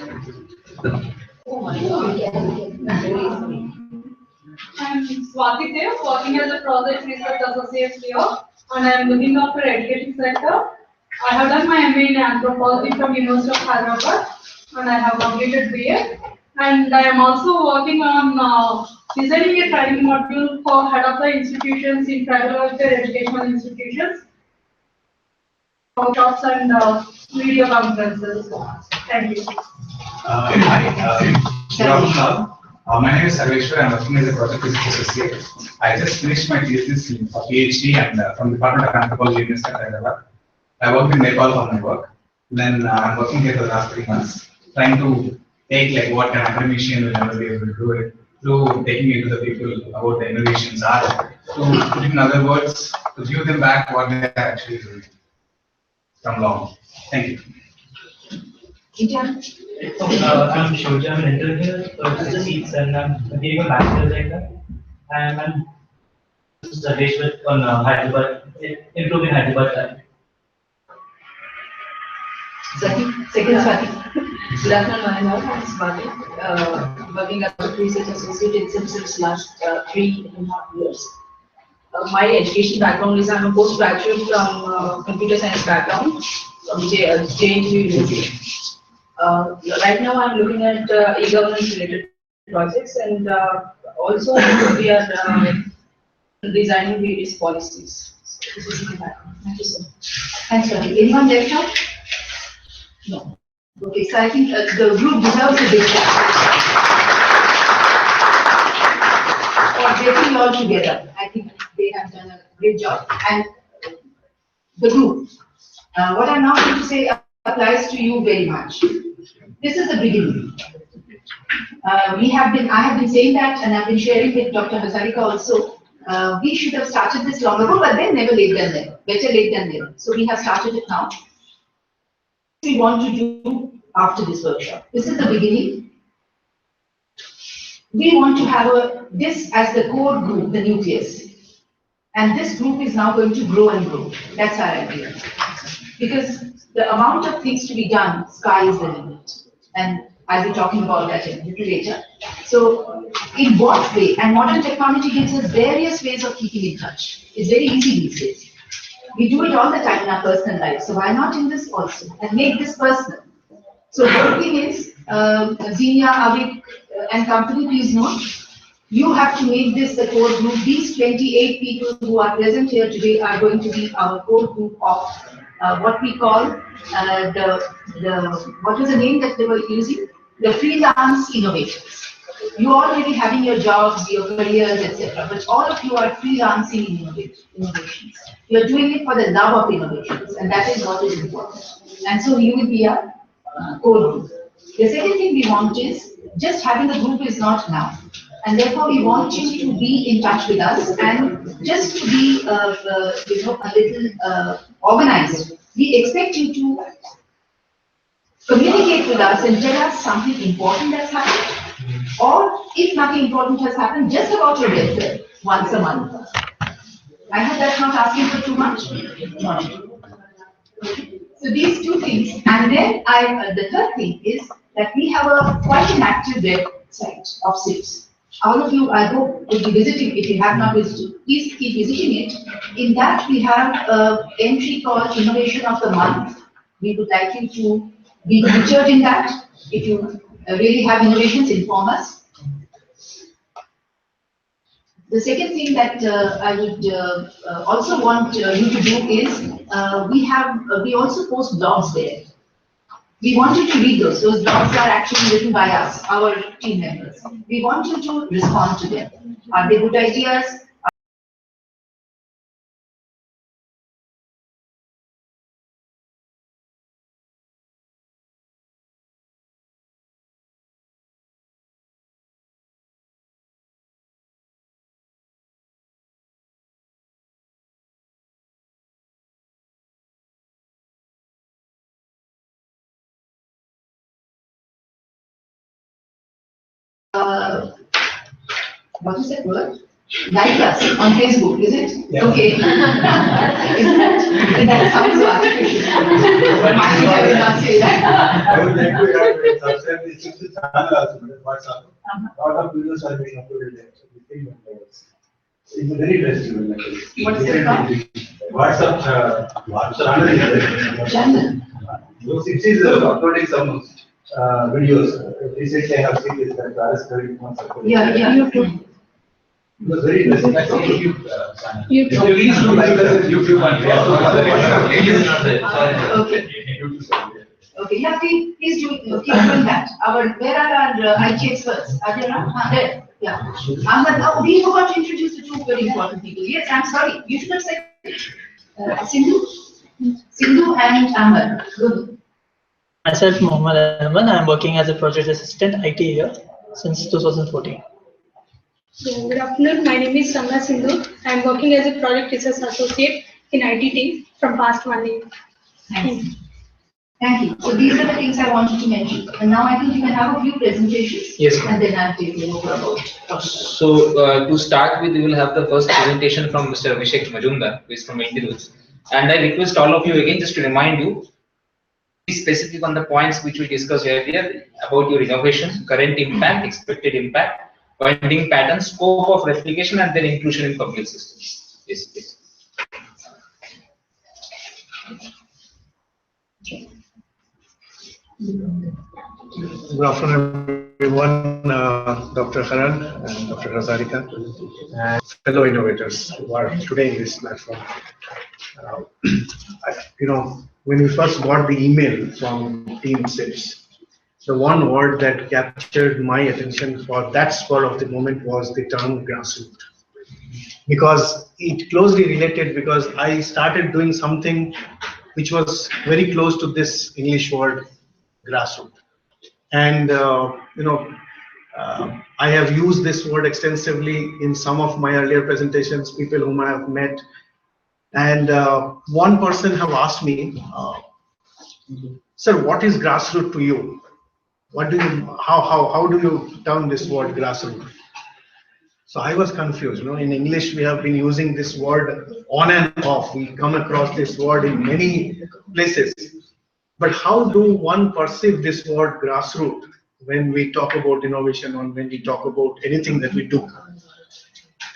Oh my God. I'm Swati Dev, working as a project research associate here, and I'm looking after education sector. I have done my MA in anthropology from University of Hyderabad, and I have completed BA. And I am also working on designing a training module for head of the institutions in tribal welfare educational institutions, workshops and video conferences. Thank you. Hi, good afternoon. My name is Sarveshwar. I'm working as a project research associate. I just finished my thesis in PhD and from the Department of Anthropology, University of Hyderabad. I worked in Nepal for my work. Then I'm working here for the last 3 months, trying to take like what an academician will never be able to do it, through taking it to the people about the innovations are, to put in other words, to give them back what they are actually doing from long. Thank you. I'm Shouja, I'm an intern here for the seats and I'm giving a bachelor's right now. And I'm Sarveshwar on Hyderabad, improving Hyderabad. Second Swati. Good afternoon, I'm Swati, working as a research associate in Simpsons last 3.5 years. My education background is I'm a postgraduate from computer science background from JNU University. Right now I'm looking at e-governance related projects and also we are designing various policies. This is my background. Thank you so much. Thanks, Swati. Anyone left out? No. Okay, so I think the group deserves a big clap for getting all together. I think they have done a great job. And the group, what I'm now going to say applies to you very much. This is the beginning. I have been saying that, and I've been sharing with Dr. Hazarika also. We should have started this long ago, but then never late than never. Better late than never. So we have started it now. We want to do after this workshop. This is the beginning. We want to have this as the core group, the nucleus. And this group is now going to grow and grow. That's our idea. Because the amount of things to be done, sky is the limit. And I'll be talking about that a little later. So, in what way? And modern technology gives us various ways of keeping in touch. It's very easy these days. We do it all the time in our personal life. So why not in this also? And make this personal. So the thing is, Xenia, Avik, and company, please note, you have to make this the core group. These 28 people who are present here today are going to be our core group of what we call what was the name that they were using? The freelance innovators. You already having your jobs, your careers, etc. But all of you are freelancing in innovations. You are doing it for the love of innovations, and that is what is important. And so you will be a core group. The second thing we want is just having a group is not enough, and therefore we want you to be in touch with us and just to be a little organized. We expect you to communicate with us and tell us something important that's happened. Or if nothing important has happened, just about your welfare once a month. I hope that's not asking for too much. No. So these two things, and then the third thing is that we have quite an active website of SIPs. All of you, I hope, will be visiting. If you have not visited, please keep visiting it. In that, we have an entry called Innovation of the Month. We would like you to be featured in that. If you really have innovations, inform us. The second thing that I would also want you to do is we also post blogs there. We want you to read those. Those blogs are actually written by us, our team members. We want you to respond to them. Are they good ideas? What is that word? Like us on Facebook, is it? Yeah. Okay. That sounds so artificial. Why would I not say that? I would like to add subscribe this to the channel also, WhatsApp. Lot of videos are being uploaded there. So we think it's very interesting. What's it called? WhatsApp channel is there. Channel. Those it is uploading some videos. Recently I have seen this that Paris very much. Yeah, YouTube. It was very interesting. That's Okay. YouTube channel. YouTube. Please do like us at YouTube and Facebook and WhatsApp. Ladies not there. Sorry. Okay. Okay, yeah, please do, keep doing that. Where are our IT experts? Are they not? There, yeah. Ahmed, oh, we forgot to introduce the two very important people. Yes, I'm sorry, you should have said it. Sindhu and Ahmed. Good. Myself, Mohammed Ahmed. I am working as a project assistant IT here since 2014. Good afternoon. My name is Samna Sindhu. I am working as a project research associate in IT team from past 1 year. Thank you. Thank you. So these are the things I wanted to mention. And now I think you can have a few presentations. Yes, ma'am. And then I'll take you over about. So to start with, we will have the first presentation from Mr. Abhishek Majumdar, who is from Indiroots. And I request all of you again just to remind you, be specific on the points which we discussed earlier about your innovation, current impact, expected impact, finding patterns, scope of replication, and then inclusion in public systems. Yes, please. Good afternoon, everyone. Dr. Haran and Dr. Hazarika and fellow innovators who are today in this platform. When we first got the email from Team 6, the one word that captured my attention for that spur of the moment was the term grassroots. Because it closely related, because I started doing something which was very close to this English word grassroots. And I have used this word extensively in some of my earlier presentations, people whom I have met. And one person have asked me, sir, what is grassroots to you? What do you, how do you term this word grassroots? So I was confused. In English, we have been using this word on and off. We come across this word in many places. But how do one perceive this word grassroots when we talk about innovation or when we talk about anything that we do?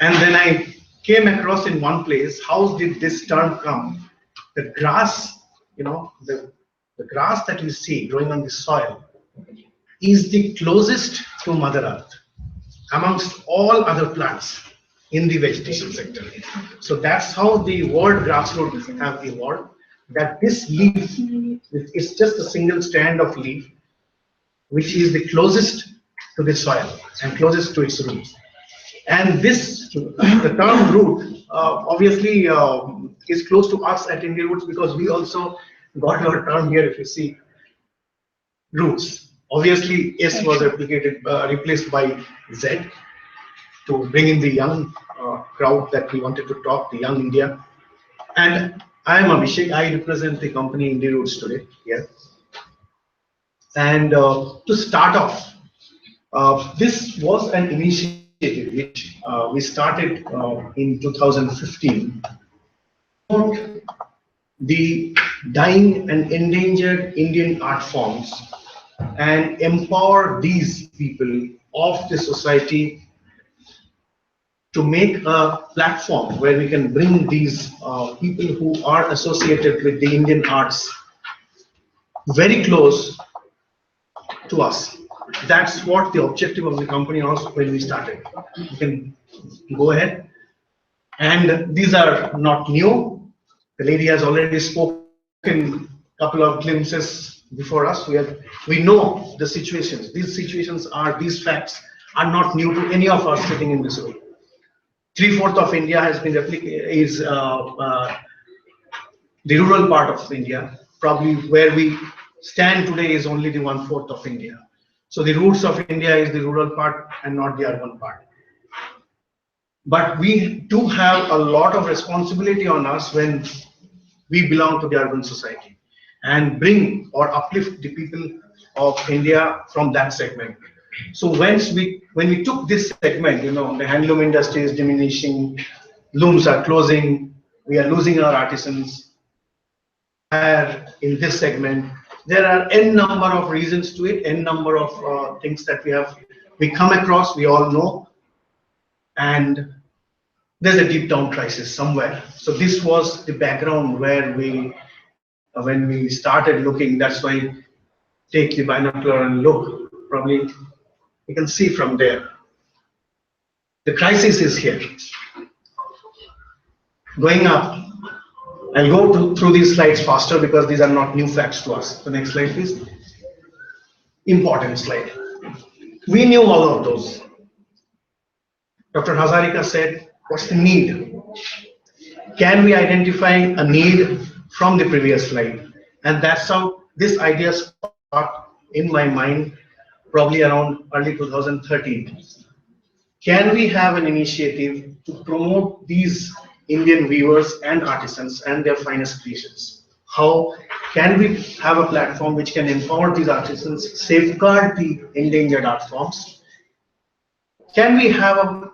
And then I came across in one place, how did this term come? The grass, the grass that you see growing on the soil is the closest to Mother Earth amongst all other plants in the vegetation sector. So that's how the word grassroots have evolved, that this leaf is just a single strand of leaf which is the closest to the soil and closest to its roots. And this, the term root, obviously is close to us at Indiroots because we also got our term here, if you see, roots. Obviously, S was replaced by Z to bring in the young crowd that we wanted to talk, the young India. And I am Abhishek. I represent the company Indiroots today here. And to start off, this was an initiative which we started in 2015. The dying and endangered Indian art forms and empower these people of the society to make a platform where we can bring these people who are associated with the Indian arts very close to us. That's what the objective of the company was when we started. You can go ahead. And these are not new. The lady has already spoken a couple of glimpses before us. We know the situations. These facts are not new to any of us sitting in this room. 3/4 of India has been is the rural part of India. Probably where we stand today is only the 1/4 of India. So the roots of India is the rural part and not the urban part. But we do have a lot of responsibility on us when we belong to the urban society and bring or uplift the people of India from that segment. So when we took this segment, the handloom industry is diminishing, looms are closing, we are losing our artisans. In this segment, there are n number of reasons to it, n number of things that we come across, we all know, and there's a deep down crisis somewhere. So this was the background where when we started looking, that's why take the binocular and look. Probably you can see from there. The crisis is here. Going up. I'll go through these slides faster because these are not new facts to us. The next slide, please. Important slide. We knew all of those. Dr. Hazarika said, what's the need? Can we identify a need from the previous slide? And that's how this idea sparked in my mind, probably around early 2013. Can we have an initiative to promote these Indian weavers and artisans and their finest creations? How can we have a platform which can empower these artisans, safeguard the endangered art forms? Can we have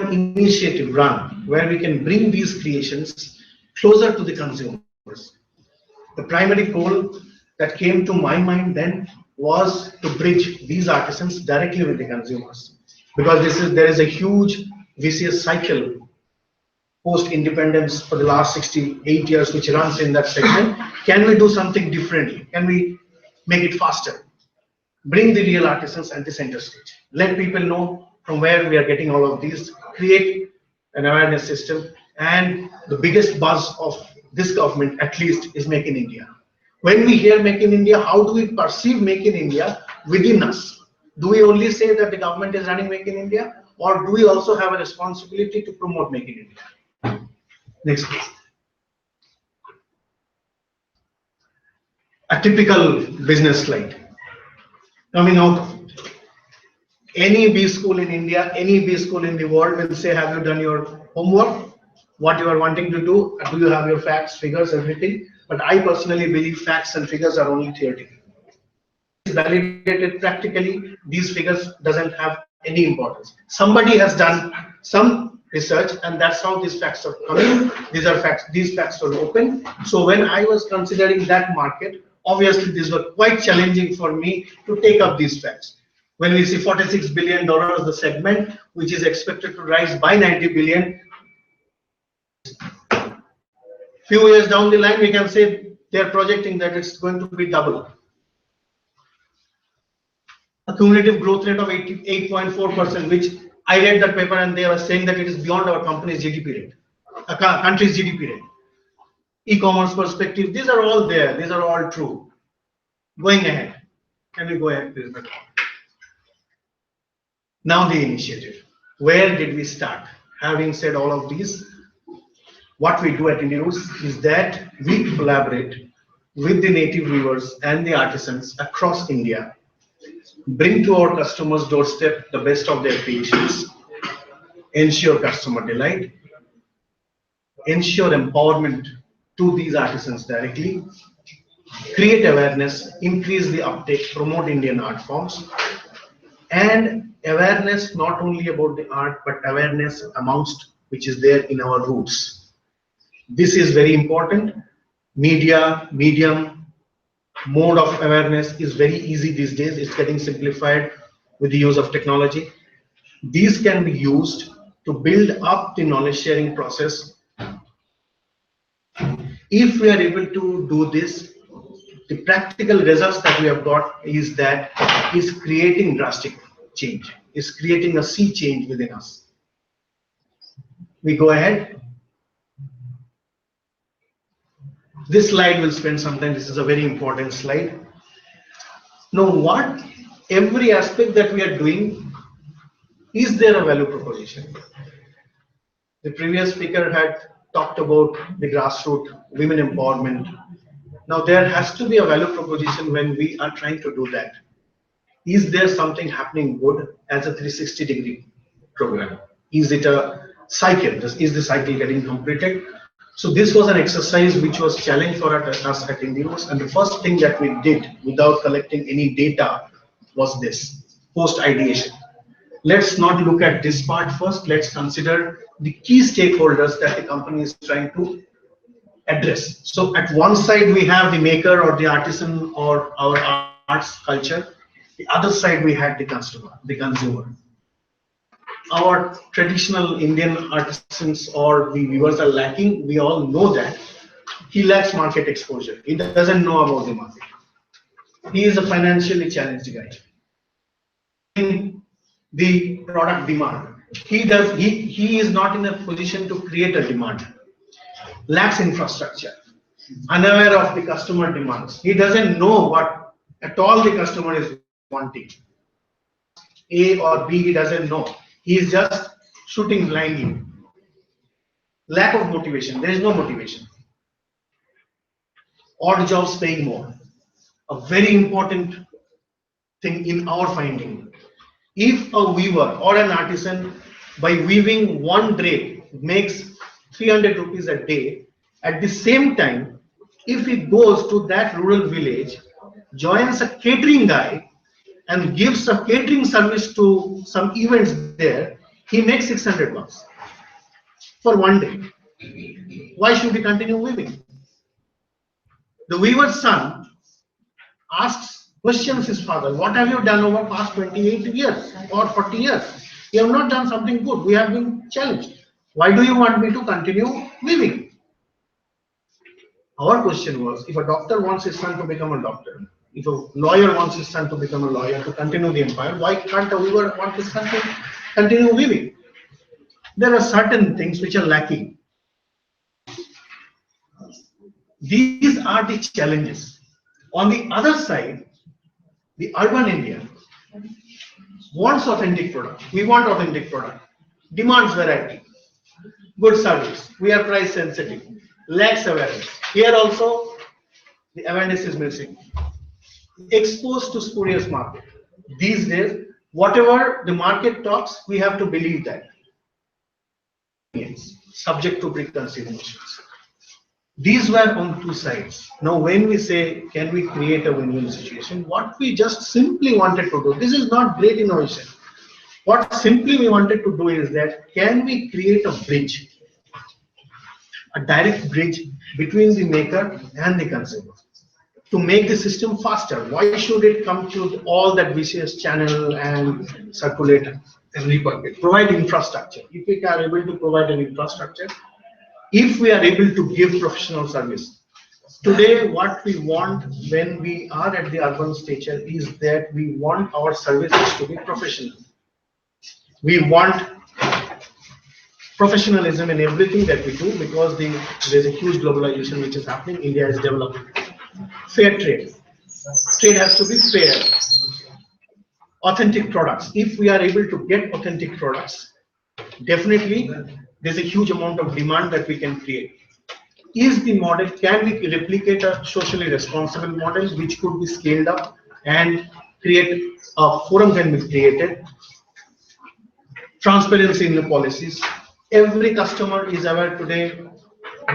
an initiative run where we can bring these creations closer to the consumers? The primary goal that came to my mind then was to bridge these artisans directly with the consumers, because there is a huge vicious cycle post-independence for the last 68 years which runs in that segment. Can we do something differently? Can we make it faster? Bring the real artisans at the center stage. Let people know from where we are getting all of these. Create an awareness system. And the biggest buzz of this government, at least, is Make in India. When we hear Make in India, how do we perceive Make in India within us? Do we only say that the government is running Make in India, or do we also have a responsibility to promote Make in India? Next, please. A typical business slide. Coming out, any B school in India, any B school in the world will say, have you done your homework? What you are wanting to do? Do you have your facts, figures, everything? But I personally believe facts and figures are only theoretical. Validated practically, these figures doesn't have any importance. Somebody has done some research, and that's how these facts are coming. These are facts. These facts are open. So when I was considering that market, obviously these were quite challenging for me to take up these facts. When we see $46 billion, the segment which is expected to rise by 90 billion. Few years down the line, we can say they are projecting that it's going to be double. A cumulative growth rate of 8.4%, which I read that paper and they were saying that it is beyond our company's GDP rate, a country's GDP rate. E-commerce perspective, these are all there, these are all true. Going ahead, can we go ahead please? Now the initiative. Where did we start? Having said all of these, what we do at IndiRoots is that we collaborate with the native weavers and the artisans across India, bring to our customers' doorstep the best of their creations, ensure customer delight, ensure empowerment to these artisans directly, create awareness, increase the uptake, promote Indian art forms, and awareness not only about the art, but awareness amongst which is there in our roots. This is very important. Medium, mode of awareness is very easy these days. It's getting simplified with the use of technology. These can be used to build up the knowledge sharing process. If we are able to do this, the practical results that we have got is that is creating drastic change, is creating a sea change within us. We go ahead. This slide will spend some time. This is a very important slide. Now, what every aspect that we are doing, is there a value proposition? The previous speaker had talked about the grassroots women empowerment. Now, there has to be a value proposition when we are trying to do that. Is there something happening good as a 360-degree program? Is it a cycle? Is the cycle getting completed? So this was an exercise which was challenged for us at IndiRoots, and the first thing that we did without collecting any data was this, post-ideation. Let's not look at this part first. Let's consider the key stakeholders that the company is trying to address. So at one side, we have the maker or the artisan or our arts culture. The other side, we had the customer, the consumer. Our traditional Indian artisans or the viewers are lacking. We all know that. He lacks market exposure. He doesn't know about the market. He is a financially challenged guy. In the product demand, he is not in a position to create a demand. Lacks infrastructure, unaware of the customer demands. He doesn't know what at all the customer is wanting. A or B, he doesn't know. He is just shooting blindly. Lack of motivation. There is no motivation. Odd jobs paying more. A very important thing in our finding. If a weaver or an artisan by weaving one drape makes 300 rupees a day, at the same time, if he goes to that rural village, joins a catering guy and gives a catering service to some events there, he makes 600 bucks for one day. Why should he continue weaving? The weaver's son asks questions his father, what have you done over past 28 years or 40 years? You have not done something good. We have been challenged. Why do you want me to continue weaving? Our question was, if a doctor wants his son to become a doctor, if a lawyer wants his son to become a lawyer to continue the empire, why can't a weaver want his son to continue weaving? There are certain things which are lacking. These are the challenges. On the other side, the urban India wants authentic product. We want authentic product. Demands variety. Good service. We are price sensitive. Lacks awareness. Here also, the awareness is missing. Exposed to spurious market. These days, whatever the market talks, we have to believe that. Subject to preconceived notions. These were on two sides. Now, when we say, can we create a win-win situation, what we just simply wanted to do, this is not great innovation. What simply we wanted to do is that, can we create a bridge, a direct bridge between the maker and the consumer to make the system faster? Why should it come through all that vicious channel and circulate every bucket? Provide infrastructure. If we are able to provide an infrastructure, if we are able to give professional service. Today, what we want when we are at the urban stature is that we want our services to be professional. We want professionalism in everything that we do, because there's a huge globalization which is happening. India is developing. Fair trade. Trade has to be fair. Authentic products. If we are able to get authentic products, definitely there's a huge amount of demand that we can create. Is the model, can we replicate a socially responsible model which could be scaled up and create a forum can be created? Transparency in the policies. Every customer is aware today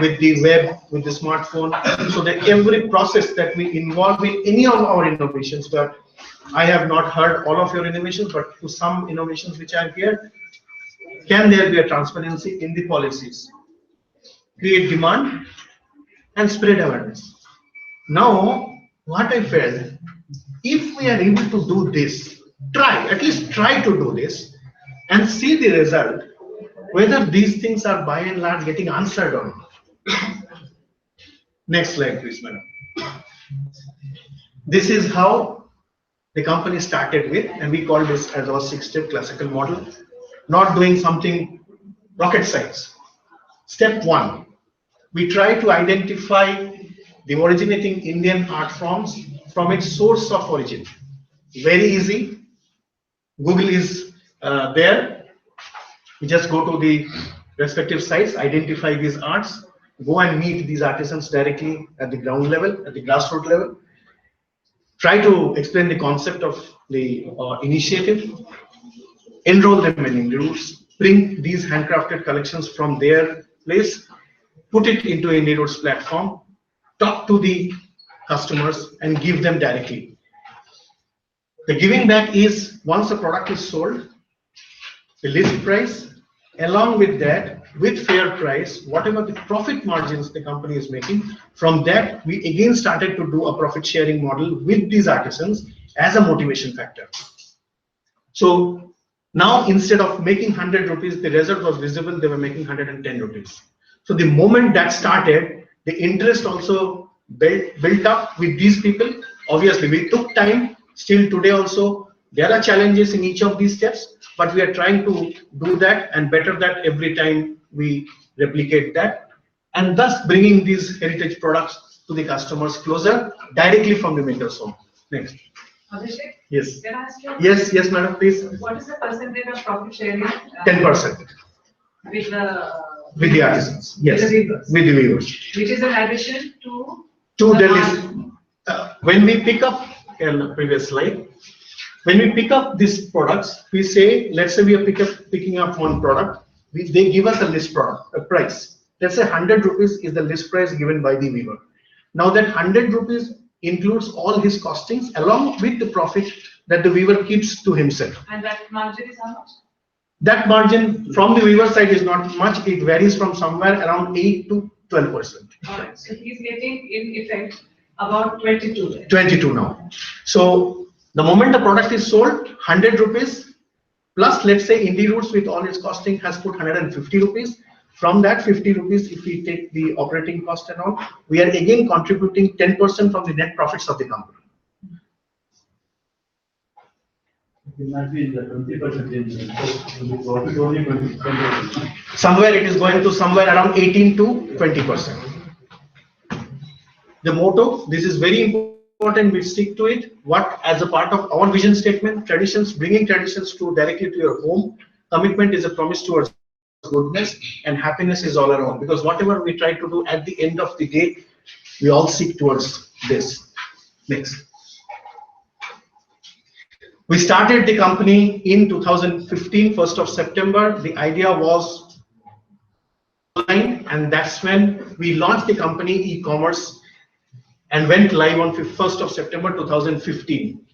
with the web, with the smartphone, so that every process that we involve in any of our innovations, but I have not heard all of your innovations, but to some innovations which are here, can there be a transparency in the policies? Create demand and spread awareness. Now, what I felt, if we are able to do this, at least try to do this and see the result, whether these things are by and large getting answered or not. Next slide, please, madam. This is how the company started with, and we call this as our 6-step classical model. Not doing something rocket science. Step 1, we try to identify the originating Indian art forms from its source of origin. Very easy. Google is there. We just go to the respective sites, identify these arts, go and meet these artisans directly at the ground level, at the grassroots level. Try to explain the concept of the initiative. Enroll them in groups, bring these handcrafted collections from their place, put it into a Indeed platform, talk to the customers and give them directly. The giving back is once the product is sold, the list price, along with that, with fair price, whatever the profit margins the company is making, from that we again started to do a profit sharing model with these artisans as a motivation factor. So now instead of making 100 rupees, the result was visible, they were making 110 rupees. So the moment that started, the interest also built up with these people. Obviously, we took time. Still today also, there are challenges in each of these steps, but we are trying to do that and better that every time we replicate that, and thus bringing these heritage products to the customers closer directly from the maker's home. Next. Abhishek, Yes. can I ask you? Yes, madam, please. What is the percentage of profit sharing? 10% With the artisans. Yes. With the weavers. With the weavers. Which is an addition to The list. When we pick up in the previous slide, when we pick up these products, we say, let's say we are picking up one product, they give us a list product, a price. Let's say 100 rupees is the list price given by the weaver. Now that 100 rupees includes all his costings along with the profit that the weaver keeps to himself. And that margin is how much? That margin from the weaver side is not much. It varies from somewhere around 8 to 12%. Alright, so he's getting in effect about 22. 22 now. So the moment the product is sold, 100 rupees plus, let's say Indie Roots with all its costing has put 150 rupees. From that 50 rupees, if we take the operating cost and all, we are again contributing 10% from the net profits of the company. It might be the 20% in profit only 20%. Somewhere it is going to somewhere around 18 to 20%. The motto, this is very important, we stick to it. What, as a part of our vision statement, traditions, bringing traditions to directly to your home, commitment is a promise towards goodness, and happiness is all around. Because whatever we try to do at the end of the day, we all seek towards this. Next. We started the company in 2015, 1st of September. The idea was online, and that's when we launched the company e-commerce and went live on 1st of September 2015.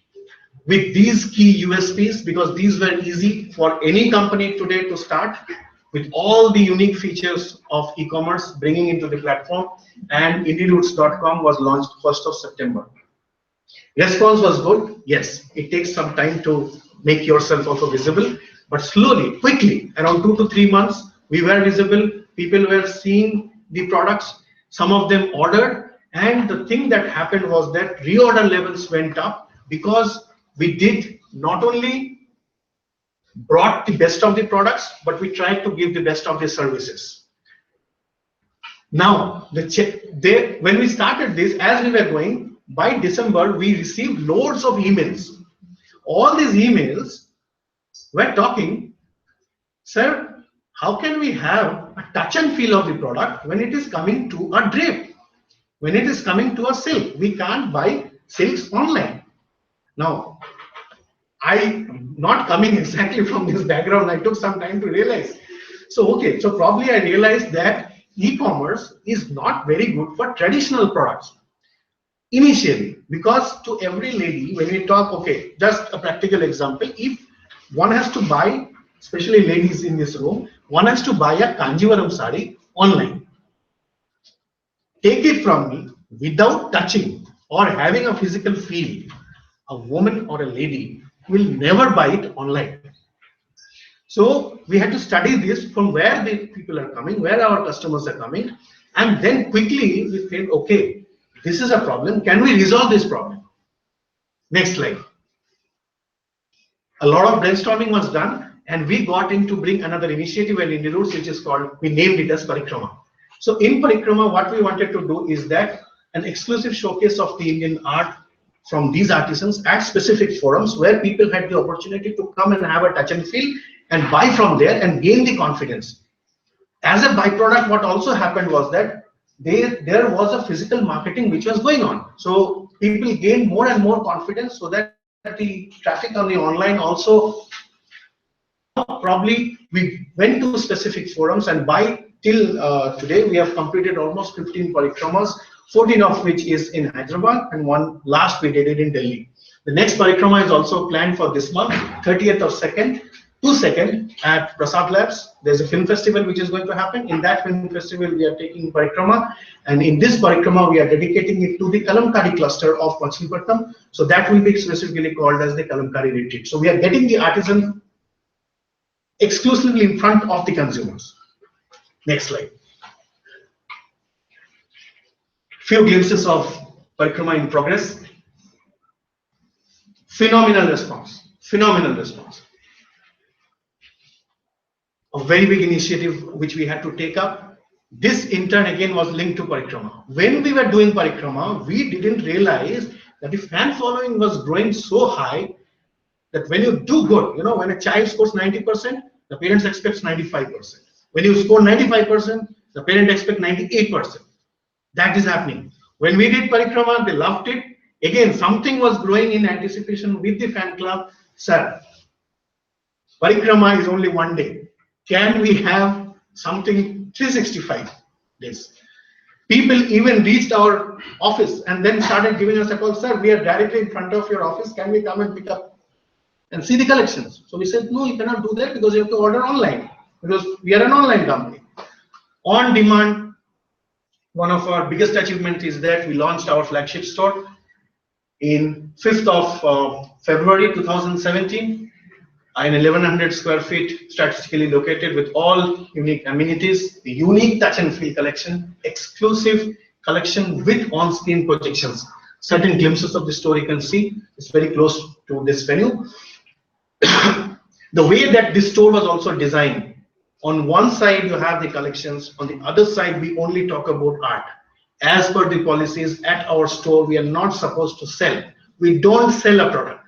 With these key USPs, because these were easy for any company today to start, with all the unique features of e-commerce bringing into the platform, and indieroots.com was launched 1st of September. Response was good. Yes, it takes some time to make yourself also visible, but slowly, quickly, around 2 to 3 months, we were visible. People were seeing the products. Some of them ordered, and the thing that happened was that reorder levels went up because we did not only brought the best of the products, but we tried to give the best of the services. Now, when we started this, as we were going, by December, we received loads of emails. All these emails were talking, sir, how can we have a touch and feel of the product when it is coming to a drape? When it is coming to a silk, we can't buy silks online. Now, I'm not coming exactly from this background. I took some time to realize. So, okay, so probably I realized that e-commerce is not very good for traditional products initially, because to every lady, when we talk, okay, just a practical example, if one has to buy, especially ladies in this room, one has to buy a Kanjivaram sari online. Take it from me, without touching or having a physical feel, a woman or a lady will never buy it online. So we had to study this from where the people are coming, where our customers are coming, and then quickly we said, okay, this is a problem. Can we resolve this problem? Next slide. A lot of brainstorming was done, and we got in to bring another initiative at Indie Roots, which is called, we named it as Parikrama. So in Parikrama, what we wanted to do is that an exclusive showcase of the Indian art from these artisans at specific forums where people had the opportunity to come and have a touch and feel and buy from there and gain the confidence. As a byproduct, what also happened was that there was a physical marketing which was going on. So people gained more and more confidence, so that the traffic on the online also, probably we went to specific forums, and by till today we have completed almost 15 parikramas, 14 of which is in Hyderabad, and one last we did it in Delhi. The next parikrama is also planned for this month, 30th of 2nd at Prasad Labs. There's a film festival which is going to happen. In that film festival, we are taking parikrama, and in this parikrama, we are dedicating it to the Kalamkari cluster of Machilipatnam. So that will be specifically called as the Kalamkari retreat. So we are getting the artisan exclusively in front of the consumers. Next slide. Few glimpses of parikrama in progress. Phenomenal response. Phenomenal response. A very big initiative which we had to take up. This in turn again was linked to parikrama. When we were doing parikrama, we didn't realize that the fan following was growing so high that when you do good, when a child scores 90%, the parents expect 95%. When you score 95%, the parent expect 98%. That is happening. When we did parikrama, they loved it. Again, something was growing in anticipation with the fan club. Sir, parikrama is only one day. Can we have something 365 days? People even reached our office and then started giving us a call. Sir, we are directly in front of your office. Can we come and pick up and see the collections? So we said, no, you cannot do that because you have to order online, because we are an online company. On demand, one of our biggest achievements is that we launched our flagship store in 5th of February 2017, in 1100 square feet, strategically located with all unique amenities, the unique touch and feel collection, exclusive collection with on-screen projections. Certain glimpses of the store you can see. It's very close to this venue. The way that this store was also designed, on one side you have the collections, on the other side we only talk about art. As per the policies at our store, we are not supposed to sell. We don't sell a product.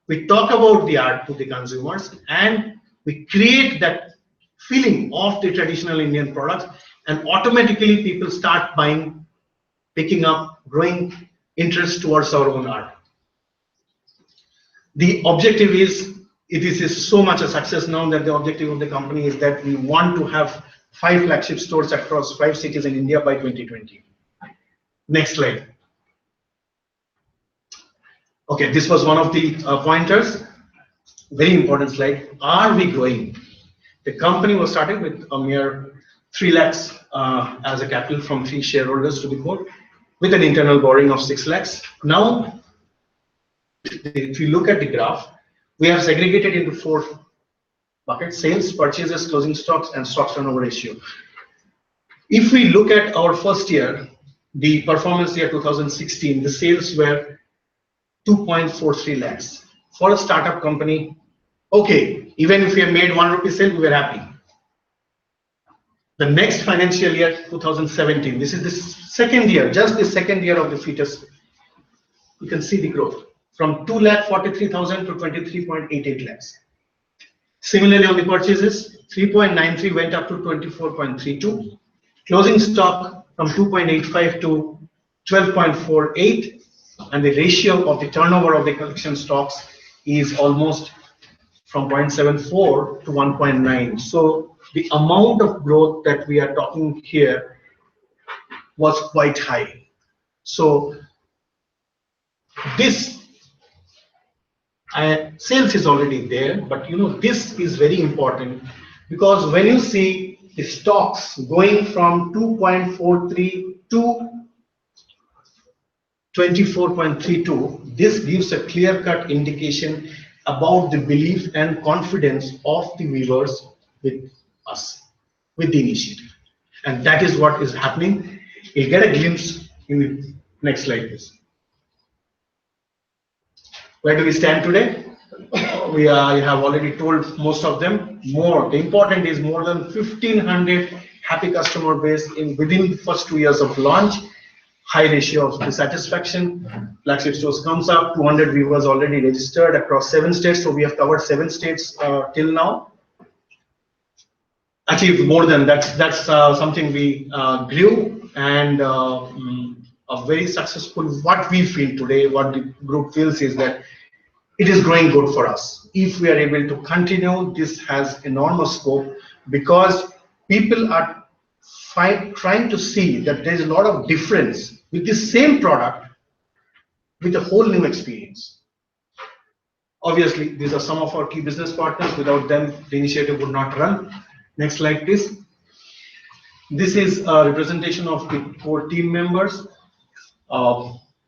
We talk about the art to the consumers and we create that feeling of the traditional Indian products, and automatically people start buying, picking up, growing interest towards our own art. The objective is, it is so much a success now that the objective of the company is that we want to have 5 flagship stores across 5 cities in India by 2020. Next slide. Okay, this was one of the pointers. Very important slide. Are we growing? The company was started with a mere 3 lakhs as a capital from 3 shareholders to the board, with an internal borrowing of 6 lakhs. Now, if you look at the graph, we have segregated into 4 buckets: sales, purchases, closing stocks, and stock turnover ratio. If we look at our first year, the performance year 2016, the sales were 2.43 lakhs. For a startup company, okay, even if we have made 1 rupee sale, we were happy. The next financial year, 2017, this is the second year, just the second year of the fetus, you can see the growth from 2,43,000 to 23.88 lakhs. Similarly, on the purchases, 3.93 went up to 24.32. Closing stock from 2.85 to 12.48, and the ratio of the turnover of the collection stocks is almost from 0.74 to 1.9. So the amount of growth that we are talking here was quite high. So this sales is already there, but this is very important, because when you see the stocks going from 2.43 to 24.32, this gives a clear-cut indication about the belief and confidence of the viewers with us, with the initiative. And that is what is happening. You'll get a glimpse in the next slide, please. Where do we stand today? I have already told most of them. The important is more than 1,500 happy customer base within the first 2 years of launch. High ratio of dissatisfaction. Flagship stores comes up. 200 viewers already registered across 7 states. So we have covered 7 states till now. Achieved more than that. That's something we grew, and a very successful. What we feel today, what the group feels, is that it is growing good for us. If we are able to continue, this has enormous scope, because people are trying to see that there is a lot of difference with the same product with a whole new experience. Obviously, these are some of our key business partners. Without them, the initiative would not run. Next slide, please. This is a representation of the core team members,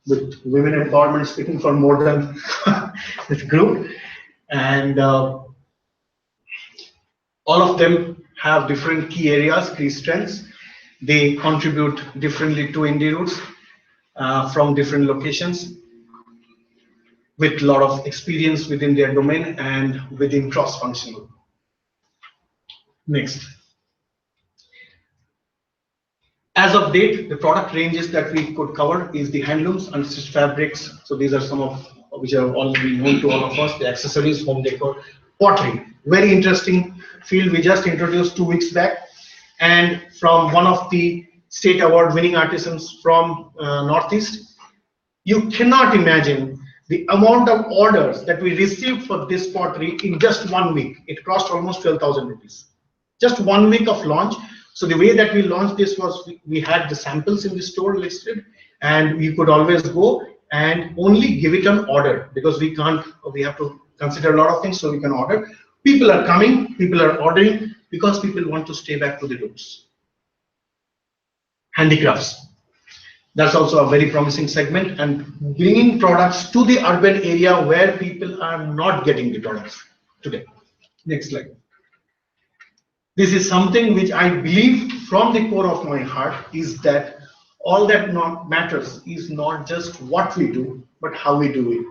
with women empowerment speaking for more than this group. And all of them have different key areas, key strengths. They contribute differently to Indie Roots from different locations, with a lot of experience within their domain and within cross-functional. Next. As of date, the product ranges that we could cover is the handlooms, unstitched fabrics. So these are some of which are already known to all of us, the accessories, home decor, pottery. Very interesting field we just introduced 2 weeks back. And from one of the state award winning artisans from Northeast, you cannot imagine the amount of orders that we received for this pottery in just 1 week. It cost almost 12,000 rupees. Just 1 week of launch. So the way that we launched this was we had the samples in the store listed, and we could always go and only give it an order, because we have to consider a lot of things, so we can order. People are coming, people are ordering, because people want to stay back to the roots. Handicrafts. That's also a very promising segment, and bringing products to the urban area where people are not getting the products today. Next slide. This is something which I believe from the core of my heart is that all that matters is not just what we do, but how we do it.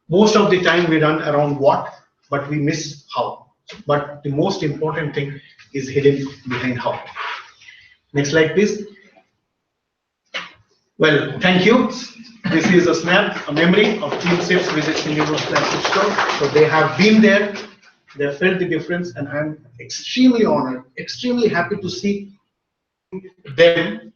Most of the time we run around what, but we miss how. But the most important thing is hidden behind how. Next slide, please. Well, thank you. This is a snap, a memory of Team SIP's visit to New York flagship store. So they have been there. They have felt the difference, and I'm extremely honored, extremely happy to see them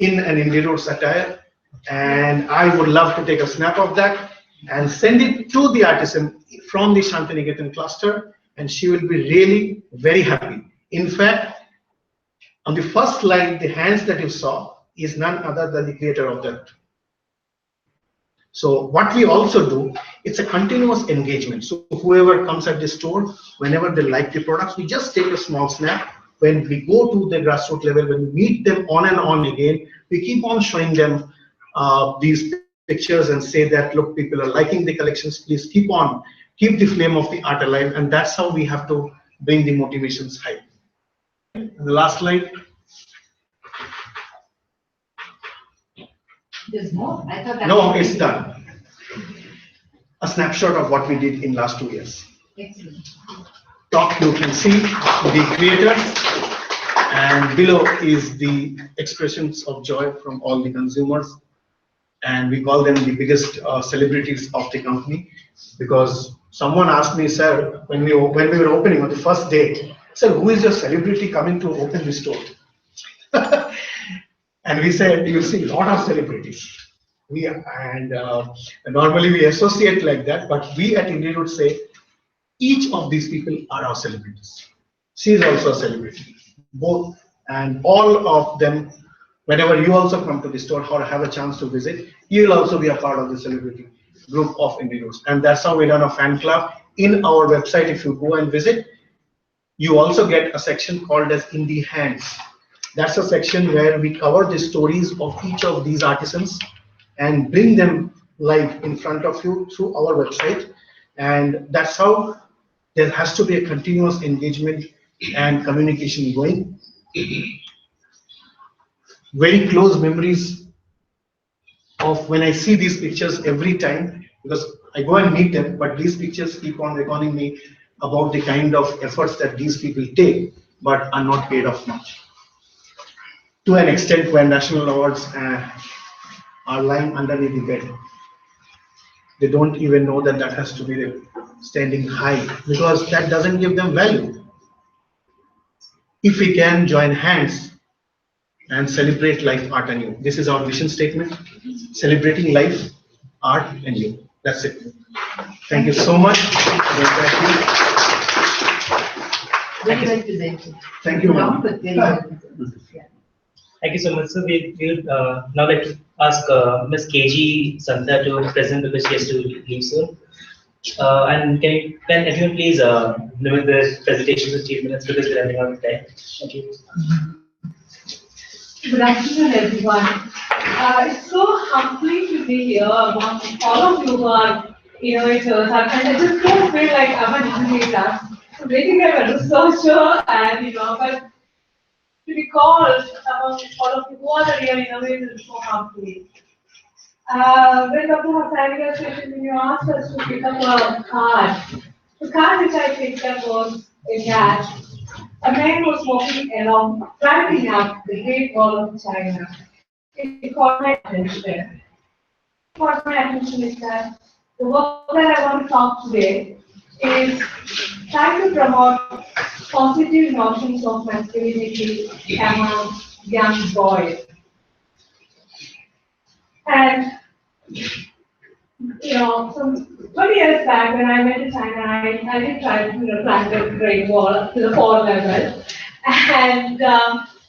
in an Indie Roots attire. And I would love to take a snap of that and send it to the artisan from the Shantiniketan cluster, and she will be really very happy. In fact, on the first slide, the hands that you saw is none other than the creator of that. So what we also do, it's a continuous engagement. So whoever comes at the store, whenever they like the products, we just take a small snap. When we go to the grassroots level, when we meet them on and on again, we keep on showing them these pictures and say that, look, people are liking the collections, please keep the flame of the art alive. And that's how we have to bring the motivations high. And the last slide. There's more. I thought that. No, it's done. A snapshot of what we did in last 2 years. Excellent. Top you can see the creators, and below is the expressions of joy from all the consumers, and we call them the biggest celebrities of the company, because someone asked me, sir, when we were opening on the first day, sir, who is your celebrity coming to open the store? And we said, you'll see a lot of celebrities. Normally we associate like that, but we at Indie Roots say each of these people are our celebrities. She is also a celebrity, both, and all of them. Whenever you also come to the store or have a chance to visit, you will also be a part of the celebrity group of Indie Roots. And that's how we run a fan club. In our website, if you go and visit, you also get a section called as Indie Hands. That's a section where we cover the stories of each of these artisans and bring them live in front of you through our website. And that's how there has to be a continuous engagement and communication going. Very close memories of when I see these pictures every time, because I go and meet them, but these pictures keep on recalling me about the kind of efforts that these people take, but are not paid off much. To an extent where national awards are lying underneath the bed. They don't even know that that has to be standing high, because that doesn't give them value. If we can join hands and celebrate life, art, and you. This is our vision statement: celebrating life, art, and you. That's it. Thank you so much. Very well presented. Thank you, Long, ma'am. but very well presented. Yeah. Thank you so much. So we would now like to ask Ms. KG Santha to present because she has to leave soon. And can everyone please limit their presentation to 3 minutes because we're running out of time. Thank you. Good afternoon, everyone. It's so humbling to be here among all of you who are innovators, and I just don't feel like I'm an innovator. So basically, I'm a researcher, and but to be called among all of you who are the real innovators is so humbling. When Dr. Hassan session, when you asked us to pick up a card, the card which I picked up was a cat. A man was walking along, climbing up the Great Wall of China. It caught my attention. What caught my attention is that the work that I want to talk today is trying to promote positive notions of masculinity among young boys. And some 20 years back when I went to China, I did try to climb the Great Wall to the 4th level. And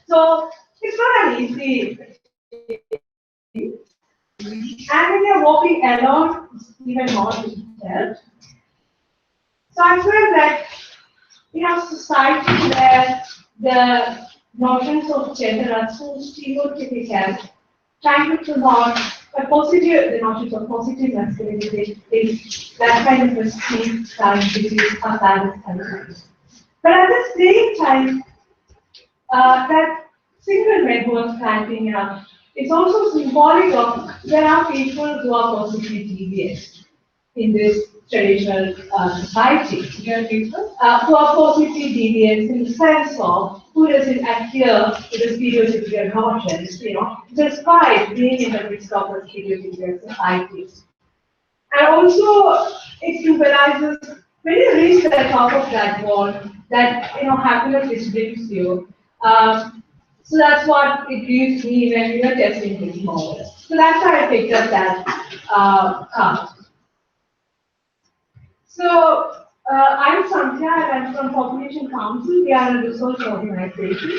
so it's not an easy. And when you're walking alone, it's even more difficult. So I feel that we have society where the notions of gender are so stereotypical, trying to promote the notions of positive masculinity is that kind of a steep scientific culture. But at the same time, that single men who are climbing up, it's also symbolic of there are people who are positively deviant in this traditional society. There are people who are positively deviant in the sense of who doesn't adhere to the stereotypical notions, despite being in the midst of a stereotypical society. And also, it symbolizes when you reach the top of that wall, that happiness is brings you. So that's what it gives me when we were testing this model. So that's why I picked up that card. So I'm Santhya and I'm from Population Council. We are a research organization.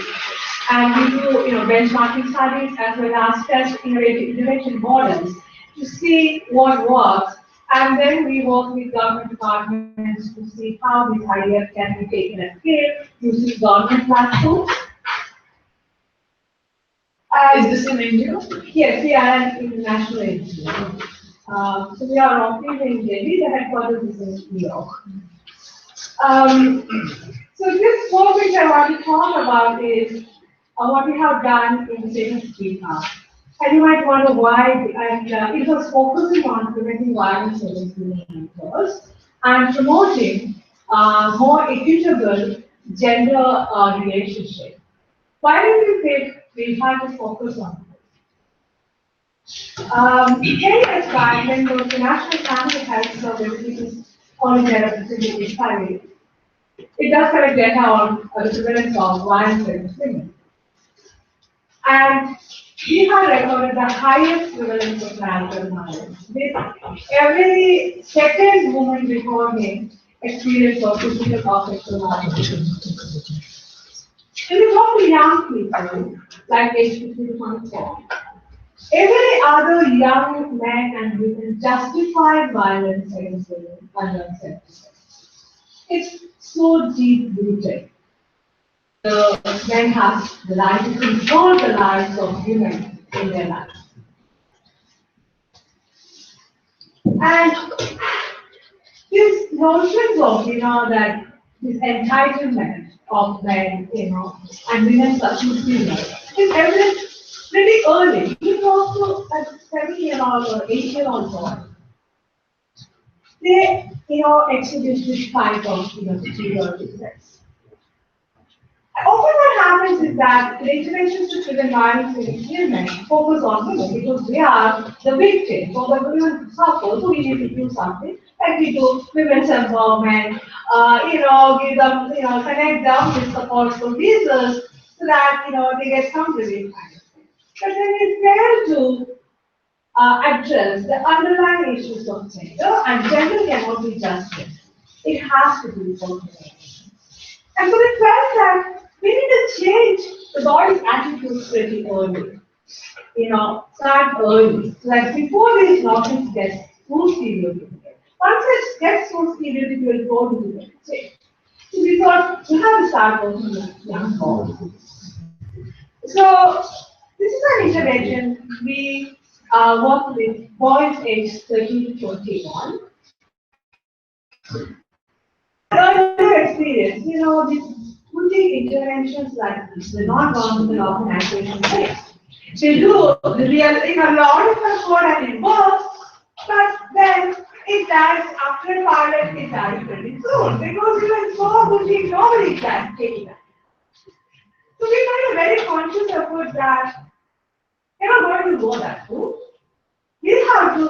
And we do benchmarking studies as well as test innovative innovation models to see what works. And then we work with government departments to see how these ideas can be taken at scale using government platforms. Is this in India? Yes, we are an international NGO. So we are operating in Delhi, the headquarters is in New York. So this work which I want to talk about is what we have done in the state of Bihar. And you might wonder why, and it was focusing on preventing violence against women and girls and promoting more equitable gender relationship. Why do you think we have to focus on this? 10 years back, when the National Family Health Service, which is calling their representative family, it does collect data on the prevalence of violence against women. And we have recorded the highest prevalence of marital violence. With every second woman recording experience of physical or sexual violence. When you talk to young people, like age 15 to 24, every other young man and women justify violence against women under themselves. It's so deep rooted. The men have the right to control the lives of women in their lives. And these notions of, that this entitlement of men, and women's submission is evident pretty early. Even also at 7-year-old or 8-year-old boy, they, exhibit this kind of, stereotypes. Often what happens is that the interventions to prevent violence against women focus on women because they are the victims or the women suffer, so we need to do something. Like we do women's empowerment, give them, connect them with support services so that, they get some relief kind of thing. But when we fail to address the underlying issues of gender, and gender cannot be justice, it has to be formulated. And so we felt that we need to change the body's attitudes pretty early. start early, so that before these notions get too stereotypical. Once it gets so stereotypical, go to the change. So we thought we have to start working with young boys. So this is an intervention. We work with boys aged 13 to 21. Earlier experience, these boutique interventions like this, the non-governmental organizations, they do the real, a lot of effort and it works, but then it dies after a pilot, it dies pretty soon because even small boutique, nobody can take it. So we made a very conscious effort that we're not going to go that route. We have to,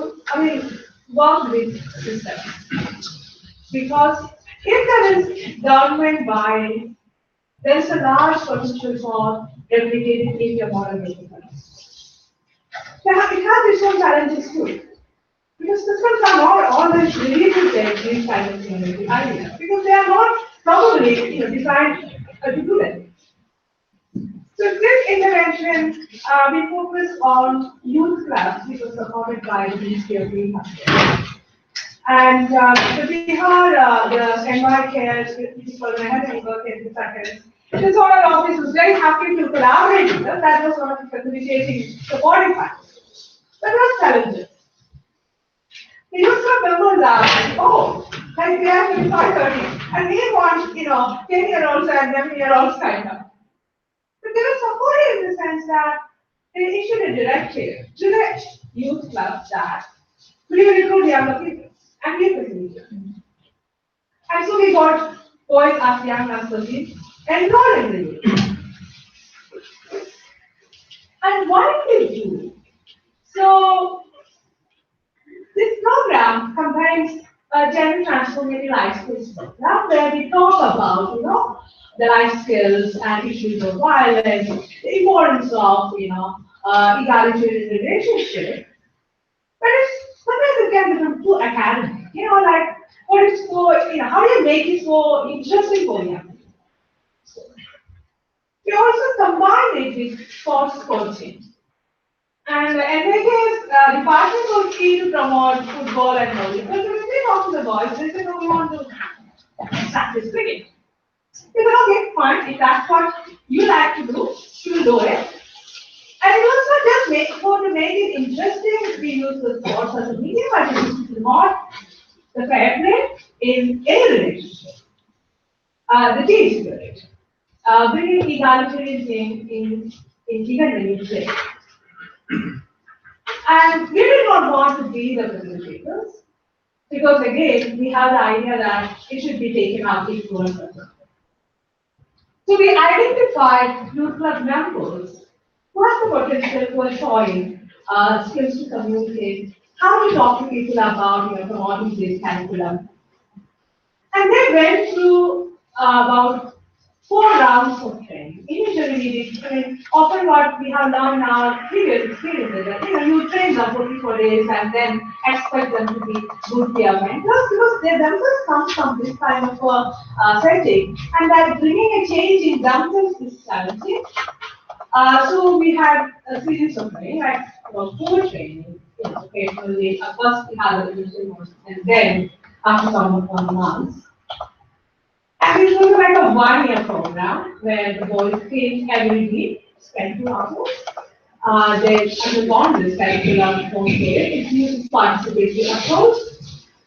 work with systems. Because if there is government buy-in, there is a large potential for replicating media model making. It has its own challenges too. Because systems are not always ready to take these kinds of innovative ideas. Because they are not probably designed to do that. So this intervention, we focus on youth clubs, which was supported by the Ministry of Green Health. And so we had the NY Cares, which is called Mehan Work in the second. This sort of office was very happy to collaborate with us. That was one of the facilitating supporting factors. But there was challenges. The youth club members asked, like we are 25, 30, and we want, 10-year-olds and 11-year-olds kind of. But they were supported in the sense that they issued a directive to the youth clubs that we recruit younger people and we facilitate. And so we got boys as young as 13 enrolled in the youth. And what did we do? So this program combines a gender transformative life skills program where we talk about, the life skills and issues of violence, the importance of, egalitarian relationship. But sometimes it can become too academic, like what is so, how do you make it so interesting for young people? We also combine it with sports coaching. And NHS department was keen to promote football and volleyball. But when they talk to the boys, they said, no, we want to practice cricket. We said, okay, fine, if that's what you like to do, you will do it. And it also just to make it interesting, we use the sports as a medium, but it is not the fair play in any relationship. The team spirit. Bringing egalitarian thing in even when you play. And we did not want to be the facilitators, because again, we have the idea that it should be taken up equally. So we identified youth club members who have the potential for showing skills to communicate, how to talk to people about promoting this curriculum. And they went through about 4 rounds of training. Initially, we did, often what we have learned in our previous experiences that you train them for 3-4 days and then expect them to be good peer mentors because they themselves come from this kind of setting, and that bringing a change in themselves is challenging. So we had a series of training, like 4 training. Occasionally, first we had a initial one, and then after some 1 month. And it was like a 1-year program where the boys came every week, spent 2 hours. They undergone this curriculum for it uses participatory approach,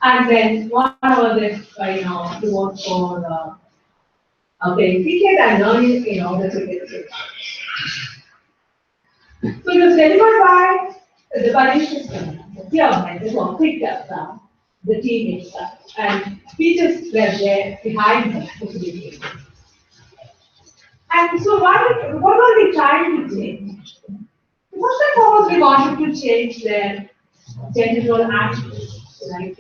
and then 1 hour they devote for playing cricket and learning the cricket. So it was delivered by the buddy system, the peer mentors or quick from the team itself, and teachers were there behind the facility. And so what were we trying to change? First and foremost, we wanted to change their gender role attitudes, like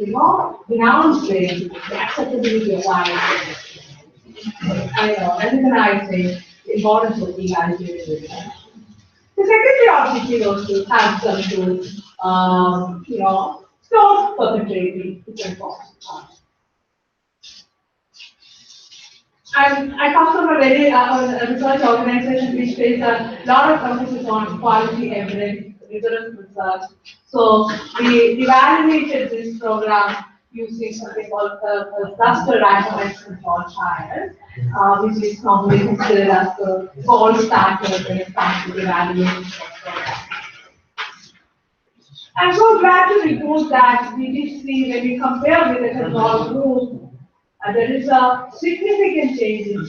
renounce the acceptability of violence. Recognizing the importance of egalitarian. The secondary objective was to have some to, stop perpetrating different forms of harm. I come from a very research organization which places a lot of emphasis on quality evidence, rigorous research. So we evaluated this program using something called a cluster randomized control trial, which is commonly considered as the gold standard when it comes to evaluation of programs. I'm so glad to report that we did see when we compare with the control group, there is a significant change in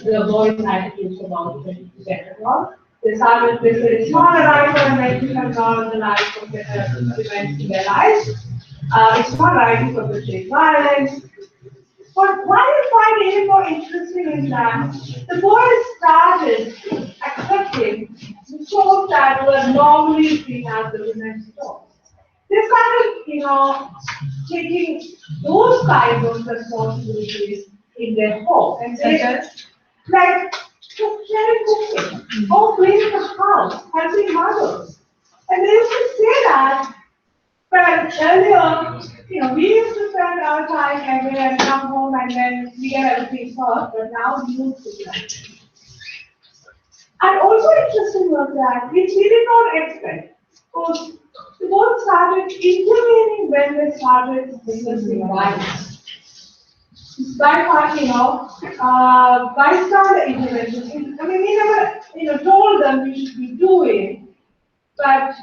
the boys' attitudes about control. They started with a smaller rifle and then control the life of the events in their lives. It's not right to perpetrate violence. But what I find even more interesting is that the boys started accepting the chores that were normally seen as the women's chores. They started, taking those kinds of responsibilities in their home and say, like, sharing cooking, or cleaning the house, helping mothers. And they used to say that, but earlier, we used to spend our time every and come home and then we get everything solved, but now we use to do that. And also interesting was that, which we did not expect, was the board started intervening when they started witnessing violence. Bystander intervention. I mean, we never, told them we should be doing, but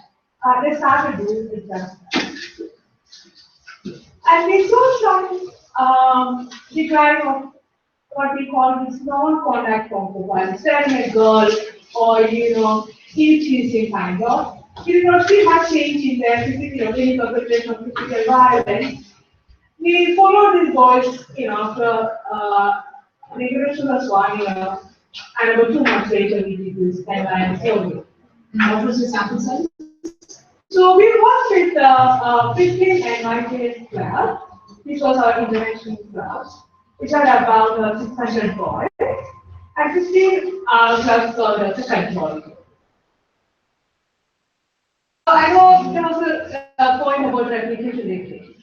they started doing it themselves. And we saw some decline of what we call this non-contact form of violence, telling a girl or, teasing kind of. We did not see much change in their physical, perpetration of physical violence. We followed these boys, after the duration was 1 year, and about 2 months later we did this timeline survey. What was the sample size? So we worked with 15 NYK class, which was our intervention class, which had about 600 boys, and 15 class for the control. I know there was a point about replication lately.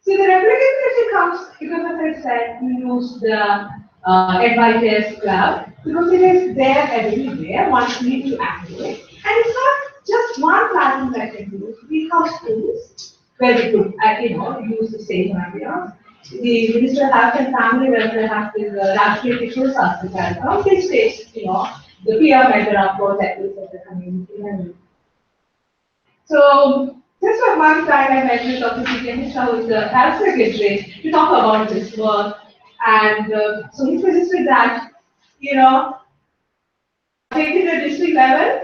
See, the replication issue comes because, as I said, we use the NYKS club because it is there everywhere, once we need to activate. And it's not just one platform that can use. We have schools where we could, use the same idea. The Minister of Health and Family Welfare has this Rashtriya Kishore Sastry platform, which takes, the peer mentor approach at least of the community. So, just for one time, I met with Dr. Ketan Shah, who is the health secretary, to talk about this work. And so he suggested that, take it to district level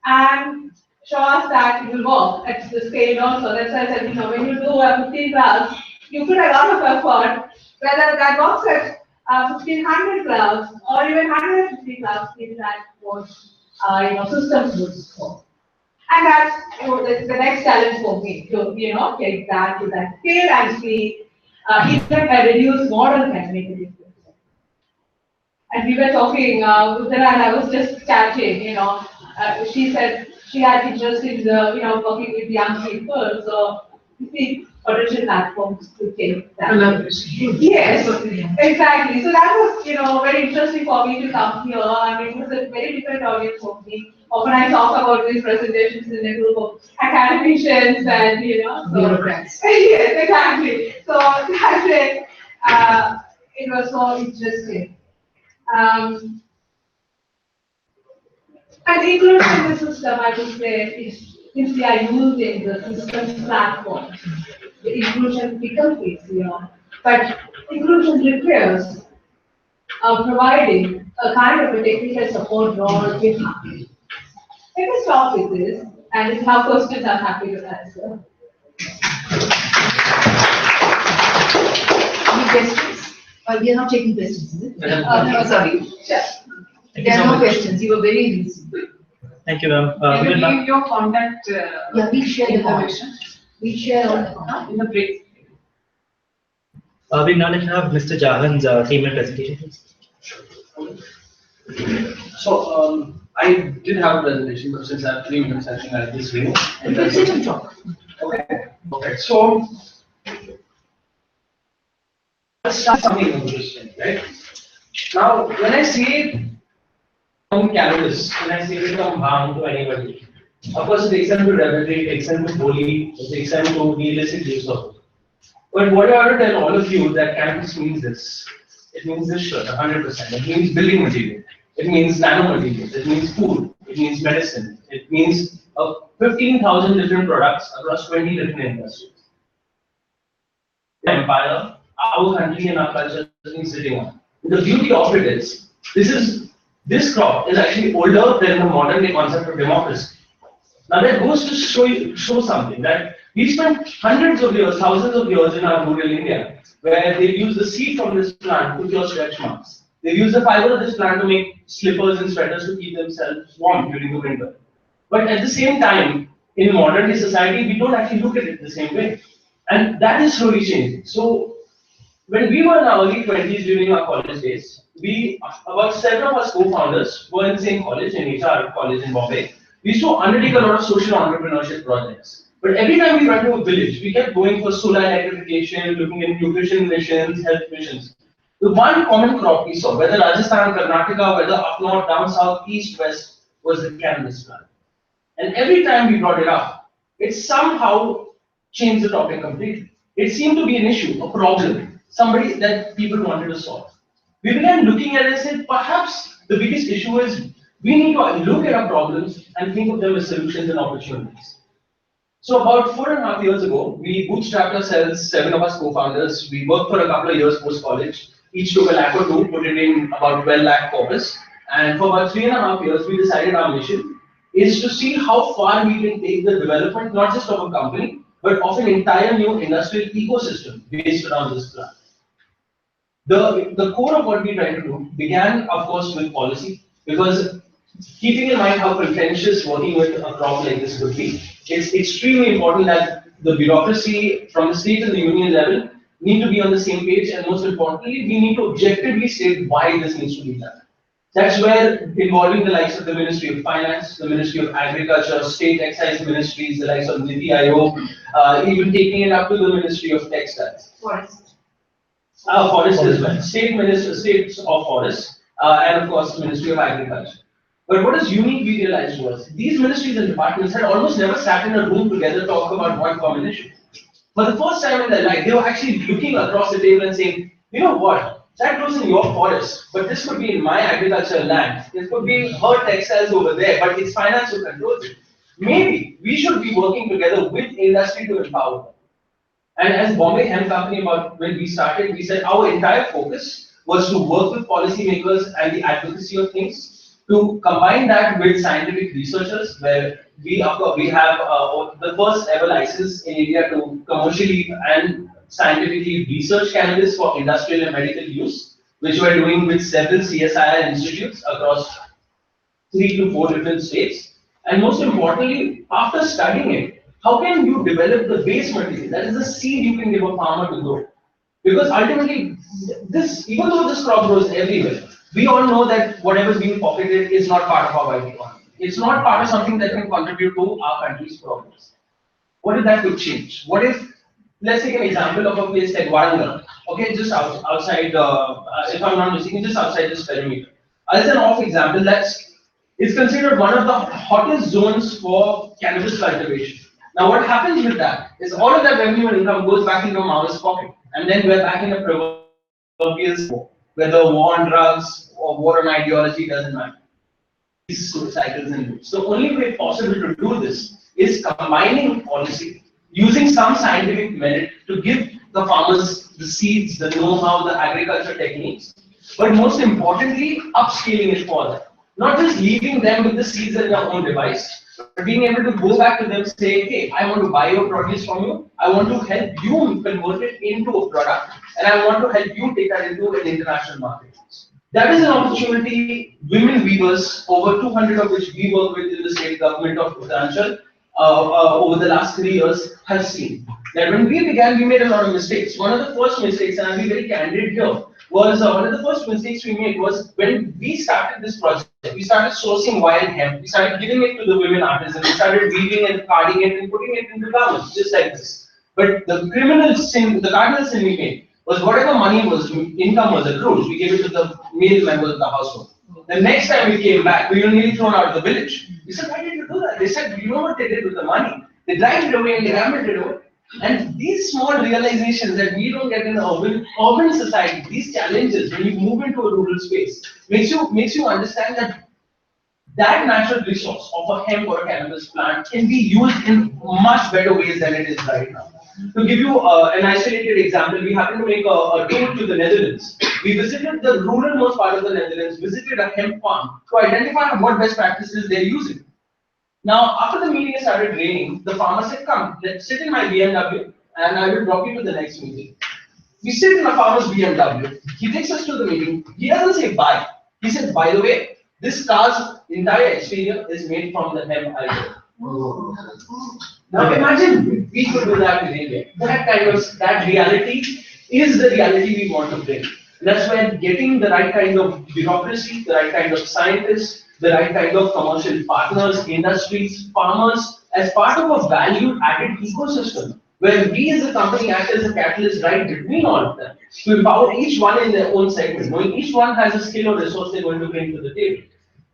and show us that it will work at the scale also. That's why I said, when you do a 15 class, you put a lot of effort, whether that works at 1500 class or even 150 class, if that what systems would score. And that's the next challenge for me to take that to that scale and see even a reduced model can make a difference. And we were talking, Uttara and I was just chatting, she said she had interest in the, working with young people. So you see potential platforms to take that. Yes, exactly. So that was, very interesting for me to come here. I mean, it was a very different audience for me. Often I talk about these presentations in a group of academicians and, Bureaucrats. Yes, exactly. So that's it. It was so interesting. And inclusion in the system, I would say, is if we are using the systems platform, the inclusion becomes easier. But inclusion requires providing a kind of a technical support role with happy. Let me stop with this, and if you have questions, I'm happy to answer. Any questions? We are not taking questions, is it? No, sorry. Sure. Thank you There so are no much. questions. You were very reasonable. Thank you, ma'am. Can We will you now- give your contact Yeah, we share the information We share all the content. in the break? we now like to have Mr. Jahan's team and presentation. Please. So, I did have a presentation, but since I have 3 minutes, I think I'll just read. You can sit and talk. Okay, okay. So, let's start something innovation, right? Now, when I say term cannabis, when I say the term harm to anybody, of course it extends to debauchery, it extends to bully, it extends to illicit use of it. But what I want to tell all of you that cannabis means this. It means this shirt, 100%. It means building material. It means nanomaterials. It means food. It means medicine. It means 15,000 different products across 20 different industries. The empire, our country and our culture has been sitting on. The beauty of it is, this crop is actually older than the modern day concept of democracy. Now that goes to show something that we spent hundreds of years, thousands of years in our rural India, where they use the seed from this plant to cure stretch marks. They use the fiber of this plant to make slippers and sweaters to keep themselves warm during the winter. But at the same time, in modern day society, we don't actually look at it the same way. And that is slowly changing. So when we were in our early 20s during our college days, about 7 of us co-founders were in the same college, in HR college in Bombay. We used to undertake a lot of social entrepreneurship projects. But every time we went to a village, we kept going for solar electrification, looking at nutrition missions, health missions. The one common crop we saw, whether Rajasthan, Karnataka, whether up north, down south, east, west, was the cannabis plant. And every time we brought it up, it somehow changed the topic completely. It seemed to be an issue, a problem, somebody that people wanted to solve. We began looking at it and said, perhaps the biggest issue is we need to look at our problems and think of them as solutions and opportunities. So about 4.5 years ago, we bootstrapped ourselves, 7 of us co-founders. We worked for a couple of years post-college. Each took a lakh or two, put it in about 12 lakh corpus. And for about 3.5 years, we decided our mission is to see how far we can take the development, not just of a company, but of an entire new industrial ecosystem based around this plant. The core of what we tried to do began, of course, with policy, because keeping in mind how contentious working with a crop like this would be, it's extremely important that the bureaucracy from the state and the union level need to be on the same page, and most importantly, we need to objectively state why this needs to be done. That's where involving the likes of the Ministry of Finance, the Ministry of Agriculture, state excise ministries, the likes of Niti Aayog, even taking it up to the Ministry of Textiles. Forest as well, states of forests, and of course the Ministry of Agriculture. But what is unique we realized was these ministries and departments had almost never sat in a room together to talk about one common issue. For the first time in their life, they were actually looking across the table and saying, you know what, that grows in your forest, but this could be in my agricultural land. This could be her textiles over there, but it's finance who controls it. Maybe we should be working together with industry to empower them. And as Bombay Hemp Company, when we started, we said our entire focus was to work with policymakers and the advocacy of things, to combine that with scientific researchers, where we have the first ever license in India to commercially and scientifically research cannabis for industrial and medical use, which we're doing with several CSIR institutes across 3 to 4 different states. And most importantly, after studying it, how can you develop the base material? That is the seed you can give a farmer to grow. Because ultimately, even though this crop grows everywhere, we all know that whatever is being pocketed is not part of our economy. It's not part of something that can contribute to our country's progress. What if that could change? What if, let's take an example of a place like Warangal, okay, just outside, if I'm not mistaken, just outside this perimeter. As an off example, it's considered one of the hottest zones for cannabis cultivation. Now, what happens with that is all of that revenue and income goes back into a Maoist pocket, and then we're back in a proverbial war, whether war on drugs or war on ideology doesn't matter. These cycles and loops. The only way possible to do this is combining policy, using some scientific merit to give the farmers the seeds, the know-how, the agriculture techniques, but most importantly, upscaling it for them. Not just leaving them with the seeds and their own device, but being able to go back to them and say, hey, I want to buy your produce from you, I want to help you convert it into a product, and I want to help you take that into an international market. That is an opportunity women weavers, over 200 of which we work with in the state government of Uttarakhand, over the last 3 years, have seen. That when we began, we made a lot of mistakes. One of the first mistakes, and I'll be very candid here, was one of the first mistakes we made was when we started this project, we started sourcing wild hemp, we started giving it to the women artisans, we started weaving and carding it and putting it into garments, just like this. But the criminal sin, the cardinal sin we made was whatever money was, income was accrued, we gave it to the male members of the household. The next time we came back, we were nearly thrown out of the village. We said, why did you do that? They said, you know what they did with the money? They dragged it away and they gambled it away. And these small realizations that we don't get in the urban society, these challenges when you move into a rural space, makes you understand that natural resource of a hemp or a cannabis plant can be used in much better ways than it is right now. To give you an isolated example, we happened to make a tour to the Netherlands. We visited the ruralmost part of the Netherlands, visited a hemp farm to identify what best practices they're using. Now, after the meeting started raining, the farmer said, come, let's sit in my BMW and I will drop you to the next meeting. We sit in a farmer's BMW. He takes us to the meeting. He doesn't say bye. He said, by the way, this car's entire exterior is made from the hemp I grow. Now imagine we could do that in India. That reality is the reality we want to bring. That's where getting the right kind of bureaucracy, the right kind of scientists, the right kind of commercial partners, industries, farmers, as part of a value-added ecosystem, where we as a company act as a catalyst right between all of them, to empower each one in their own segment, knowing each one has a skill or resource they're going to bring to the table.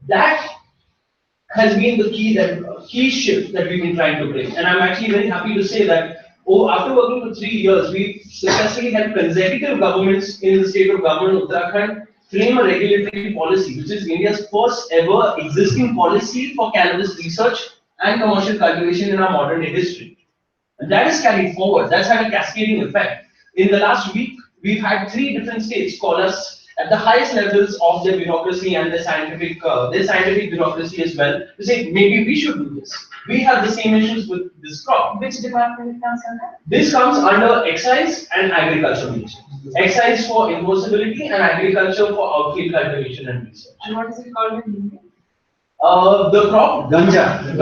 That has been the key shift that we've been trying to bring. And I'm actually very happy to say that after working for 3 years, we successfully had consecutive governments in the state of government, Uttarakhand, frame a regulatory policy, which is India's first ever existing policy for cannabis research and commercial cultivation in our modern day history. And that is carried forward. That's had a cascading effect. In the last week, we've had 3 different states call us at the highest levels of their bureaucracy and their scientific bureaucracy as well, to say maybe we should do this. We have the same issues with this crop. Which department comes under? This comes under excise and agriculture ministry. Excise for enforceability and agriculture for outfield cultivation and research. And what is it called in India? The crop? Ganja.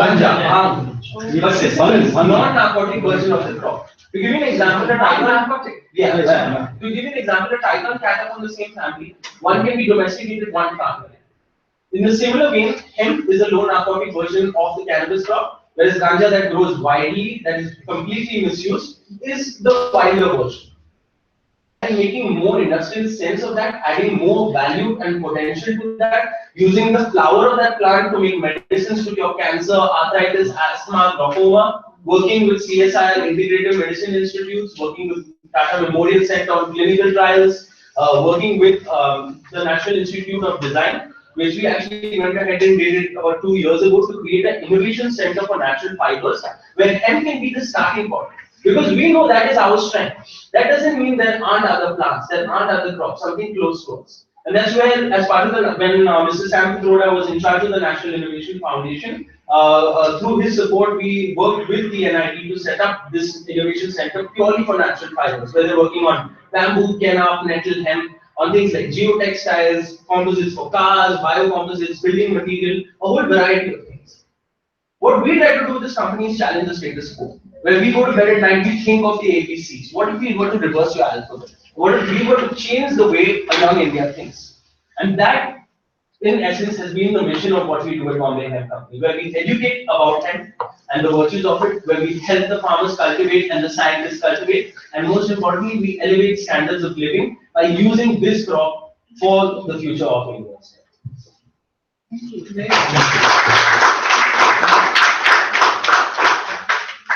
But this is a non-narcotic version of the crop. To give you an example, a tiger. Yeah. To give you an example, a tiger and cat are from the same family. One can be domesticated, one can't. In a similar vein, hemp is a low narcotic version of the cannabis crop, whereas ganja that grows widely, that is completely misused, is the wilder version. And making more industrial sense of that, adding more value and potential to that, using the flower of that plant to make medicines to cure cancer, arthritis, asthma, glaucoma, working with CSI and Integrative Medicine Institutes, working with Tata Memorial Center on clinical trials, working with the National Institute of Design, which we actually went ahead and did it about 2 years ago to create an innovation center for natural fibers, where hemp can be the starting point. Because we know that is our strength. That doesn't mean there aren't other plants, there aren't other crops, something close to us. And that's where, as part of when Mr. Sam Pitroda was in charge of the National Innovation Foundation, through his support, we worked with the NIT to set up this innovation center purely for natural fibers, where they're working on bamboo, kenaf, nettle, hemp, on things like geotextiles, composites for cars, biocomposites, building material, a whole variety of things. What we try to do with this company is challenge the status quo. Where we go to bed at night, we think of the ABCs. What if we were to reverse your alphabet? What if we were to change the way a young India thinks? And that, in essence, has been the mission of what we do at Bombay Hemp Company, where we educate about hemp and the virtues of it, where we help the farmers cultivate and the scientists cultivate, and most importantly, we elevate standards of living by using this crop for the future of India.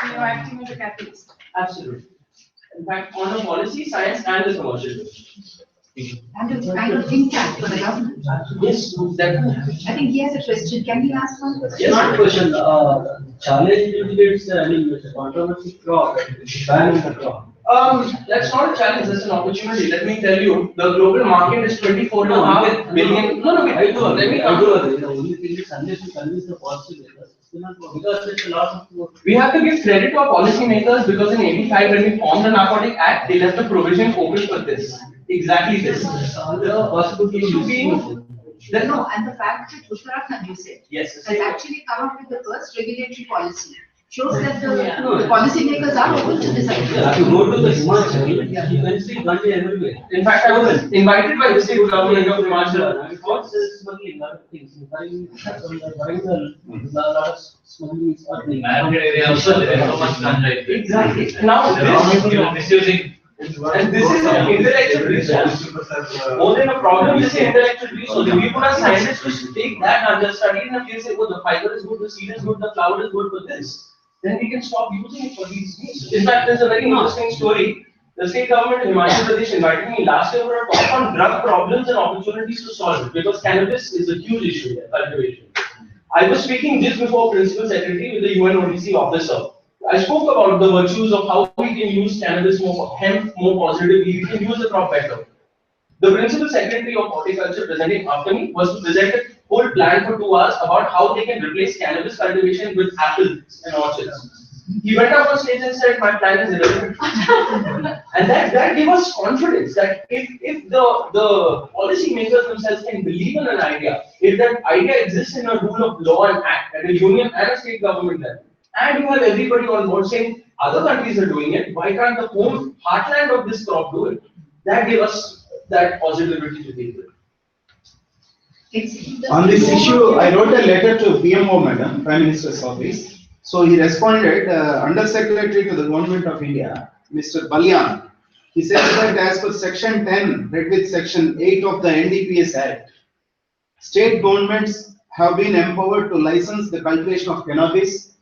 You are acting as a catalyst. Absolutely. In fact, on the policy, science, and the commercial. And a kind of think tank for the government. Yes, definitely. I think he has a question. Can we ask one question? Yes, Not a question, challenge indicates, I mean, it's a controversy crop, banning the crop. That's not a challenge, that's an opportunity. Let me tell you, the global market is 24.5 billion. No, wait, let me agree. The only thing is unless you convince the policymakers, because it's a lot of work. We have to give credit to our policymakers because in 85 when we formed the Narcotic Act, they left a provision open for this. Exactly this. The possibility to be. No, and the fact that Uttarakhand, you said, Yes. has actually come up with the first regulatory policy shows that the policymakers are open to this idea. If you go to the Himachal, you can see Gandhi everywhere. In fact, I was invited by the state government of Himachal. Because there's smuggling, a lot of things. In Varangal, a lot of smuggling is happening. Area also, there is so much ganja. Exactly. Now, They are misusing And this is an intellectual research. More than a problem, this is intellectual research. If we put our scientists to take that and just study it and we say, oh, the fiber is good, the seed is good, the cloud is good for this, then we can stop using it for these needs. In fact, there's a very interesting story. The state government in Himachal Pradesh invited me last year for a talk on drug problems and opportunities to solve it, because cannabis is a huge issue there, cultivation. I was speaking just before Principal Secretary with the UNODC officer. I spoke about the virtues of how we can use cannabis more, hemp more positively, we can use the crop better. The Principal Secretary of Horticulture presenting after me was to present a whole plan for 2 hours about how they can replace cannabis cultivation with apples and orchards. He went up on stage and said, my plan is irrelevant. And that gave us confidence that if the policy makers themselves can believe in an idea, if that idea exists in a rule of law and act at a union and a state government level, and you have everybody on board saying other countries are doing it, why can't the home heartland of this crop do it? That gave us that possibility to take it. On this issue, I wrote a letter to PMO, Madam, Prime Minister's Office. So he responded, Under Secretary to the Government of India, Mr. Balyan. He says that as per Section 10, read with Section 8 of the NDPS Act, state governments have been empowered to license the cultivation of cannabis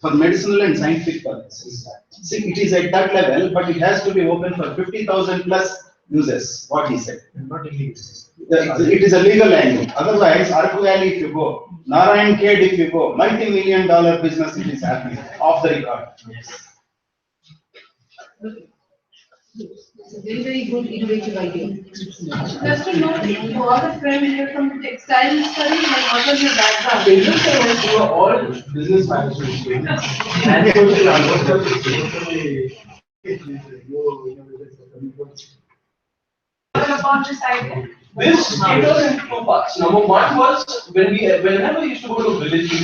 for medicinal and scientific purposes. See, it is at that level, but it has to be open for 50,000 plus users, what he said. It is a legal angle. Otherwise, Araku Valley if you go, Narayan Khed if you go, multi-million-dollar business it is happening, off the record. Yes. It's a very, very good innovative idea. Just to know, you are the friend here from textile studies, like what was your background? Interesting is you are all business management students and About this idea? this came out in 2 parts. Number one was whenever we used to go to village, we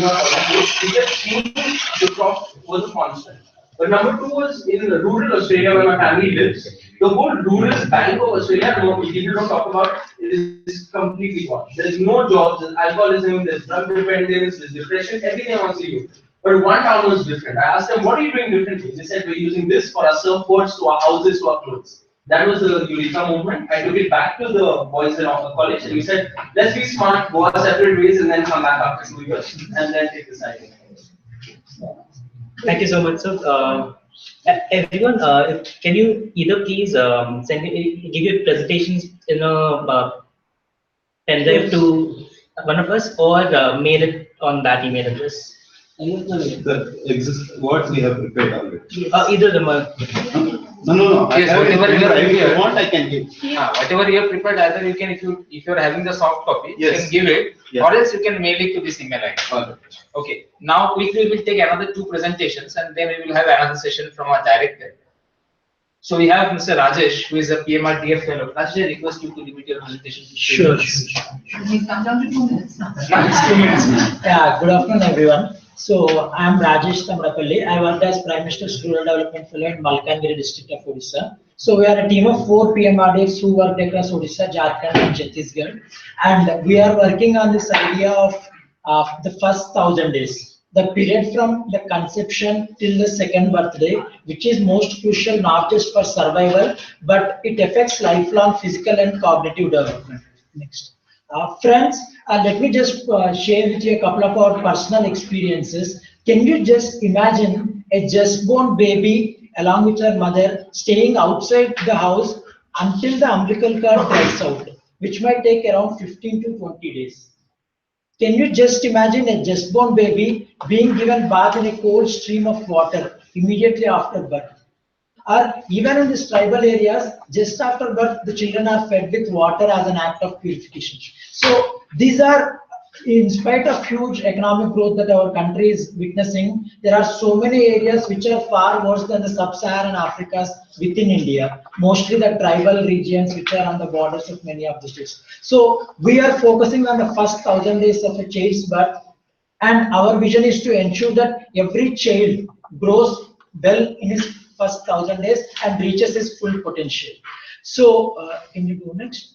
kept seeing the crop was a constant. But number two was in rural Australia where my family lives. The whole rural bank of Australia, people don't talk about, is completely gone. There's no jobs, there's alcoholism, there's drug dependence, there's depression, everything I want to you. But one town was different. I asked them, what are you doing differently? They said, we're using this for our surfboards, to our houses, to our clothes. That was the Eureka movement. I took it back to the boys in our college and we said, let's be smart, go our separate ways and then come back after 2 years and then take this idea. Thank you so much, sir. Everyone, can you either please give your presentations in a pen drive to one of us or mail it on that email address? What we have prepared already. Either the No. Yes, whatever you have If you prepared. want, I can give. Whatever you have prepared, either you can, if you're having the soft copy, you Yes. can give it, Yes. or else you can mail it to this email ID. Alright. Okay. Now quickly we will take another 2 presentations, and then we will have another session from our director. So we have Mr. Rajesh, who is a PMRDF fellow. Rajesh, I request you to limit your presentation to 2 Sure. minutes. We've come down to 2 minutes now. It's 2 minutes. Yeah, good afternoon, everyone. So I am Rajesh Tamrapalli. I work as Prime Minister's Rural Development Fellow in Malkangiri district of Odisha. So we are a team of 4 PMRDFs who work across Odisha, Jharkhand, and Chhattisgarh, and we are working on this idea of the first 1,000 days, the period from the conception till the second birthday, which is most crucial not just for survival, but it affects lifelong physical and cognitive development. Next. Friends, let me just share with you a couple of our personal experiences. Can you just imagine a just born baby along with her mother staying outside the house until the umbilical cord dries out, which might take around 15 to 20 days. Can you just imagine a just born baby being given bath in a cold stream of water immediately after birth? Or even in these tribal areas, just after birth, the children are fed with water as an act of purification. So these are, in spite of huge economic growth that our country is witnessing, there are so many areas which are far worse than the sub-Saharan Africas within India, mostly the tribal regions which are on the borders of many of the states. So we are focusing on the first 1,000 days of a child's birth, and our vision is to ensure that every child grows well in his first 1,000 days and reaches his full potential. So can you go next?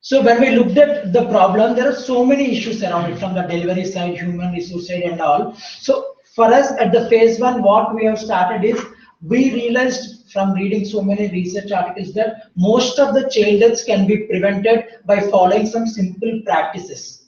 So when we looked at the problem, there are so many issues around it, from the delivery side, human resource side and all. So for us at the phase 1, what we have started is we realized from reading so many research articles that most of the child deaths can be prevented by following some simple practices.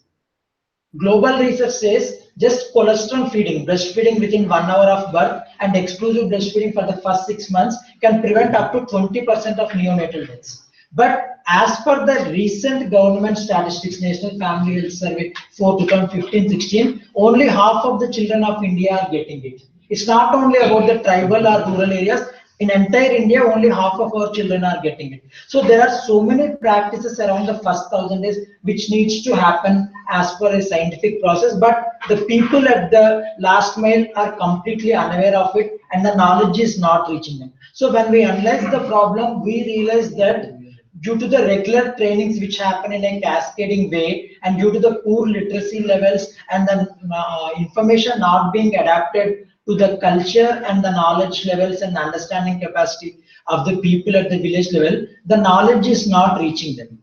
Global research says just colostrum feeding, breastfeeding within 1 hour of birth and exclusive breastfeeding for the first 6 months can prevent up to 20% of neonatal deaths. But as per the recent government statistics, National Family Health Survey for 2015-16, only half of the children of India are getting it. It's not only about the tribal or rural areas. In entire India, only half of our children are getting it. So there are so many practices around the first 1,000 days which needs to happen as per a scientific process, but the people at the last mile are completely unaware of it and the knowledge is not reaching them. So when we analyze the problem, we realize that due to the regular trainings which happen in a cascading way and due to the poor literacy levels and the information not being adapted to the culture and the knowledge levels and understanding capacity of the people at the village level, the knowledge is not reaching them.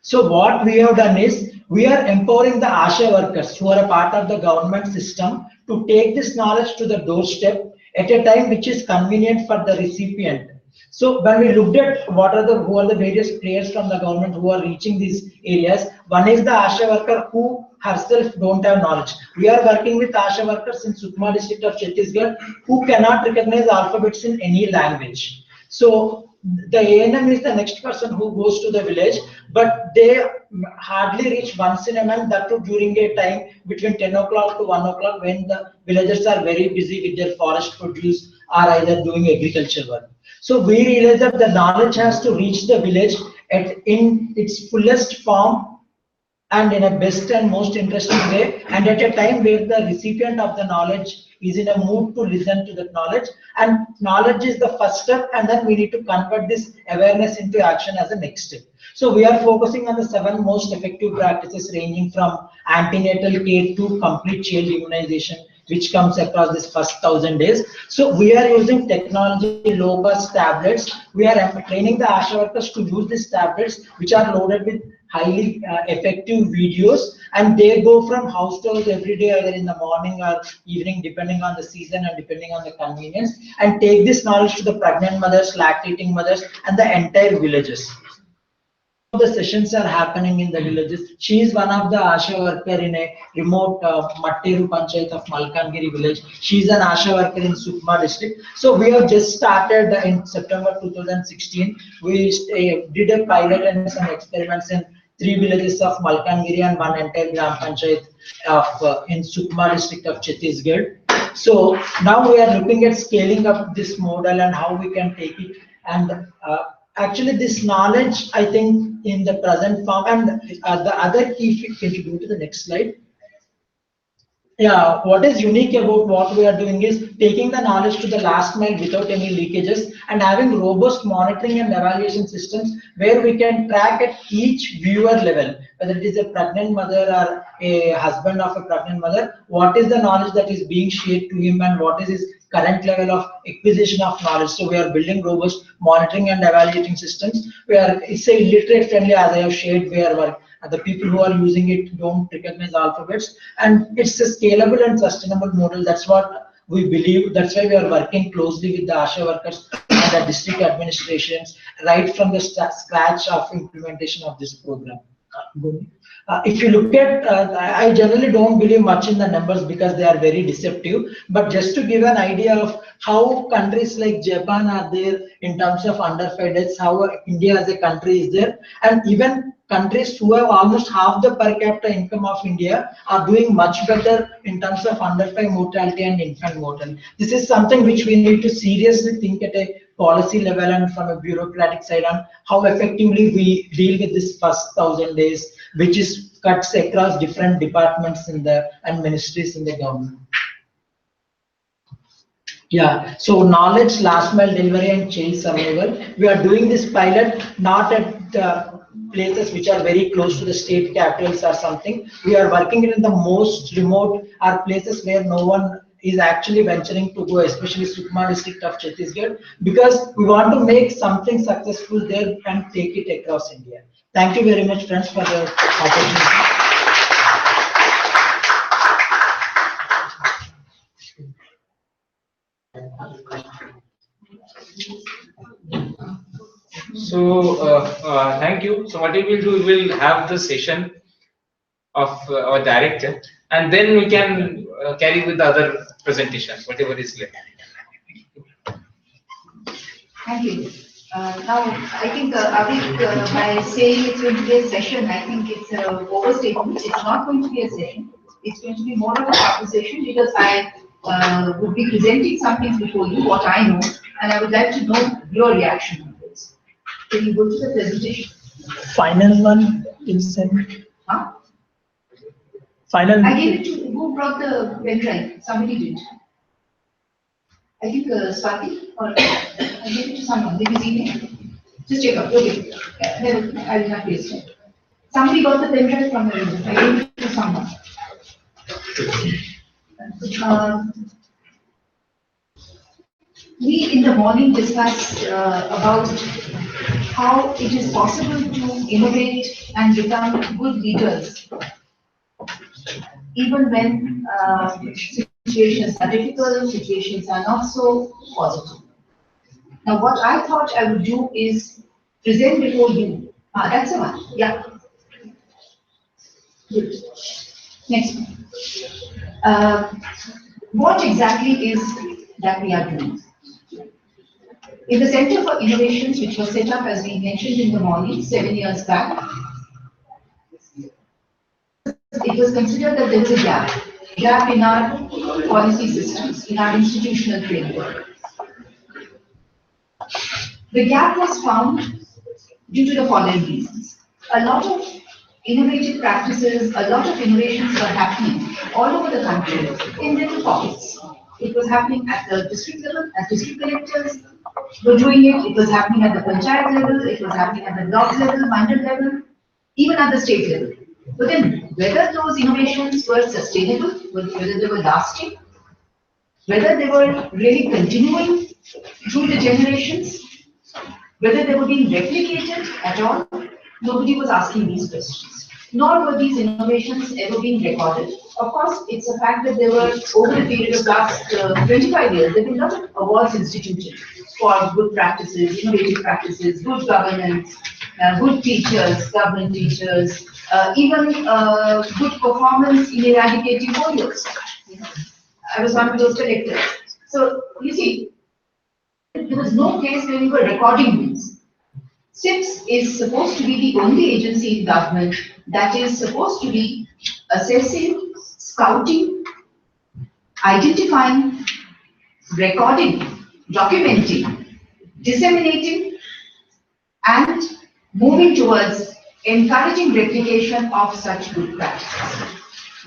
So what we have done is we are empowering the ASHA workers who are a part of the government system to take this knowledge to the doorstep at a time which is convenient for the recipient. So when we looked at who are the various players from the government who are reaching these areas, one is the ASHA worker who herself don't have knowledge. We are working with ASHA workers in Sukma district of Chhattisgarh who cannot recognize alphabets in any language. So the ANM is the next person who goes to the village, but they hardly reach once in a month, that too during a time between 10 o'clock to 1 o'clock when the villagers are very busy with their forest produce or either doing agriculture work. So we realize that the knowledge has to reach the village in its fullest form and in a best and most interesting way, and at a time where the recipient of the knowledge is in a mood to listen to that knowledge, and knowledge is the first step, and then we need to convert this awareness into action as a next step. So we are focusing on the 7 most effective practices ranging from antenatal care to complete child immunization, which comes across this first 1,000 days. So we are using technology, low-cost tablets. We are training the ASHA workers to use these tablets, which are loaded with highly effective videos, and they go from house to house every day, either in the morning or evening, depending on the season and depending on the convenience, and take this knowledge to the pregnant mothers, lactating mothers, and the entire villages. The sessions are happening in the villages. She is one of the ASHA worker in a remote Matteru Panchayat of Malkangiri village. She is an ASHA worker in Sukma district. So we have just started in September 2016. We did a pilot and some experiments in 3 villages of Malkangiri and 1 entire Gram Panchayat of in Sukma district of Chhattisgarh. So now we are looking at scaling up this model and how we can take it, and actually this knowledge, I think in the present form, and the other key, can you go to the next slide? Yeah, what is unique about what we are doing is taking the knowledge to the last mile without any leakages and having robust monitoring and evaluation systems where we can track at each viewer level, whether it is a pregnant mother or a husband of a pregnant mother, what is the knowledge that is being shared to him and what is his current level of acquisition of knowledge. So we are building robust monitoring and evaluating systems. It's a illiterate friendly, as I have shared, where the people who are using it don't recognize alphabets, and it's a scalable and sustainable model. That's what we believe. That's why we are working closely with the ASHA workers and the district administrations right from the scratch of implementation of this program. If you look at, I generally don't believe much in the numbers because they are very deceptive, but just to give an idea of how countries like Japan are there in terms of under-5 deaths, how India as a country is there, and even countries who have almost half the per capita income of India are doing much better in terms of under-5 mortality and infant mortality. This is something which we need to seriously think at a policy level and from a bureaucratic side on how effectively we deal with this first 1,000 days, which is cuts across different departments in the and ministries in the government. Yeah, so knowledge, last mile delivery, and child survival. We are doing this pilot not at places which are very close to the state capitals or something. We are working in the most remote or places where no one is actually venturing to go, especially Sukma district of Chhattisgarh, because we want to make something successful there and take it across India. Thank you very much, friends, for the opportunity. So, thank you. So, what we will do, we will have the session of our director, and then we can carry with the other presentations, whatever is left. Thank you. Now, I think Avik, by saying it's going to be a session, I think it's an overstatement. It's not going to be a session. It's going to be more of a conversation because I would be presenting something before you, what I know, and I would like to know your reaction on this. Can you go to the presentation? Final one is sent. Huh? Final. I gave it to, who brought the pen drive? Somebody did. I think Swati, or I gave it to someone, maybe email. Just check out, okay. I will not waste time. Somebody got the pen drive from the room. I gave it to someone. We in the morning discussed about how it is possible to innovate and become good leaders even when situations are difficult, situations are not so positive. Now, what I thought I would do is present before you. That's the one. Yeah. Good. Next one. What exactly is that we are doing? In the Center for Innovations, which was set up, as we mentioned in the morning, 7 years back, it was considered that there was a gap in our policy systems, in our institutional framework. The gap was found due to the following reasons. A lot of innovative practices, a lot of innovations were happening all over the country in little pockets. It was happening at the district level, as district collectors were doing it. It was happening at the panchayat level, it was happening at the block level, mandal level, even at the state level. But then whether those innovations were sustainable, whether they were lasting, whether they were really continuing through the generations, whether they were being replicated at all, nobody was asking these questions. Nor were these innovations ever being recorded. Of course, it's a fact that there were, over the period of last 25 years, there have been a lot of awards instituted for good practices, innovative practices, good governance, good teachers, government teachers, even good performance in eradicating polio. I was one of those collectors. So, you see, there was no place where we were recording these. SIPS is supposed to be the only agency in government that is supposed to be assessing, scouting, identifying, recording, documenting, disseminating, and moving towards encouraging replication of such good practices.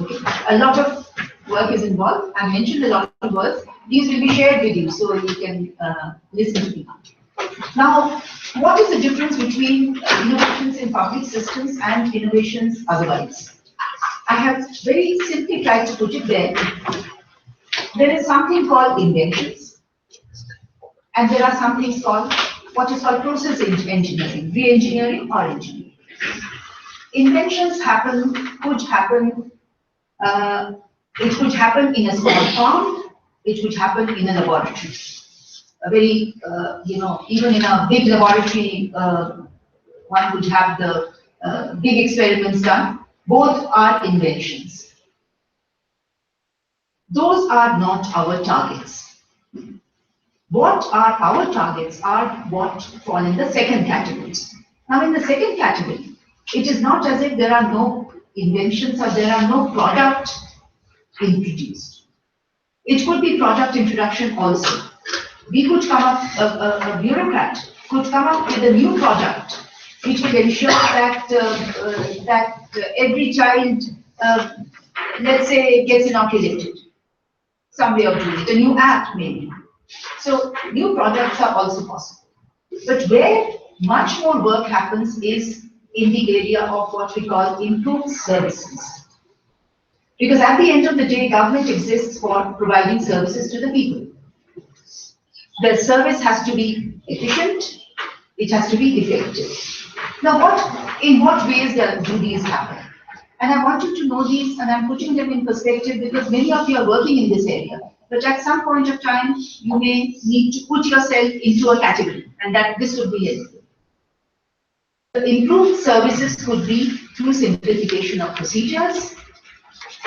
Okay. A lot of work is involved. I mentioned a lot of words. These will be shared with you so you can listen to them. Now, what is the difference between innovations in public systems and innovations otherwise? I have very simply tried to put it there. There is something called inventions, and there are some things called what is called process engineering, re-engineering or engineering. Inventions could happen, it could happen in a small farm, it could happen in a laboratory. A very, even in a big laboratory, one could have the big experiments done. Both are inventions. Those are not our targets. What are our targets are what fall in the second category. Now, in the second category, it is not as if there are no inventions or there are no product introduced. It could be product introduction also. We could come up, a bureaucrat could come up with a new product which will ensure that every child, let's say, gets inoculated. Some way of doing it, a new app maybe. So new products are also possible. But where much more work happens is in the area of what we call improved services. Because at the end of the day, government exists for providing services to the people. The service has to be efficient, it has to be effective. Now, in what ways do these happen? And I want you to know these, and I'm putting them in perspective because many of you are working in this area. But at some point of time, you may need to put yourself into a category, and that this would be it. Improved services could be through simplification of procedures.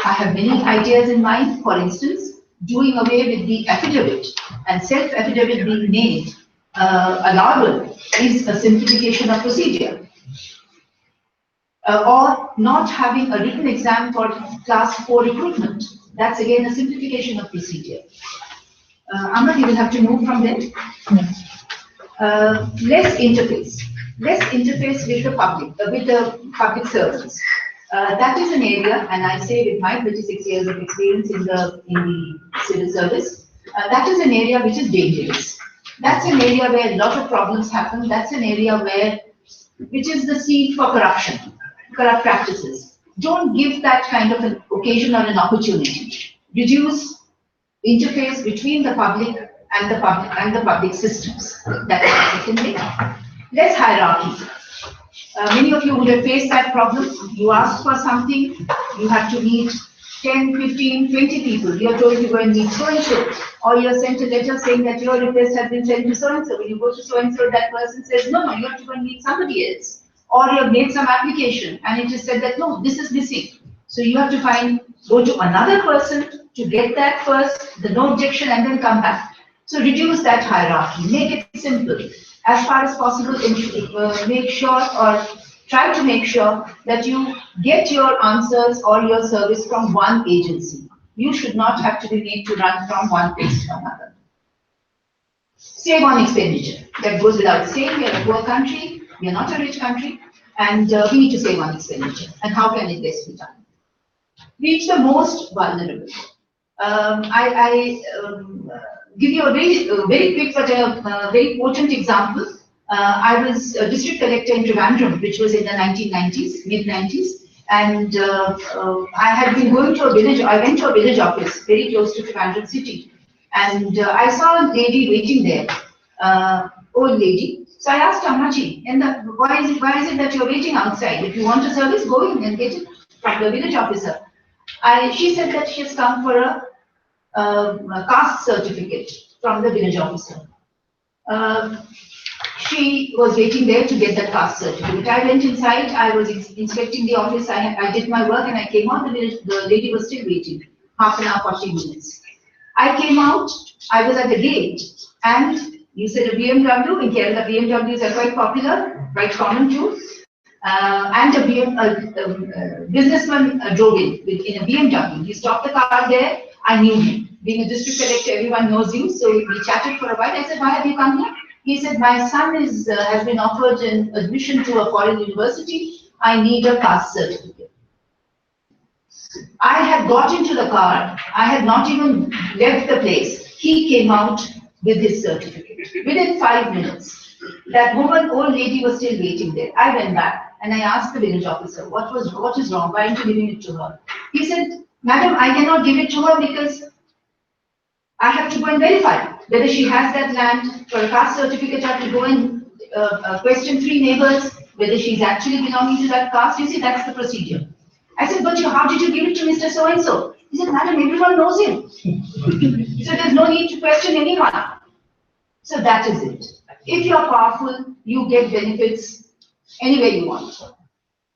I have many ideas in mind. For instance, doing away with the affidavit and self-affidavit being made allowable is a simplification of procedure. Or not having a written exam for class 4 recruitment. That's again a simplification of procedure. Amar, you will have to move from there. Less interface with the public servants. That is an area, and I say with my 36 years of experience in the civil service, that is an area which is dangerous. That's an area where a lot of problems happen. That's an area which is the seed for corruption, corrupt practices. Don't give that kind of an occasion or an opportunity. Reduce interface between the public and the public systems. That is the second thing. Less hierarchy. Many of you would have faced that problem. You ask for something, you have to meet 10, 15, 20 people. You're told to go and meet so-and-so. Or you're sent a letter saying that your request has been sent to so-and-so. When you go to so-and-so, that person says, no, you have to go and meet somebody else. Or you have made some application and it is said that, no, this is missing. So you have to go to another person to get that first, the no objection, and then come back. So reduce that hierarchy, make it simple. As far as possible, make sure or try to make sure that you get your answers or your service from one agency. You should not have to be made to run from one place to another. Save on expenditure. That goes without saying. We are a poor country, we are not a rich country, and we need to save on expenditure. And how can it best be done? Reach the most vulnerable. I give you a very quick but a very potent example. I was a district collector in Trivandrum, which was in the 1990s, mid-90s, and I had been going to a village. I went to a village office very close to Trivandrum city, and I saw a lady waiting there, old lady. So I asked Ammaji, why is it that you're waiting outside? If you want a service, go in and get it from the village officer. She said that she has come for a caste certificate from the village officer. She was waiting there to get that caste certificate. I went inside, I was inspecting the office, I did my work and I came out, the lady was still waiting, half an hour, 40 minutes. I came out, I was at the gate, and you said a BMW, in Kerala BMWs are quite popular, quite common too. And a businessman drove in a BMW. He stopped the car there. I knew him. Being a district collector, everyone knows you. So we chatted for a while. I said, why have you come here? He said, my son has been offered an admission to a foreign university. I need a caste certificate. I had got into the car. I had not even left the place. He came out with his certificate. Within 5 minutes, that woman, old lady, was still waiting there. I went back and I asked the village officer, what is wrong? Why aren't you giving it to her? He said, madam, I cannot give it to her because I have to go and verify whether she has that land. For a caste certificate, I have to go and question 3 neighbors whether she's actually belonging to that caste. You see, that's the procedure. I said, but how did you give it to Mr. So-and-so? He said, madam, everyone knows him. So there's no need to question anyone. So that is it. If you're powerful, you get benefits any way you want.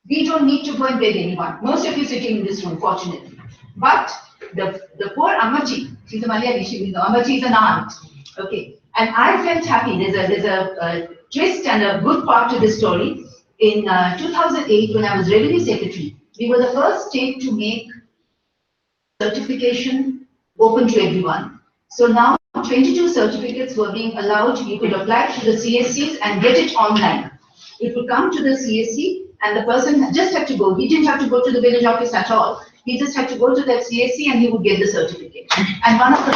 We don't need to go and beg anyone. Most of you sitting in this room, fortunately. But the poor Ammachi, she's a Malayali, Ammachi is an aunt. Okay. And I felt happy. There's a twist and a good part to this story. In 2008, when I was Revenue Secretary, we were the first state to make certification open to everyone. So now 22 certificates were being allowed. You could apply to the CSCs and get it online. It would come to the CSC and the person just had to go. He didn't have to go to the village office at all. He just had to go to that CSC and he would get the certificate. And one of the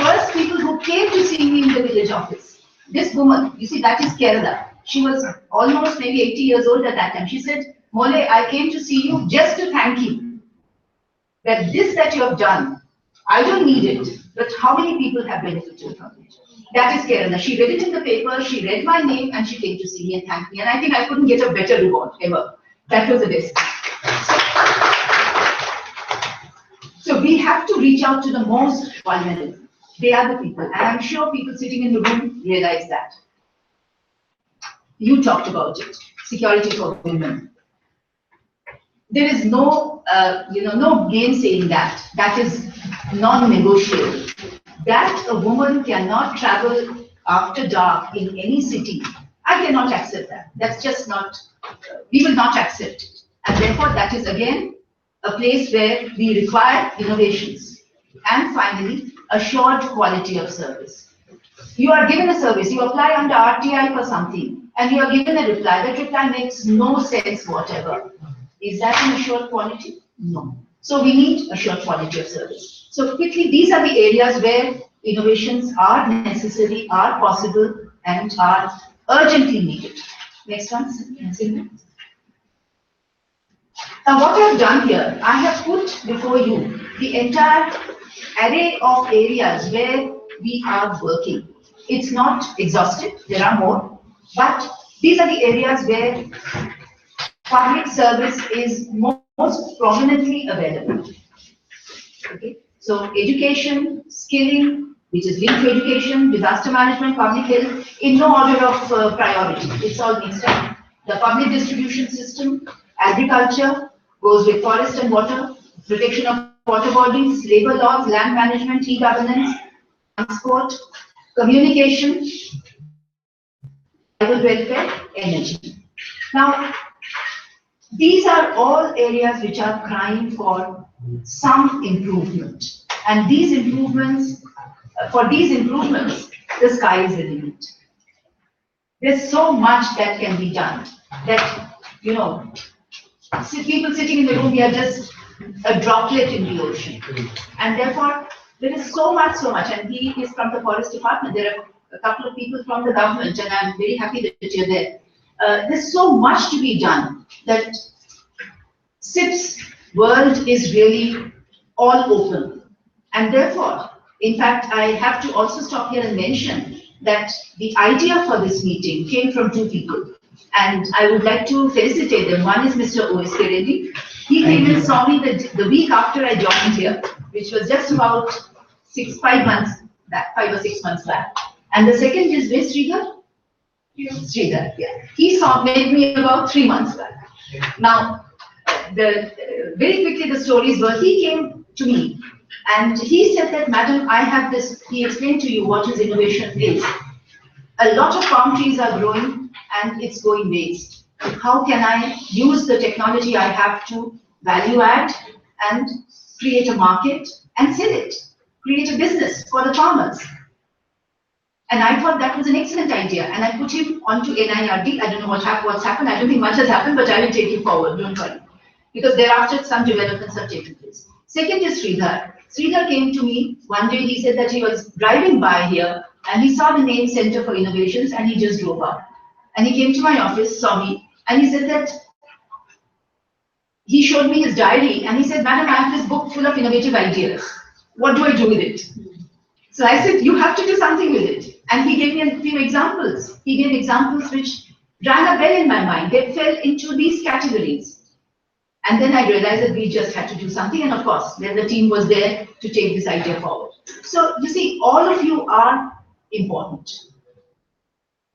first people who came to see me in the village office, this woman, you see, that is Kerala. She was almost maybe 80 years old at that time. She said, Mole, I came to see you just to thank you that this that you have done, I don't need it, but how many people have benefited from it? That is Kerala. She read it in the paper, she read my name, and she came to see me and thank me. And I think I couldn't get a better reward ever. That was the best. So we have to reach out to the most vulnerable. They are the people. And I'm sure people sitting in the room realize that. you talked about it, security for women. There is no, no gainsaying that. That is non-negotiable. That a woman cannot travel after dark in any city, I cannot accept that. That's just not, we will not accept it. And therefore, that is again a place where we require innovations. And finally, assured quality of service. You are given a service, you apply under RTI for something, and you are given a reply. That reply makes no sense whatever. Is that an assured quality? No. So we need assured quality of service. So quickly, these are the areas where innovations are necessary, are possible, and are urgently needed. Next one, Sindhu. Now what I have done here, I have put before you the entire array of areas where we are working. It's not exhaustive, there are more, but these are the areas where public service is most prominently available. Okay? So education, skilling, which is linked to education, disaster management, public health, in no order of priority. It's all mixed up. The public distribution system, agriculture, goes with forest and water, protection of water bodies, labor laws, land management, e-governance, transport, communication, tribal welfare, energy. Now, these are all areas which are crying for some improvement. And these improvements, for these improvements, the sky is the limit. There's so much that can be done that, people sitting in the room, we are just a droplet in the ocean. And therefore, there is so much, and he is from the forest department. There are a couple of people from the government, and I'm very happy that you're there. There's so much to be done that SIP's world is really all open. And therefore, in fact, I have to also stop here and mention that the idea for this meeting came from two people. And I would like to felicitate them. One is Mr. O.S.K. Reddy. He came and saw me the week after I joined here, which was just about 5 months back, 5 or 6 months back. And the second is where Sridhar? Sridhar, yeah. He met me about 3 months back. Now, very quickly the stories were, he came to me and he said that, Madam, I have this, he explained to you what his innovation is. A lot of palm trees are growing and it's going waste. How can I use the technology I have to value add and create a market and sell it, create a business for the farmers? And I thought that was an excellent idea, and I put him onto NIRD. I don't know what's happened. I don't think much has happened, but I will take it forward, don't worry. Because thereafter some developments have taken place. Second is Sridhar. Sridhar came to me one day. He said that he was driving by here and he saw the name Center for Innovations and he just drove up. And he came to my office, saw me, and he said that he showed me his diary and he said, Madam, I have this book full of innovative ideas. What do I do with it? So I said, you have to do something with it. And he gave me a few examples. He gave examples which rang a bell in my mind. They fell into these categories. And then I realized that we just had to do something. And of course, then the team was there to take this idea forward. So you see, all of you are important.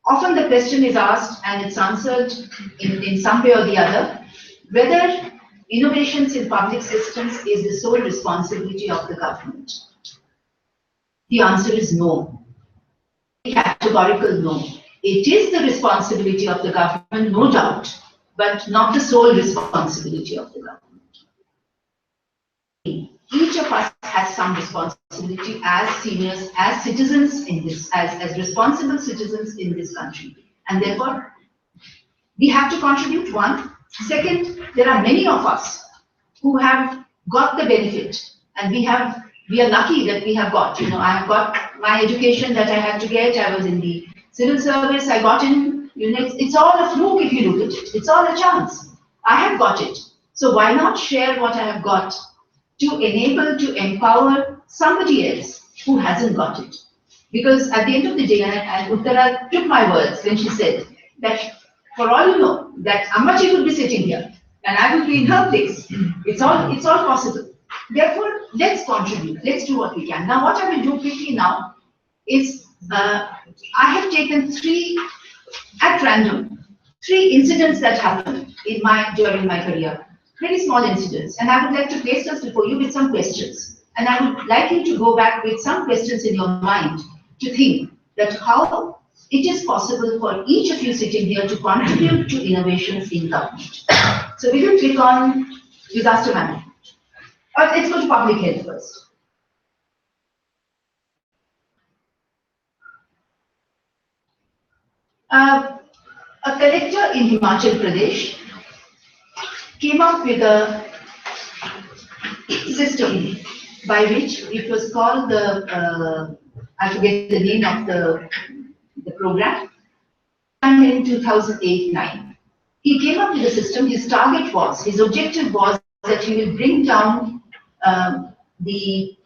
Often the question is asked and it's answered in some way or the other, whether innovations in public systems is the sole responsibility of the government. The answer is no. Categorical no. It is the responsibility of the government, no doubt, but not the sole responsibility of the government. Each of us has some responsibility as seniors, as citizens in this, as responsible citizens in this country. And therefore, we have to contribute, one. Second, there are many of us who have got the benefit, and we are lucky that we have got. I have got my education that I had to get. I was in the civil service. I got in. It's all a fluke if you look at it. It's all a chance. I have got it. So why not share what I have got to enable, to empower somebody else who hasn't got it? Because at the end of the day, and Uttara took my words when she said that for all you know, that Ammachi could be sitting here and I would be in her place. It's all possible. Therefore, let's contribute. Let's do what we can. Now, what I will do quickly now is I have taken 3 at random. three incidents that happened during my career. Very small incidents. And I would like to place those before you with some questions. And I would like you to go back with some questions in your mind to think that how it is possible for each of you sitting here to contribute to innovations in government. So we will click on disaster management. Let's go to public health first. A collector in Himachal Pradesh came up with a system by which it was called the, I forget the name of the program, in 2008-9. He came up with a system. His target was, his objective was that he will bring down the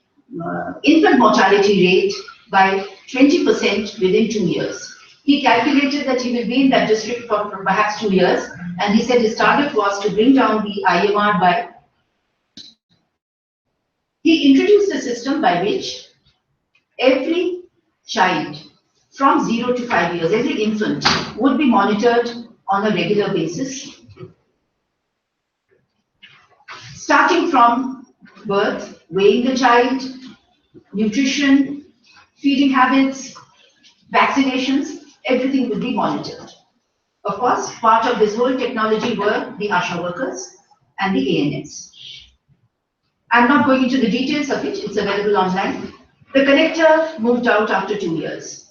infant mortality rate by 20% within 2 years. He calculated that he will be in that district for perhaps 2 years, and he said his target was to bring down the IMR by. He introduced a system by which every child from 0 to 5 years, every infant would be monitored on a regular basis, starting from birth, weighing the child, nutrition, feeding habits, vaccinations, everything would be monitored. Of course, part of this whole technology were the ASHA workers and the ANS. I'm not going into the details of it, it's available online. The collector moved out after 2 years.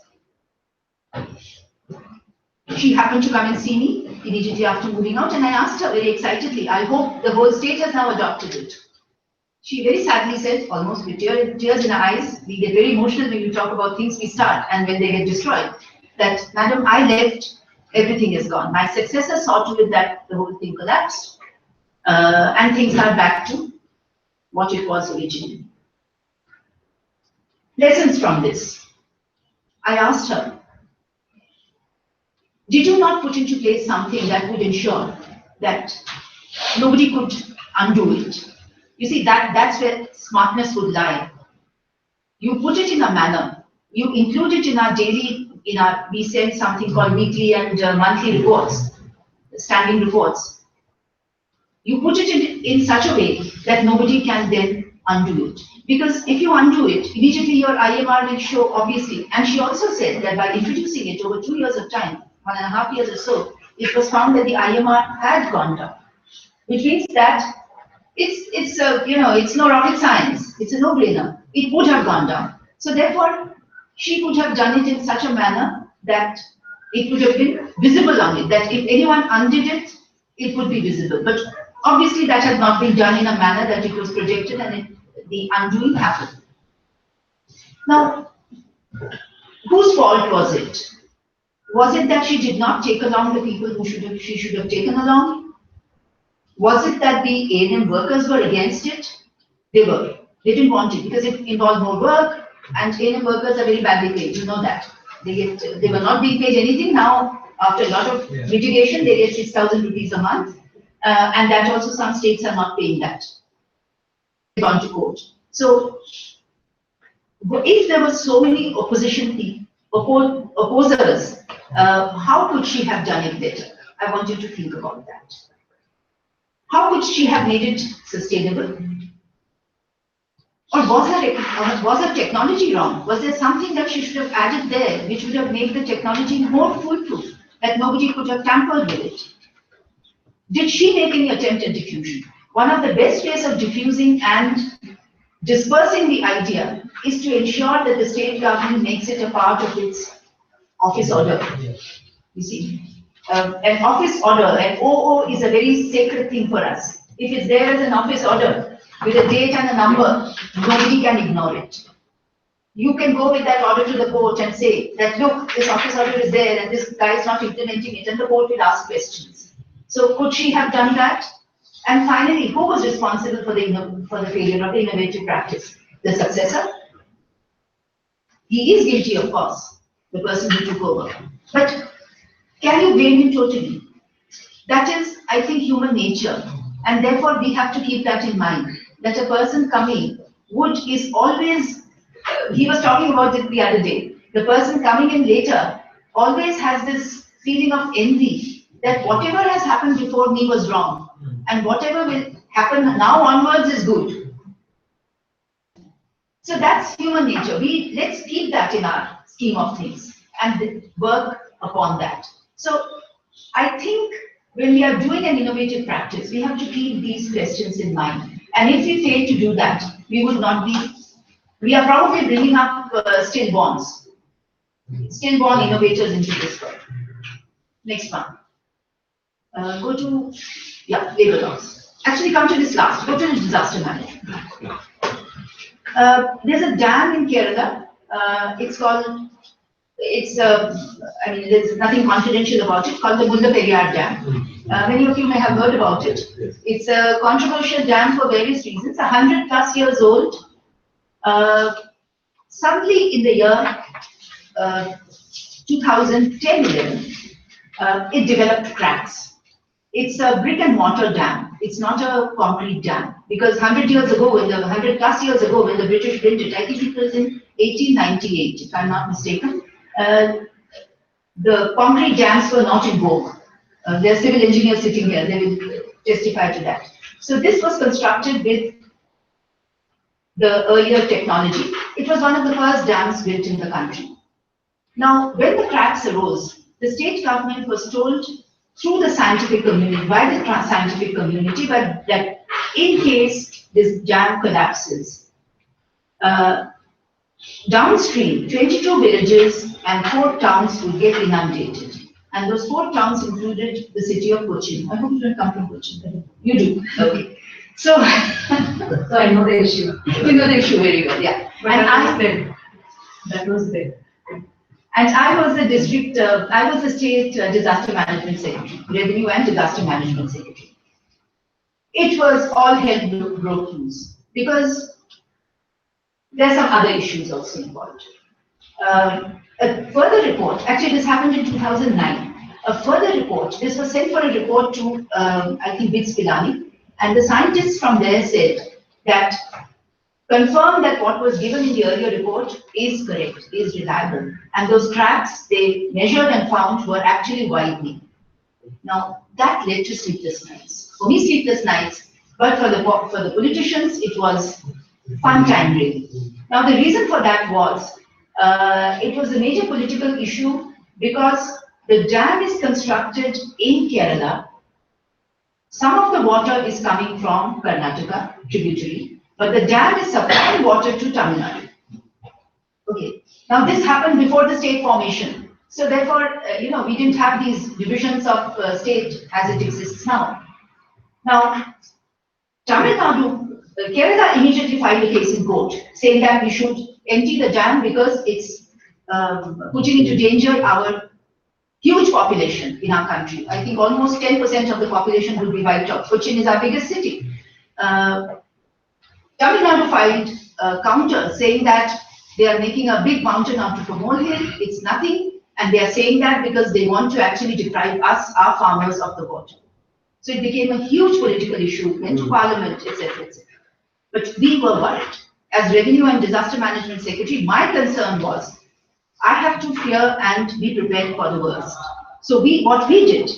She happened to come and see me immediately after moving out, and I asked her very excitedly, I hope the whole state has now adopted it. She very sadly said, almost with tears in her eyes, we get very emotional when we talk about things we start and when they get destroyed, that, Madam, I left, everything is gone. My successor saw to it that the whole thing collapsed, and things are back to what it was originally. Lessons from this. I asked her, did you not put into place something that would ensure that nobody could undo it? You see, that's where smartness would lie. You put it in a manner, you include it in our daily, we send something called weekly and monthly reports, standing reports. You put it in such a way that nobody can then undo it. Because if you undo it, immediately your IMR will show, obviously. And she also said that by introducing it over 2 years of time, 1.5 years or so, it was found that the IMR had gone down. Which means that it's no rocket science. It's a no-brainer. It would have gone down. So therefore, she could have done it in such a manner that it would have been visible on it. That if anyone undid it, it would be visible. But obviously, that had not been done in a manner that it was projected, and the undoing happened. Now, whose fault was it? Was it that she did not take along the people who she should have taken along? Was it that the A&M workers were against it? They were. They didn't want it because it involved more work, and A&M workers are very badly paid. You know that. They were not being paid anything. Now, after a lot of mitigation, they get 6,000 rupees a month, and that also some states are not paying that. They've gone to court. So, if there were so many opposers, how could she have done it better? I want you to think about that. How could she have made it sustainable? Or was her technology wrong? Was there something that she should have added there which would have made the technology more foolproof, that nobody could have tampered with it? Did she make any attempt at diffusion? One of the best ways of diffusing and dispersing the idea is to ensure that the state government makes it a part of its office order. You see, an office order, an OO is a very sacred thing for us. If it's there as an office order with a date and a number, nobody can ignore it. You can go with that order to the court and say that, look, this office order is there and this guy is not implementing it, and the court will ask questions. So could she have done that? And finally, who was responsible for the failure of the innovative practice? The successor? He is guilty, of course, the person who took over. But can you blame him totally? That is, I think, human nature. And therefore, we have to keep that in mind, that a person coming is always, he was talking about it the other day, the person coming in later always has this feeling of envy that whatever has happened before me was wrong, and whatever will happen now onwards is good. So that's human nature. Let's keep that in our scheme of things and work upon that. So I think when we are doing an innovative practice, we have to keep these questions in mind. And if we fail to do that, we would not be, we are probably bringing up stillborn innovators into this work. Next one. Go to, yeah, labor laws. Actually, come to this last. Go to the disaster management. There's a dam in Kerala. It's called, I mean, there's nothing confidential about it, called the Mullaperiyar Dam. Many of you may have heard about it. It's a controversial dam for various reasons, 100+ years old. Suddenly in the year 2010-11, it developed cracks. It's a brick and mortar dam. It's not a concrete dam. Because 100+ years ago, when the British built it, I think it was in 1898, if I'm not mistaken, the concrete dams were not in vogue. There are civil engineers sitting here, they will testify to that. So this was constructed with the earlier technology. It was one of the first dams built in the country. Now, when the cracks arose, the state government was told through the scientific community, by the scientific community, but that in case this dam collapses, downstream, 22 villages and 4 towns will get inundated. And those 4 towns included the city of Cochin. I hope you don't come from Cochin. You do. Okay. So, so I know the issue. You know the issue very well, yeah. But and that was there. And I was the district, I was the state disaster management secretary, revenue and disaster management secretary. It was all hell broke loose because there's some other issues also involved. A further report, actually this happened in 2009, a further report, this was sent for a report to, I think, BITS Pilani, and the scientists from there said that, confirmed that what was given in the earlier report is correct, is reliable, and those cracks they measured and found were actually widening. Now, that led to sleepless nights. For me, sleepless nights, but for the politicians, it was fun time really. Now, the reason for that was, it was a major political issue because the dam is constructed in Kerala. Some of the water is coming from Karnataka, tributary, but the dam is supplying water to Tamil Nadu. Okay. Now, this happened before the state formation. So therefore, we didn't have these divisions of state as it exists now. Now, Tamil Nadu, Kerala immediately filed a case in court saying that we should empty the dam because it's putting into danger our huge population in our country. I think almost 10% of the population will be wiped out. Cochin is our biggest city. Tamil Nadu filed a counter saying that they are making a big mountain out of a molehill. It's nothing. And they are saying that because they want to actually deprive us, our farmers, of the water. So it became a huge political issue, went to parliament, etc., etc. But we were worried. As Revenue and Disaster Management Secretary, my concern was, I have to fear and be prepared for the worst. So what we did,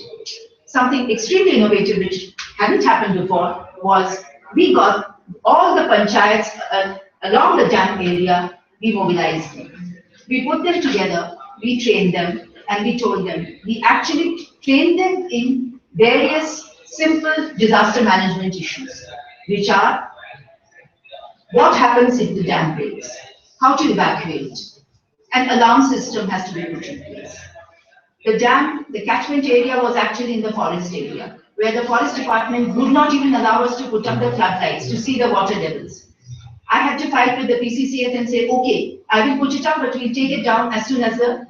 something extremely innovative which hadn't happened before, was we got all the panchayats along the dam area, we mobilized them. We put them together, we trained them, and we told them, we actually trained them in various simple disaster management issues, which are what happens if the dam breaks, how to evacuate. An alarm system has to be put in place. The dam, the catchment area was actually in the forest area, where the forest department would not even allow us to put up the floodlights to see the water levels. I had to fight with the PCCF and say, okay, I will put it up, but we'll take it down as soon as the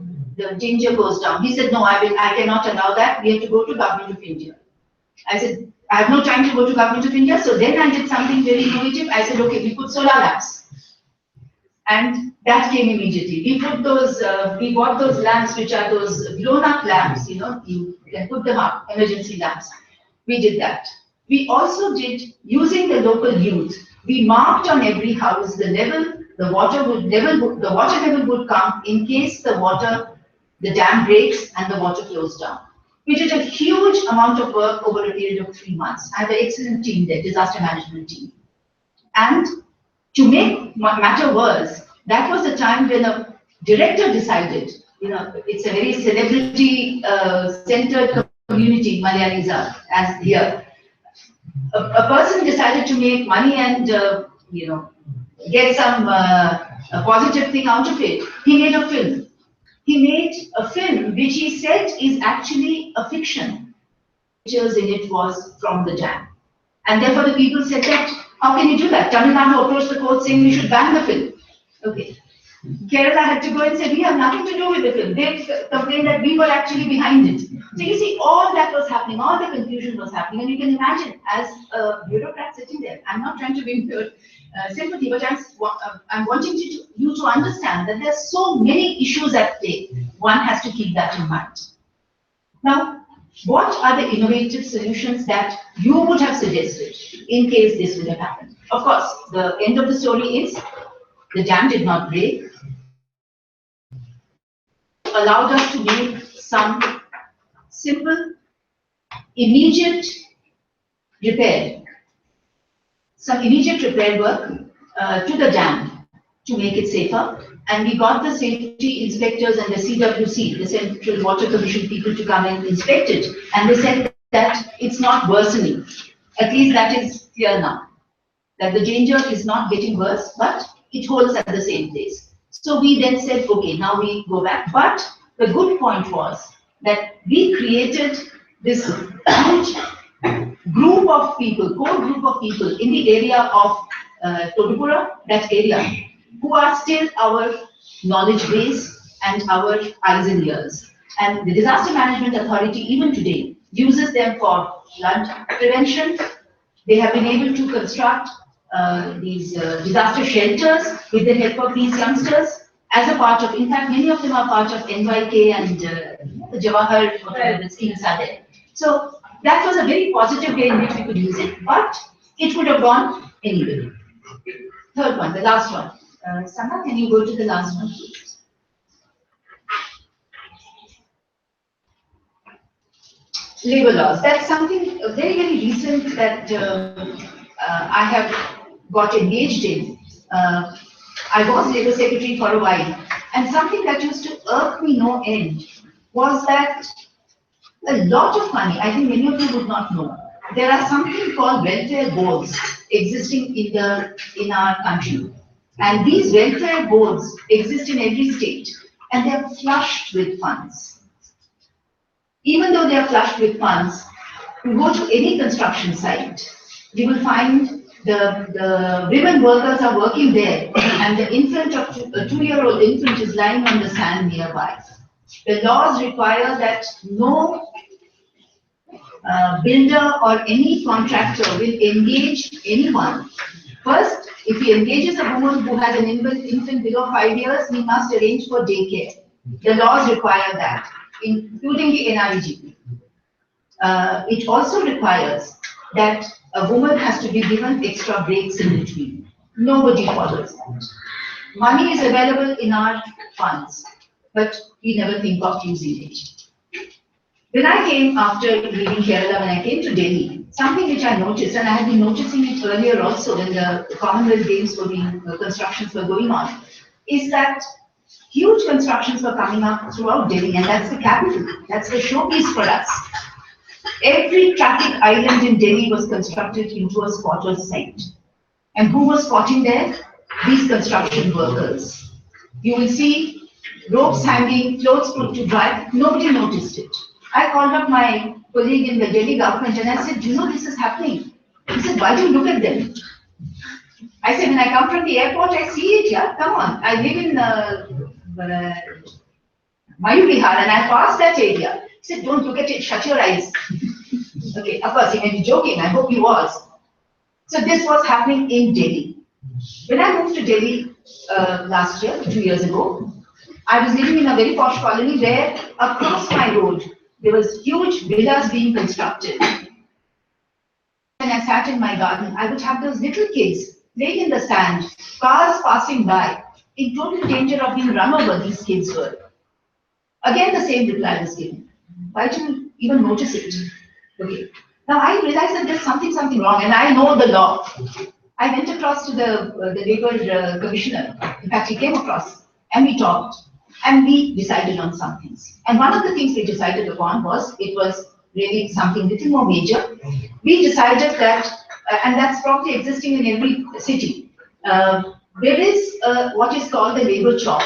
danger goes down. He said, no, I cannot allow that. We have to go to Government of India. I said, I have no time to go to Government of India. So then I did something very innovative. I said, okay, we put solar lamps. And that came immediately. We put those, we bought those lamps, which are those blown-up lamps, you can put them up, emergency lamps. We did that. We also did, using the local youth, we marked on every house the water level would come in case the dam breaks and the water flows down. We did a huge amount of work over a period of 3 months. I have an excellent team there, disaster management team. And to make matter worse, that was the time when a director decided, it's a very celebrity-centered community, Malayalis are, as here. A person decided to make money and, get some positive thing out of it. He made a film. He made a film which he said is actually a fiction. Pictures in it was from the dam. And therefore the people said that, how can you do that? Tamil Nadu approached the court saying we should ban the film. Okay. Kerala had to go and say, we have nothing to do with the film. They complained that we were actually behind it. So you see, all that was happening, all the confusion was happening. And you can imagine, as a bureaucrat sitting there, I'm not trying to win sympathy, but I'm wanting you to understand that there's so many issues at play. One has to keep that in mind. Now, what are the innovative solutions that you would have suggested in case this would have happened? Of course, the end of the story is the dam did not break. Allowed us to make some simple, immediate repair, work to the dam to make it safer. And we got the safety inspectors and the CWC, the Central Water Commission people, to come and inspect it. And they said that it's not worsening. At least that is clear now. That the danger is not getting worse, but it holds at the same place. So we then said, okay, now we go back. But the good point was that we created this huge group of people, core group of people in the area of Todupura, that area, who are still our knowledge base and our eyes and ears. And the Disaster Management Authority, even today, uses them for flood prevention. They have been able to construct these disaster shelters with the help of these youngsters as a part of, in fact, many of them are part of NYK and the Jawahar, whatever the schemes are there. So that was a very positive way in which we could use it, but it would have gone anyway. Third one, the last one. Sangha, can you go to the last one, please? Labor laws. That's something very, very recent that I have got engaged in. I was Labour Secretary for a while, and something that used to irk me no end was that a lot of money, I think many of you would not know, there are something called welfare boards existing in our country. And these welfare boards exist in every state, and they are flushed with funds. Even though they are flushed with funds, you go to any construction site, you will find the women workers are working there, and the infant of a 2-year-old infant is lying on the sand nearby. The laws require that no builder or any contractor will engage anyone. First, if he engages a woman who has an infant below 5 years, he must arrange for daycare. The laws require that, including the NIGP. It also requires that a woman has to be given extra breaks in between. Nobody follows that. Money is available in our funds, but we never think of using it. When I came after leaving Kerala, when I came to Delhi, something which I noticed, and I had been noticing it earlier also when the Commonwealth Games were being, constructions were going on, is that huge constructions were coming up throughout Delhi, and that's the capital. That's the showpiece for us. Every traffic island in Delhi was constructed into a spotter's site. And who was spotting there? These construction workers. You will see ropes hanging, clothes put to dry. Nobody noticed it. I called up my colleague in the Delhi government and I said, do you know this is happening? He said, why do you look at them? I said, when I come from the airport, I see it, yeah, come on. I live in Mayur Vihar and I pass that area. He said, don't look at it, shut your eyes. Okay, of course, he may be joking, I hope he was. So this was happening in Delhi. When I moved to Delhi last year, 2 years ago, I was living in a very posh colony where across my road, there was huge villas being constructed. When I sat in my garden, I would have those little kids playing in the sand, cars passing by, in total danger of being run over, these kids were. Again, the same reply was given. Why do you even notice it. Okay. Now I realized that there's something wrong, and I know the law. I went across to the labor commissioner. In fact, he came across, and we talked, and we decided on some things. And one of the things we decided upon was, it was really something little more major. We decided that, and that's probably existing in every city, there is what is called the labor chalk.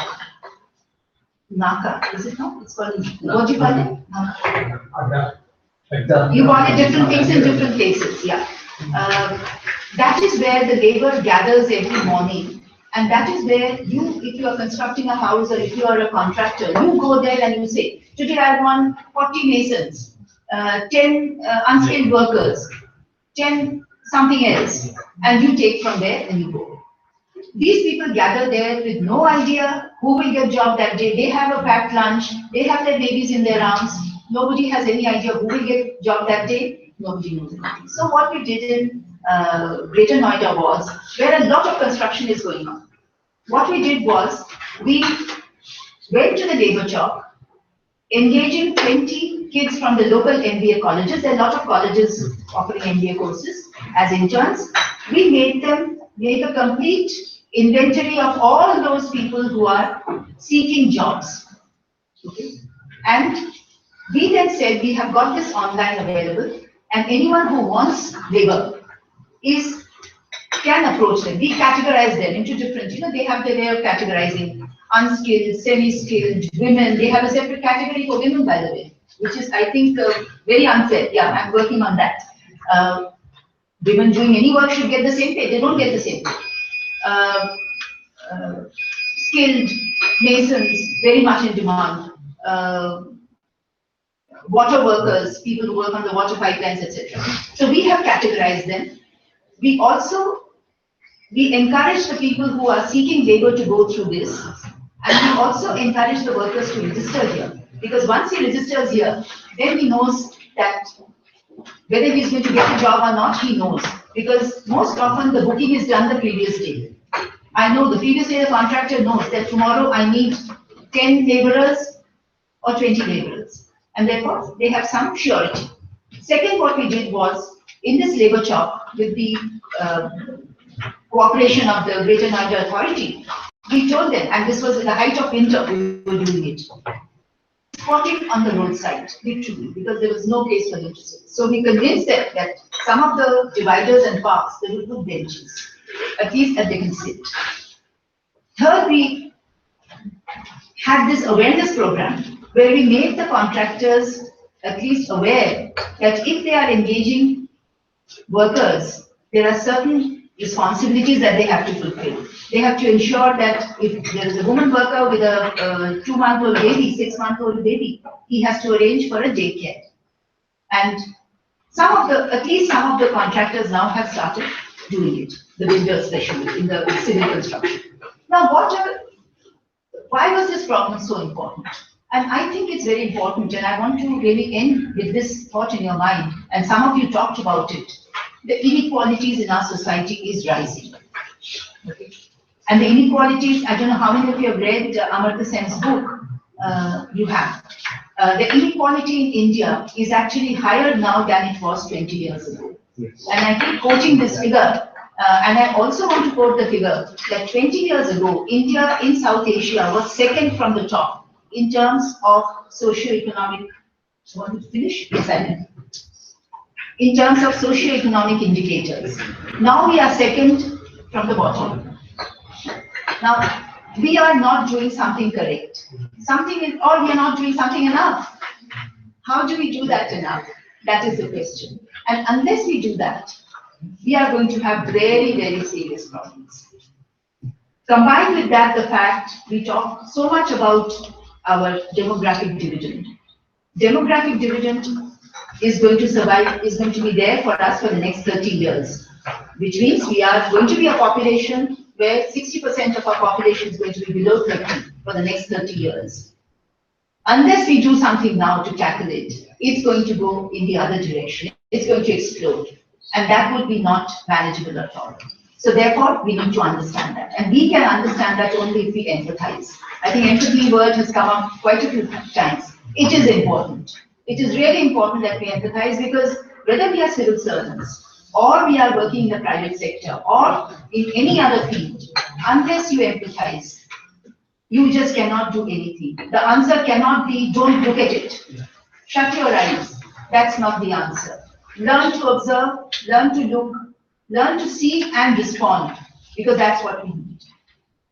Naka, is it not? It's called, what do you call it? Naka. You call it different things in different places, yeah. That is where the labor gathers every morning. And that is where you, if you are constructing a house or if you are a contractor, you go there and you say, today I want 40 masons, 10 unskilled workers, 10 something else, and you take from there and you go. These people gather there with no idea who will get job that day. They have a packed lunch, they have their babies in their arms. Nobody has any idea who will get job that day. Nobody knows anything. So what we did in Greater Noida was, where a lot of construction is going on, what we did was, we went to the labor shop, engaging 20 kids from the local MBA colleges. There are a lot of colleges offering MBA courses as interns. We made them make a complete inventory of all those people who are seeking jobs. Okay. And we then said, we have got this online available, and anyone who wants labor can approach them. We categorize them into different, they have their way of categorizing unskilled, semi-skilled, women. They have a separate category for women, by the way, which is, I think, very unfair. Yeah, I'm working on that. Women doing any work should get the same pay. They don't get the same pay. Skilled masons, very much in demand. Water workers, people who work on the water pipelines, etc. So we have categorized them. We encourage the people who are seeking labor to go through this, and we also encourage the workers to register here. Because once he registers here, then he knows that whether he's going to get a job or not, he knows. Because most often the booking is done the previous day. I know the previous day the contractor knows that tomorrow I need 10 laborers or 20 laborers. And therefore, they have some surety. Second, what we did was, in this labor shop, with the cooperation of the Greater Noida Authority, we told them, and this was in the height of winter, we were doing it, squatting on the roadside, literally, because there was no place for them to sit. So we convinced them that some of the dividers and parks, they would put benches, at least that they can sit. Third, we had this awareness program where we made the contractors at least aware that if they are engaging workers, there are certain responsibilities that they have to fulfill. They have to ensure that if there is a woman worker with a 2-month-old baby, 6-month-old baby, he has to arrange for a daycare. And at least some of the contractors now have started doing it, the builders especially in the civil construction. Now, why was this problem so important? And I think it's very important, and I want to really end with this thought in your mind, and some of you talked about it. The inequalities in our society is rising. Okay. And the inequalities, I don't know how many of you have read Amartya Sen's book, you have. The inequality in India is actually higher now than it was 20 years ago. Yes. And I keep quoting this figure, and I also want to quote the figure that 20 years ago, India in South Asia was second from the top in terms of socio-economic, want to finish? Yes, I did. In terms of socio-economic indicators. Now we are second from the bottom. Now, we are not doing something correct. Or we are not doing something enough. How do we do that enough? That is the question. And unless we do that, we are going to have very, very serious problems. Combined with that, the fact we talk so much about our demographic dividend. Demographic dividend is going to survive, is going to be there for us for the next 30 years, which means we are going to be a population where 60% of our population is going to be below 30 for the next 30 years. Unless we do something now to tackle it, it's going to go in the other direction. It's going to explode. And that would be not manageable at all. So therefore, we need to understand that. And we can understand that only if we empathize. I think empathy word has come up quite a few times. It is important. It is really important that we empathize, because whether we are civil servants or we are working in the private sector or in any other field, unless you empathize, you just cannot do anything. The answer cannot be, don't look at it. Shut your eyes. That's not the answer. Learn to observe, learn to look, learn to see and respond, because that's what we need.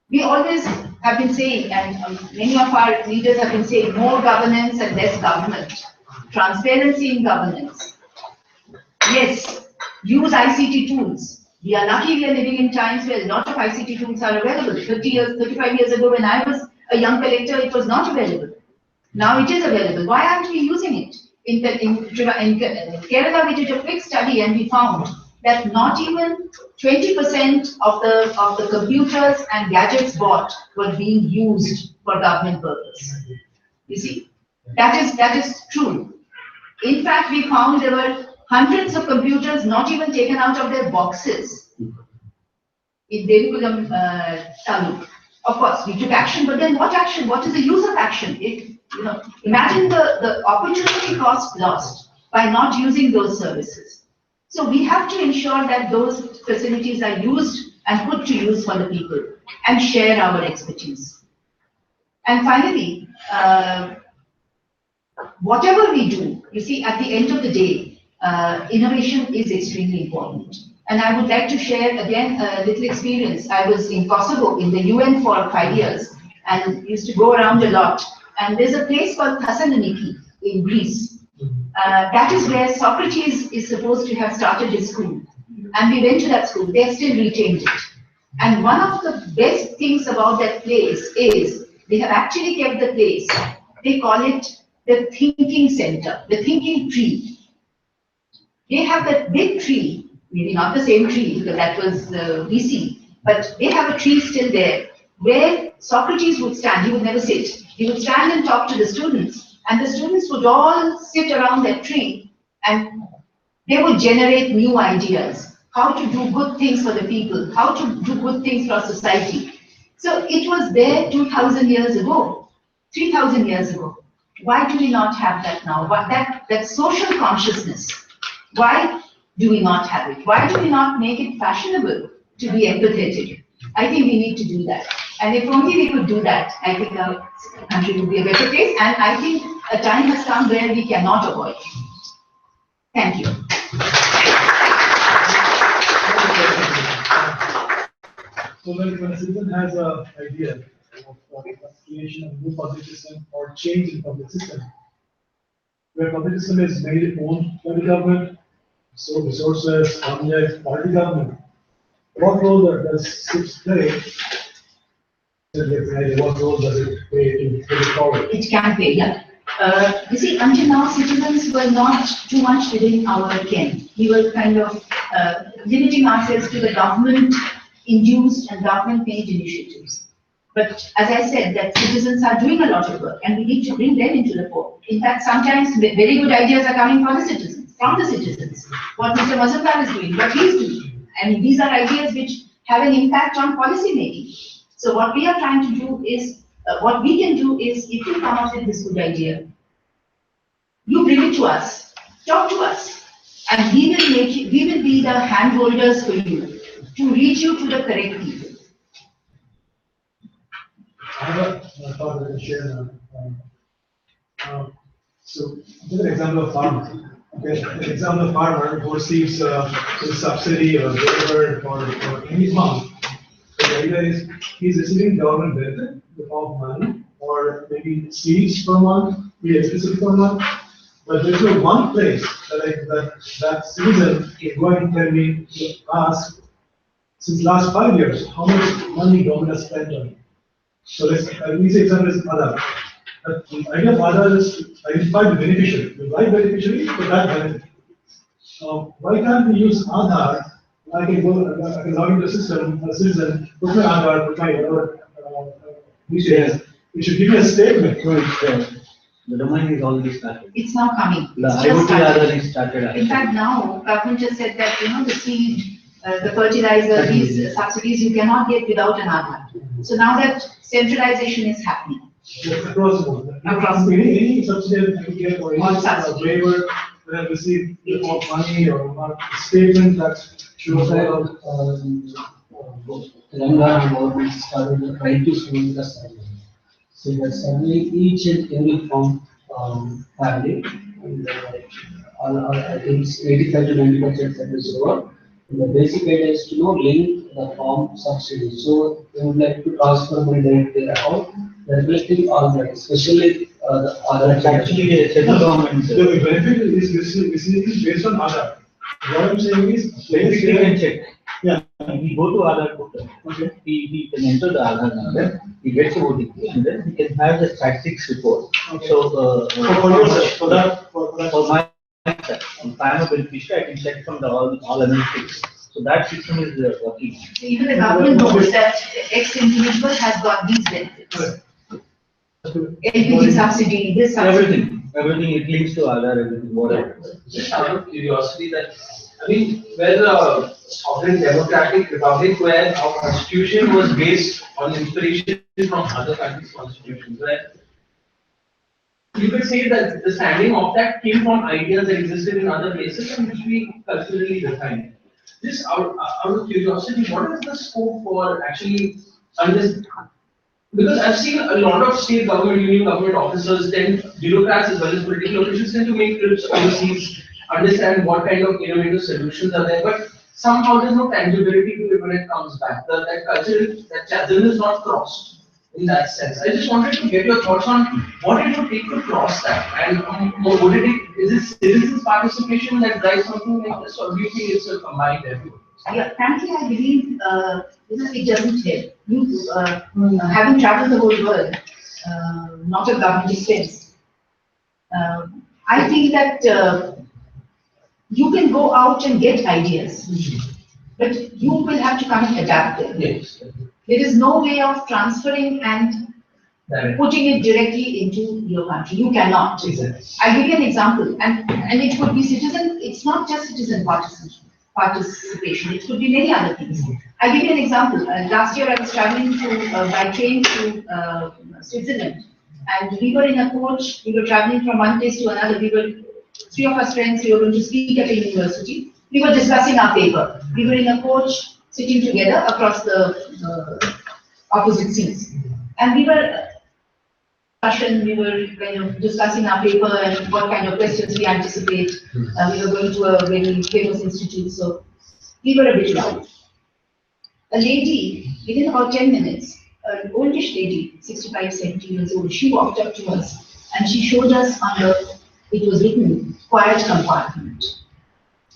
We always have been saying, and many of our leaders have been saying, more governance and less government. Transparency in governance. Yes, use ICT tools. We are lucky we are living in times where a lot of ICT tools are available. 30 years, 35 years ago when I was a young collector, it was not available. Now it is available. Why aren't we using it? In Kerala, we did a quick study and we found that not even 20% of the computers and gadgets bought were being used for government purpose. You see, that is true. In fact, we found there were hundreds of computers not even taken out of their boxes in Devikulam Taluk. Of course, we took action, but then what action? What is the use of action? Imagine the opportunity cost lost by not using those services. So we have to ensure that those facilities are used and put to use for the people and share our expertise. And finally, whatever we do, you see, at the end of the day, innovation is extremely important. And I would like to share again a little experience. I was in Kosovo in the UN for 5 years and used to go around a lot. And there's a place called Thessaloniki in Greece. That is where Socrates is supposed to have started his school. And we went to that school. They have still retained it. And one of the best things about that place is they have actually kept the place. They call it the thinking center, the thinking tree. They have that big tree, maybe not the same tree because that was BC, but they have a tree still there where Socrates would stand. He would never sit. He would stand and talk to the students, and the students would all sit around that tree and they would generate new ideas, how to do good things for the people, how to do good things for society. So it was there 2,000 years ago, 3,000 years ago. Why do we not have that now? That social consciousness, why do we not have it? Why do we not make it fashionable to be empathetic? I think we need to do that. And if only we could do that, I think our country would be a better place. And I think a time has come where we cannot avoid it. Thank you. So when a citizen has an idea of creation of a new public system or change in public system, where public system is mainly owned by the government, so resources, objects, by the government, what role does SIPS play? What role does it play to put it forward? It can play, yeah. You see, until now, citizens were not too much within our ken. We were kind of limiting ourselves to the government-induced and government-made initiatives. But as I said, that citizens are doing a lot of work, and we need to bring them into the fore. In fact, sometimes very good ideas are coming from the citizens. What Mr. Mazumdar is doing, what he's doing. I mean, these are ideas which have an impact on policy making. So what we are trying to do is, what we can do is, if you come up with this good idea, you bring it to us, talk to us, and we will be the handholders for you to reach you to the correct people. I have a thought that I can share now. So, give an example of farmer. Okay, an example of farmer who receives a subsidy or whatever for any month. So the idea is he's receiving government benefit in the form of money, or maybe seeds per month, electricity per month. But there's no one place that citizen is going to tell me to ask, since last 5 years, how much money government has spent on it. So let's say example is Aadhaar. The idea of Aadhaar is to identify the beneficiary, the right beneficiary for that benefit. Why can't we use Aadhaar? I can log into the system, a citizen, put my Aadhaar, put my whatever details. It should give me a statement. The domain is already started. It's now coming. The It's IoT just started. Aadhaar is started. In fact, now government just said that the seed, the fertilizer, these subsidies you cannot get without an Aadhaar. So now that centralization is happening. Across the board. Across. Any subsidy that you get or any All subsidy. waiver that have received the amount of money or statement that shows that. Telangana government started the right to sue the survey. So the survey each and every form family and I think it's 85 to 90% service over. And the basic idea is to know link the form subsidy. So they would like to transfer money directly account. They're collecting all that, especially the other. Actually, a central government. The benefit is basically based on Aadhaar. What I'm saying is, Basically, you can check. yeah, We go to Aadhaar portal. okay. We can enter the Aadhaar number. We get the OTP, and then we can have the statistics report. So, For yourself, for that. for myself, if I am a beneficiary, I can check from the all analytics. So that system is working. So even the government knows that X individual has got these benefits. LPG subsidy, this subsidy. Everything it links to Aadhaar, everything, whatever. Just out of curiosity that, I mean, we're a sovereign democratic republic where our constitution was based on inspiration from other countries' constitutions, where you could say that the standing of that came from ideas that existed in other places and which we culturally defined. Just out of curiosity, what is the scope for actually understanding? Because I've seen a lot of state government, union government officers, then bureaucrats as well as political officials tend to make trips overseas, understand what kind of innovative solutions are there, but somehow there's no tangibility to it when it comes back. That cultural, that chasm is not crossed in that sense. I just wanted to get your thoughts on what it would take to cross that, and would it take, is it citizens' participation that drives something like this, or do you think it's a combined effort? Yeah, frankly, I believe, it doesn't help. You, having traveled the whole world, not a government expense. I think that you can go out and get ideas, but you will have to come and adapt them. Yes. There is no way of transferring and putting it directly into your country. You cannot. Exactly. I'll give you an example, and it could be citizen, it's not just citizen participation, it could be many other things. I'll give you an example. Last year I was traveling by train to Switzerland, and we were in a coach, we were traveling from one place to another. We were, three of us friends, we were going to speak at a university. We were discussing our paper. We were in a coach sitting together across the opposite seats. And we were kind of discussing our paper and what kind of questions we anticipate. We were going to a very famous institute, so we were a bit loud. A lady, within about 10 minutes, an oldish lady, 65, 70 years old, she walked up to us and she showed us on the, it was written, quiet compartment.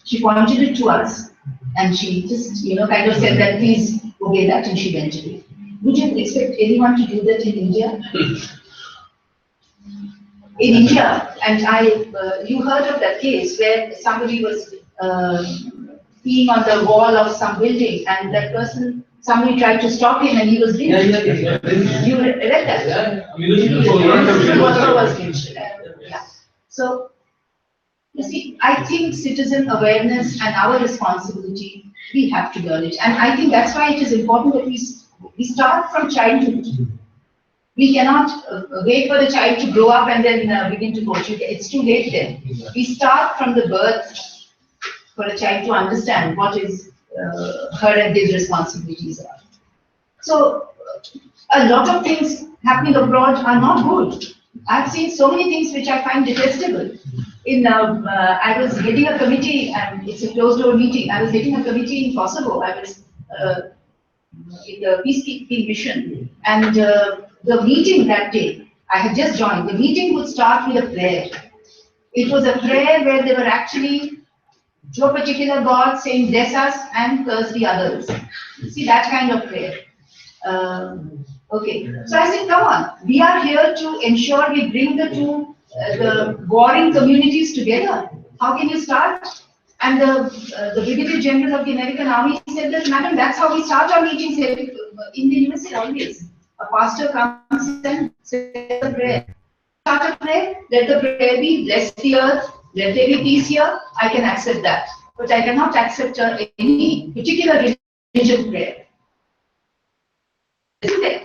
She pointed it to us and she just, kind of said that, please obey that, and she went away. Would you expect anyone to do that in India? In India, and you heard of that case where somebody was peeing on the wall of some building, and that person, somebody tried to stop him, and he was lynched. Yeah. You read that? Yeah. Was lynched. Yeah. So, you see, I think citizen awareness and our responsibility, we have to learn it, and I think that's why it is important that we start from childhood. We cannot wait for the child to grow up and then begin to coach. It's too late then. We start from the birth for a child to understand what is her and his responsibilities are. So a lot of things happening abroad are not good. I've seen so many things which I find detestable. I was heading a committee, and it's a closed door meeting. I was heading a committee in Kosovo. I was in the peacekeeping mission, and the meeting that day, I had just joined. The meeting would start with a prayer. It was a prayer where they were actually to a particular God saying, bless us and curse the others. See, that kind of prayer. Okay, so I said, come on, we are here to ensure we bring the warring communities together. How can you start? And the Brigadier General of the American Army said that, madam, that's how we start our meetings here in the USA always. A pastor comes and says a prayer. Start a prayer, let the prayer be, bless the earth, let there be peace here, I can accept that. But I cannot accept any particular religion prayer. Isn't it?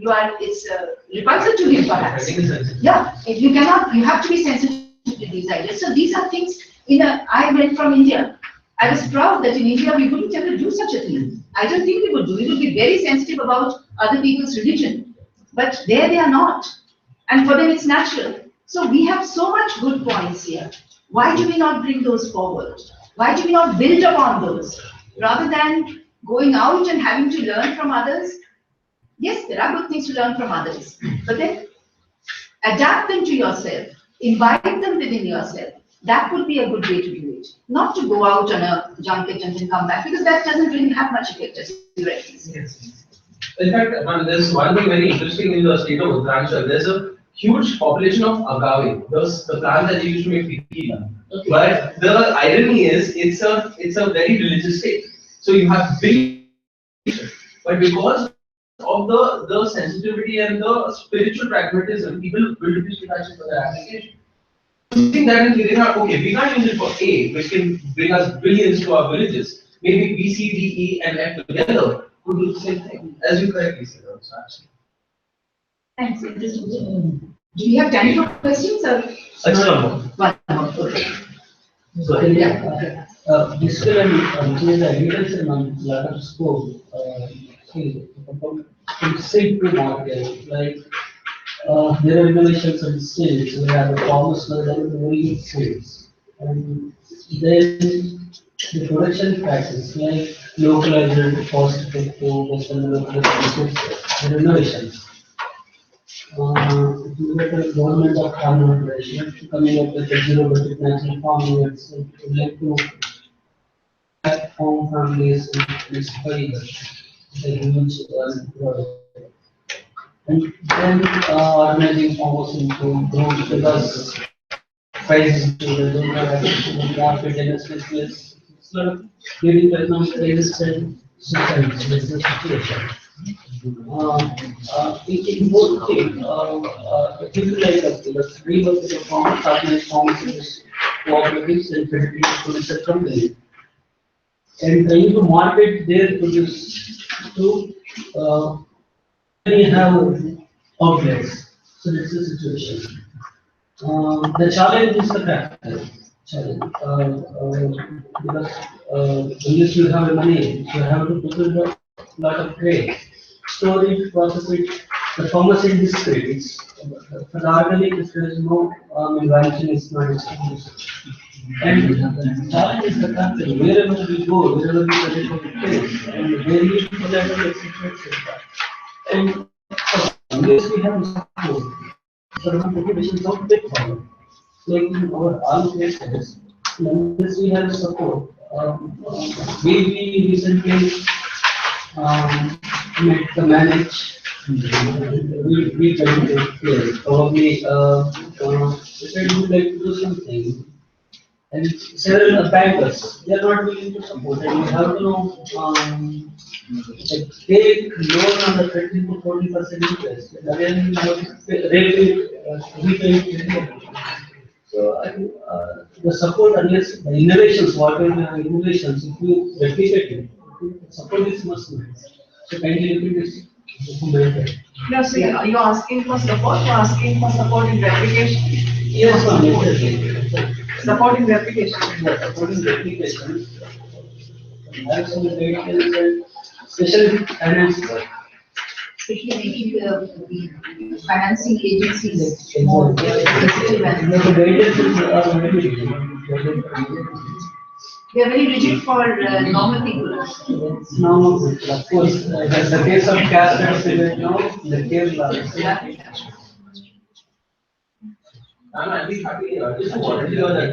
it's repulsive to him perhaps. Yeah, if you cannot, you have to be sensitive to these ideas. So these are things, I went from India. I was proud that in India we wouldn't ever do such a thing. I don't think we would do. We would be very sensitive about other people's religion. But there they are not. And for them it's natural. So we have so much good points here. Why do we not bring those forward? Why do we not build upon those? Rather than going out and having to learn from others. Yes, there are good things to learn from others. But then adapt them to yourself. Invite them within yourself. That would be a good way to do it. Not to go out on a junket and then come back, because that doesn't really have much effect, as you rightly said. Yes. In fact, there's one thing very interesting in the state of Uttarakhand. There's a huge population of agave, the plant that they used to make tequila. Okay. But the irony is, it's a very religious state. So you have big, but because of the sensitivity and the spiritual pragmatism, people will refuse to touch it for their application. Using that in theory, okay, we can't use it for A, which can bring us billions to our villages. Maybe B, C, D, E, and F together could do the same thing, as you correctly said also, actually. Thanks. Do we have time for questions or? One more. Okay. So, fiscal and which is the evidence and a lot of scope, say to market, like there are innovations and sales, we have the farmers that are very good sales. And then the production practice, like localized, cost effective, Western localized, and innovations. If you look at the government of farm operation, coming up with a zero budget natural farming, it's like to farm families in this years. It's a huge project. And then organizing farmers into groups because prices to the don't have access to the market and it's sort of giving the economic resistance society. That's the situation. In both things, people like the three of the farmers, organized farmers in this cooperatives and federal producer company, and trying to market their produce to many have outlets. So that's the situation. The challenge is the practical challenge because unless you have money, you have to put in a lot of trade, store it, process it. The farmers in this trade, it's for the organic, if there is no invention, it's not established. And the challenge is the country, wherever we go, wherever we present on the place, and where we collaborate, etc. And unless we have support, so the motivation is not big problem. Like in our all places, unless we have support, we recently met the manage. We can do it. Probably we would like to do something. And several bankers, they are not willing to support, and you have to take loan on the 30 to 40% interest, and again you have to repay. So I think the support, unless the innovations, whatever the innovations, if you replicate it, support is must be. So kindly look at this. No, so you're asking for support, you're asking for support in replication? Yes, ma'am. Support in replication. Yeah, support in replication. Have some guidance, especially finance. Especially making the financing agencies more sensitive and. The guidance is They are very rigid for normal people. No, of course, the case of caste certificate, no, the case I'll be happy. Just wanted to know that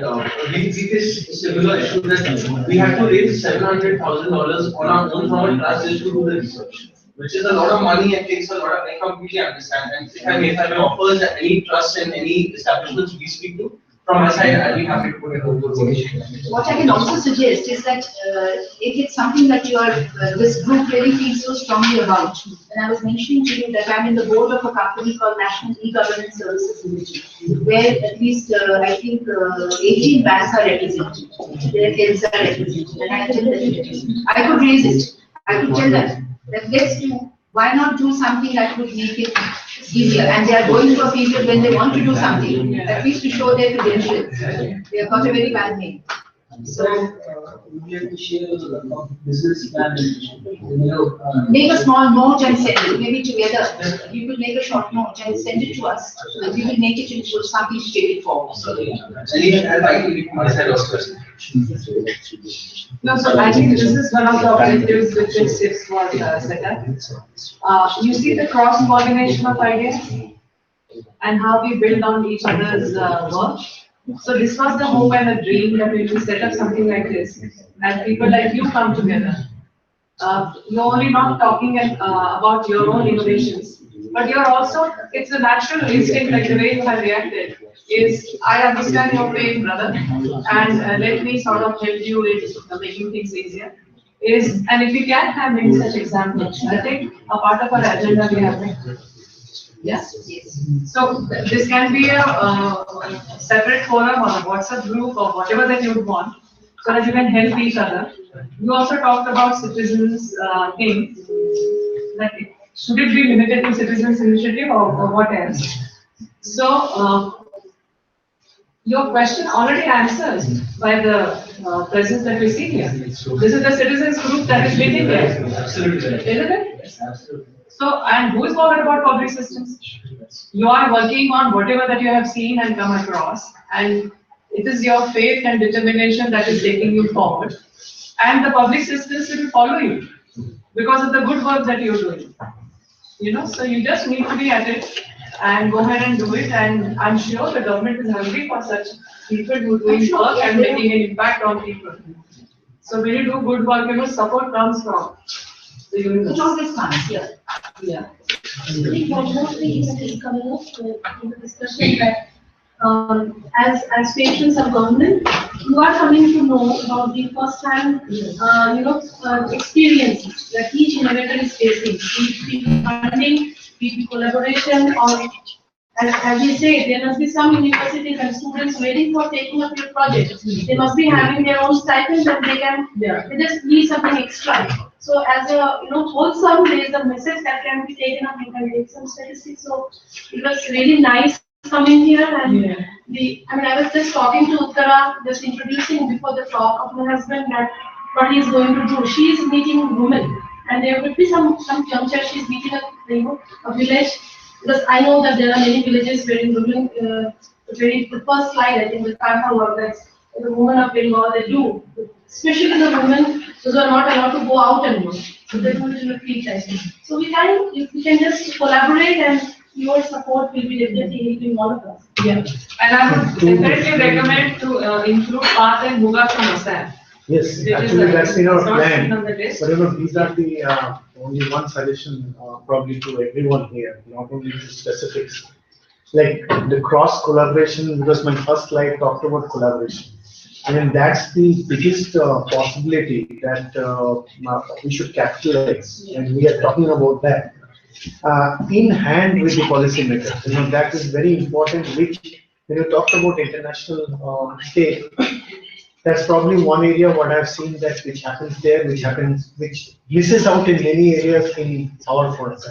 we see this similar issue that we have to raise $700,000 on our own from a trust just to do the research, which is a lot of money and takes a lot of. I completely understand. And if I may offer any trust in any establishments we speak to, from my side, I'll be happy to put it over to you. What I can also suggest is that if it's something that this group really feels so strongly about, and I was mentioning to you that I'm in the board of a company called National E-Governance Services Limited, where at least I think 18 banks are represented, their heads are represented, and I tell them I could raise it. I could tell them that let's do Why not do something that would make it easier? And they are going to a period when they want to do something, at least to show their credentials. They have got a very bad name. So, would you like to share a business plan? Make a small note and send it, maybe together. You will make a short note and send it to us. And we will make it into something straightforward. I'd like to give my side also. No, so I think this is one of the objectives which is SIPS was set up. You see the cross pollination of ideas and how we build on each other's work. So this was the hope and the dream that we will set up something like this, and people like you come together. You're only not talking about your own innovations, but you're also, it's a natural instinct, like the way you have reacted, is I understand your pain, brother, and let me sort of help you in making things easier. And if we can have many such examples, I think a part of our agenda we have. Yes? Yes. So this can be a separate forum or a WhatsApp group or whatever that you would want, so that you can help each other. You also talked about citizens thing. Like, should it be limited to citizens initiative or what else? So your question already answered by the presence that we see here. This is the citizens group that is meeting here. Absolutely. Isn't it? Yes, absolutely. So, and who is bothered about public systems? You are working on whatever that you have seen and come across, and it is your faith and determination that is taking you forward. And the public systems will follow you because of the good work that you're doing. You know, so you just need to be at it and go ahead and do it. And I'm sure the government is hungry for such people who are doing work and making an impact on people. So when you do good work, you know, support comes from the universe. It always comes, yeah. Yeah. I think one more thing that is coming up in the discussion that as patrons of government, you are coming to know about the first-hand, experiences that each innovator is facing, be it funding, be it collaboration, or as you say, there must be some universities and students waiting for taking up your project. They must be having their own stipends and they just need something extra. So as a wholesome, there is a message that can be taken up. You can take some statistics. So it was really nice coming here, and I was just talking to Uttara, just introducing before the talk of my husband that what he is going to do. She is meeting women, and there will be some juncture. She is meeting a village, because I know that there are many villages where in women, the first slide I think the Kantha work that the women of Bengal they do, especially the women who are not allowed to go out anymore. So they do it in a free time. So we can just collaborate, and your support will be definitely helping all of us. Yeah, and I would definitely recommend to include Path and Muga from Assam. Yes, actually that's in our plan. But these are the only one suggestion probably to everyone here, not only to specifics. Like the cross collaboration, because my first slide talked about collaboration. I mean, that's the biggest possibility that we should capitalize, and we are talking about that. In hand with the policymakers, that is very important. Which when you talked about international state, that's probably one area what I've seen that which happens there, which misses out in many areas in our forest.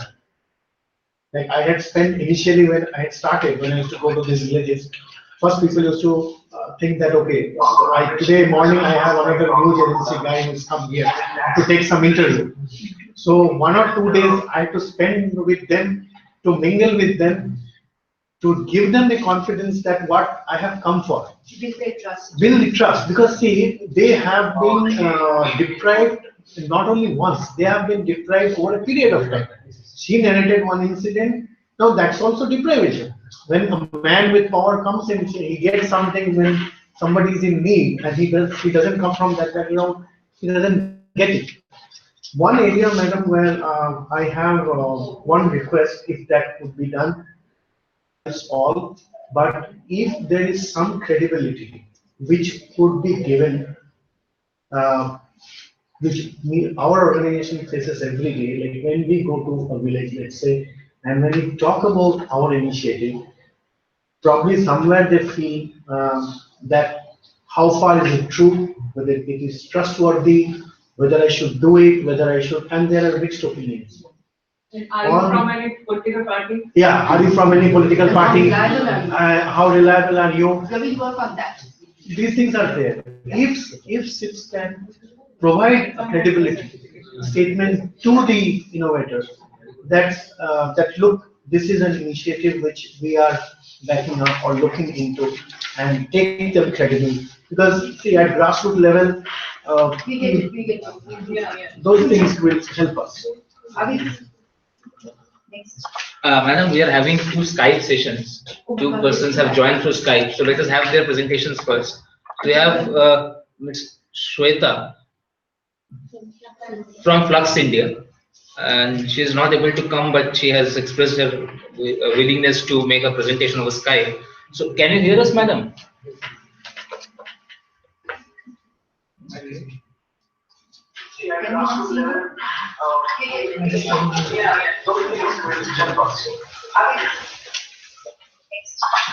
Like I had spent initially when I had started, when I used to go to these villages, first people used to think that, okay, today morning I have another news agency guy who's come here to take some interview. So 1 or 2 days I had to spend with them, to mingle with them, to give them the confidence that what I have come for. Build their trust. Build the trust, because see, they have been deprived not only once, they have been deprived over a period of time. She narrated one incident, now that's also deprivation. When a man with power comes in, he gets something when somebody is in need, and he doesn't come from that background, he doesn't get it. One area, madam, where I have one request, if that could be done, all, but if there is some credibility which could be given, which our organization faces every day, like when we go to a village, let's say, and when we talk about our initiative, probably somewhere they feel that how far is it true, whether it is trustworthy, whether I should do it, whether I should, and there are mixed opinions. Are you from any political party? Yeah, are you from any political party? reliable are you? How reliable are you? So we work on that. These things are there. If SIPs can provide a credibility statement to the innovator that look, this is an initiative which we are backing up or looking into, and take them credible, because see, at grassroots level, We get it, we get it. Yeah, yeah. those things will help us. Are we? Next. Madam, we are having 2 Skype sessions. 2 persons have joined through Skype. So let us have their presentations first. We have Ms. Shweta from Flux India, and she is not able to come, but she has expressed her willingness to make a presentation over Skype. So can you hear us, madam?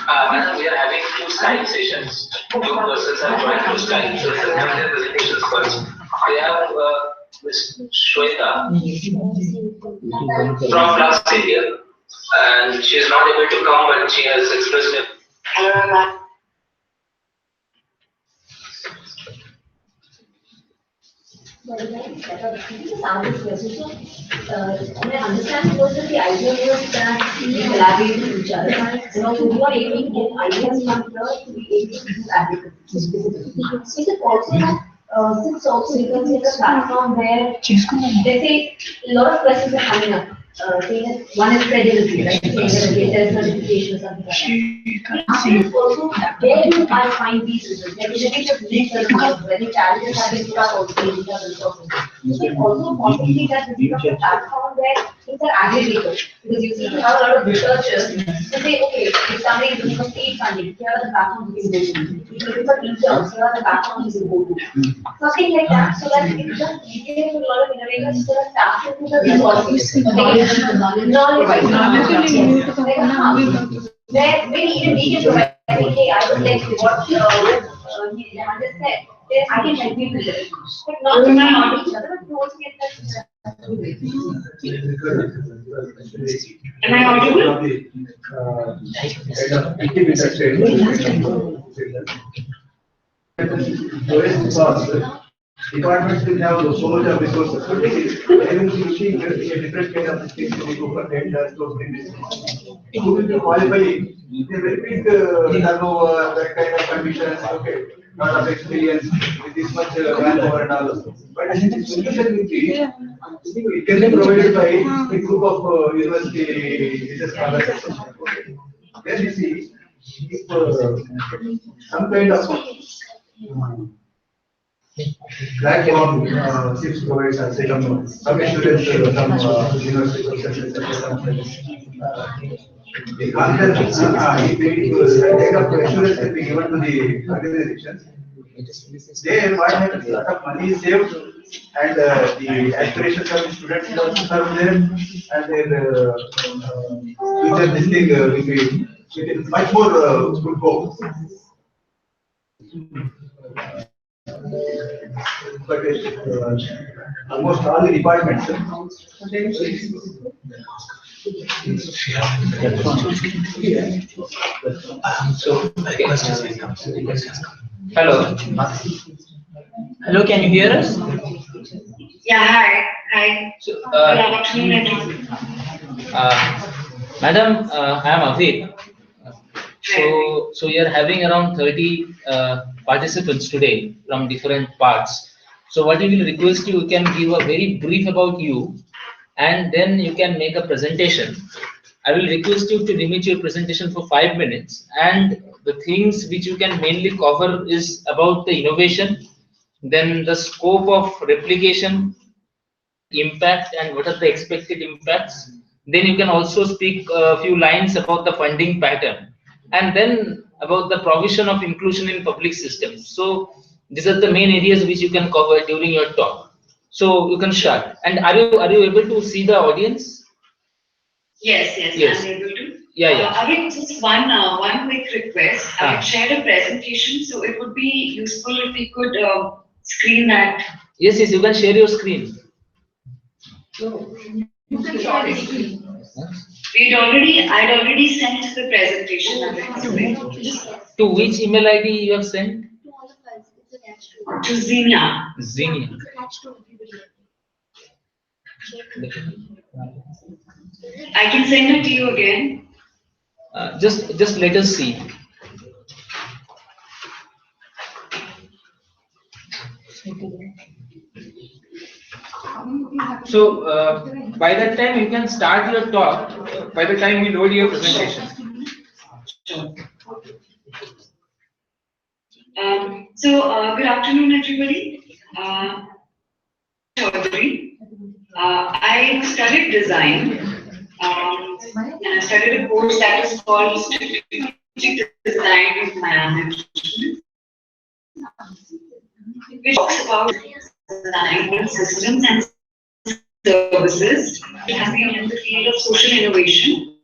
Madam, we are having 2 Skype sessions. 2 persons have joined through Skype. So let's have their presentations first. We have Ms. Shweta from Flux India, and she is not able to come, but she has expressed her. I understand was that the idea was that we collaborate with each other. You know, we are able to get ideas from here to be able to do advocacy specifically. Is it also that since also you can see the platform where they say a lot of questions are coming up. Saying that one is credibility, right? Saying that okay, there's certification or something like that. Also, where do I find these results? Like, if it is research, where the challenges have been put up also in the resources. Is it also possibly that this becomes a platform where things are aggregated? Because you see, you have a lot of researchers who say, okay, if somebody is looking for state funding, here are the platforms you can go to. If you're looking for interns, here are the platforms you can go to. Something like that, so that it becomes easier for a lot of innovators to tap into the resources. Knowledge. Where maybe even we can provide, hey, I would like to what he just said, then I can help you with it. But not rely on each other, but you also get that. Am I audible? Departments will have so much of resources. So they will be looking at a different kind of things to go for tenders to bring this. Who will be qualifying? They will be turnover, that kind of conditions, okay, lot of experience with this much manpower and all. But the solution will be, it can be provided by a group of university research scholars. Okay. Then you see, if some kind of platform SIPs provides us some assurance from university professors, the content, the kind of assurance can be given to the organizations. There, what happens, a lot of money is saved, and the aspirations of the students will also serve there, and their future this thing will be much more good hope. But almost all the departments. Hello. Hello, can you hear us? Yeah, hi. Hi. So, Good afternoon, everyone. Madam, I am Avit. So you are having around 30 participants today from different parts. So what we will request you can give a very brief about you, and then you can make a presentation. I will request you to limit your presentation for 5 minutes, and the things which you can mainly cover is about the innovation, then the scope of replication, impact, and what are the expected impacts. Then you can also speak a few lines about the funding pattern, and then about the provision of inclusion in public systems. So these are the main areas which you can cover during your talk. So you can start. And are you able to see the audience? Yes, Yes. I'm able to. Yeah, yeah. I mean, just one quick request. I have shared a presentation, so it would be useful if we could screen that. Yes, you can share your screen. You can share it screen. I'd already sent the presentation. To which email ID you have sent? To all of us, it's attached to. To Zina. Zini. It's attached to everybody. I can send it to you again. Just let us see. So by that time you can start your talk. By the time we load your presentation. Good afternoon, everybody. Chaudhary. I studied design, and I studied a course that is called Strategic Design Management, which talks about design systems and services. It has been in the field of social innovation.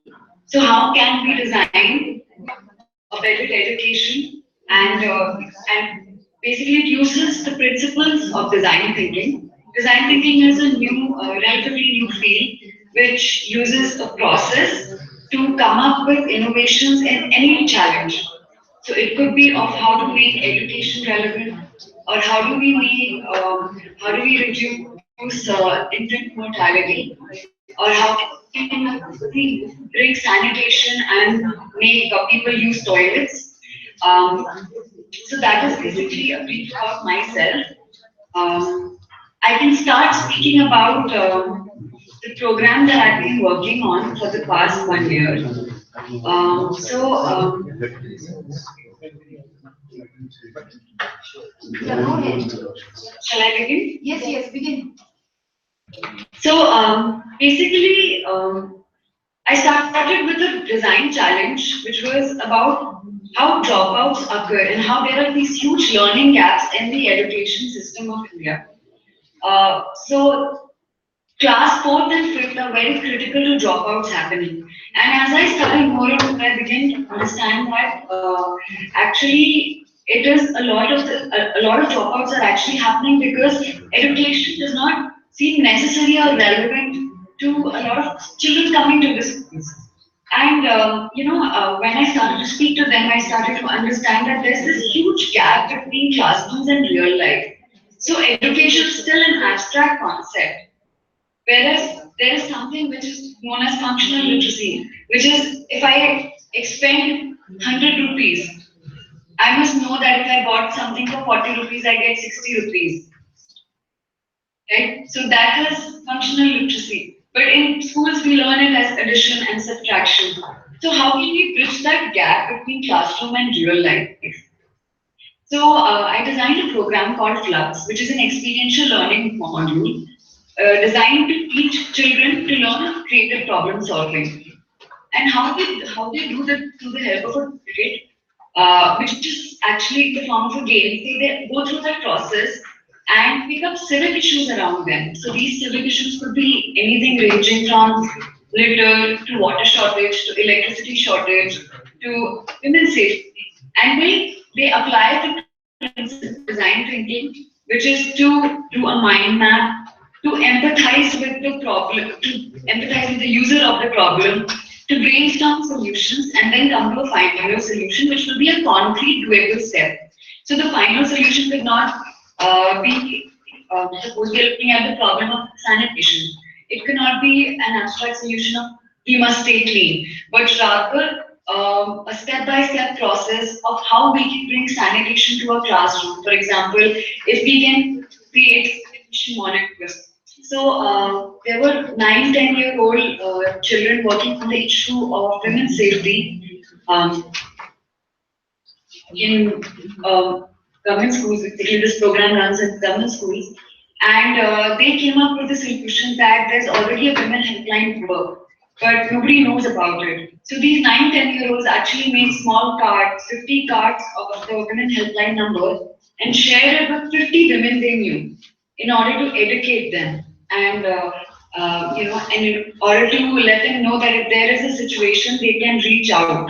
So how can we design a better education and basically it uses the principles of design thinking. Design thinking is a new, relatively new field which uses a process to come up with innovations in any challenge. So it could be of how to make education relevant, or how do we reduce infant mortality, or how can we bring sanitation and make people use toilets. So that is basically a brief about myself. I can start speaking about the program that I've been working on for the past 1 year. Yeah, go ahead. Shall I begin? Yes, begin. So basically, I started with a design challenge, which was about how dropouts occur and how there are these huge learning gaps in the education system of India. So class 4th and 5th are very critical to dropouts happening. And as I studied more and more, I began to understand that actually it is a lot of dropouts are actually happening because education does not seem necessary or relevant to a lot of children coming to this schools. And when I started to speak to them, I started to understand that there's this huge gap between classrooms and real life. So education is still an abstract concept. Whereas there is something which is known as functional literacy, which is if I expend 100 rupees, I must know that if I bought something for 40 rupees, I get 60 rupees. Right? So that is functional literacy. But in schools, we learn it as addition and subtraction. So how can we bridge that gap between classroom and real life? So I designed a program called Flux, which is an experiential learning module designed to teach children to learn creative problem solving. And how they do that through the help of a cricket, which is actually in the form of a game. They go through that process and pick up civic issues around them. So these civic issues could be anything ranging from litter to water shortage to electricity shortage to women's safety. And they apply the design thinking, which is to do a mind map, to empathize with the problem, to empathize with the user of the problem, to brainstorm solutions and then come to a final solution, which will be a concrete doable step. So the final solution could not be, suppose we are looking at the problem of sanitation. It cannot be an abstract solution of we must stay clean, but rather a step-by-step process of how we can bring sanitation to a classroom. For example, if we can create sanitation monitors. So there were 9-10-year-old children working on the issue of women's safety in government schools. Basically, this program runs in government schools, and they came up with the solution that there's already a women helpline number, but nobody knows about it. So these 9-10-year-olds actually made small cards, 50 cards of the women helpline number, and shared it with 50 women they knew in order to educate them. And and in order to let them know that if there is a situation, they can reach out.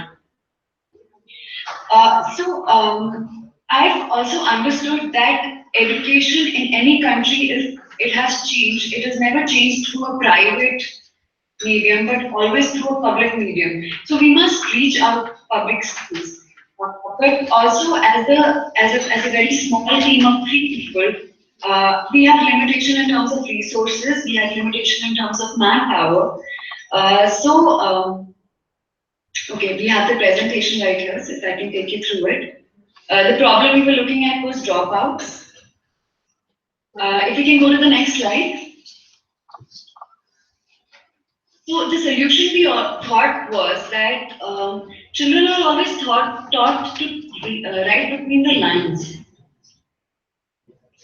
I've also understood that education in any country, if it has changed, it has never changed through a private medium, but always through a public medium. So we must reach out public schools. But also as a very small team of 3 people, we have limitation in terms of resources, we have limitation in terms of manpower. Okay, we have the presentation right here, so if I can take you through it. The problem we were looking at was dropouts. If we can go to the next slide. So the solution we thought was that children are always taught to write between the lines.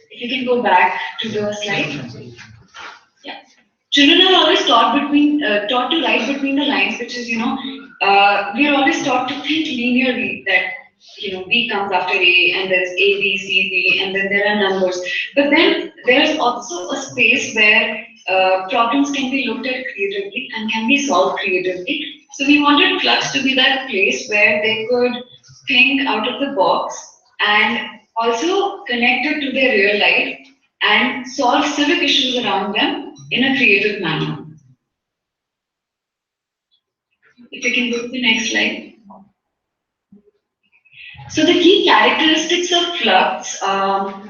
If you can go back to the slide. Yeah. Children are always taught to write between the lines, which is, we are always taught to think linearly, that, B comes after A, and there's A, B, C, D, and then there are numbers. But then there's also a space where problems can be looked at creatively and can be solved creatively. So we wanted Flux to be that place where they could think out of the box and also connect it to their real life and solve civic issues around them in a creative manner. If you can go to the next slide. So the key characteristics of Flux are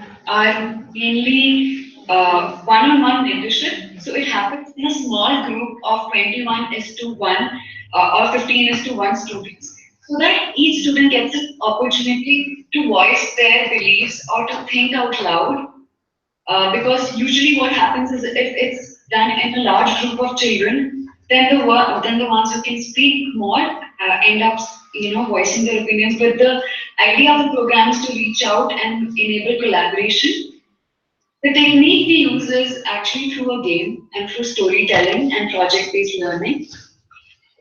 mainly one-on-one mentorship. So it happens in a small group of 21:1 or 15:1 students, so that each student gets an opportunity to voice their beliefs or to think out loud. Because usually what happens is, if it's done in a large group of children, then the ones who can speak more end up voicing their opinions. But the idea of the program is to reach out and enable collaboration. The technique we use is actually through a game and through storytelling and project-based learning.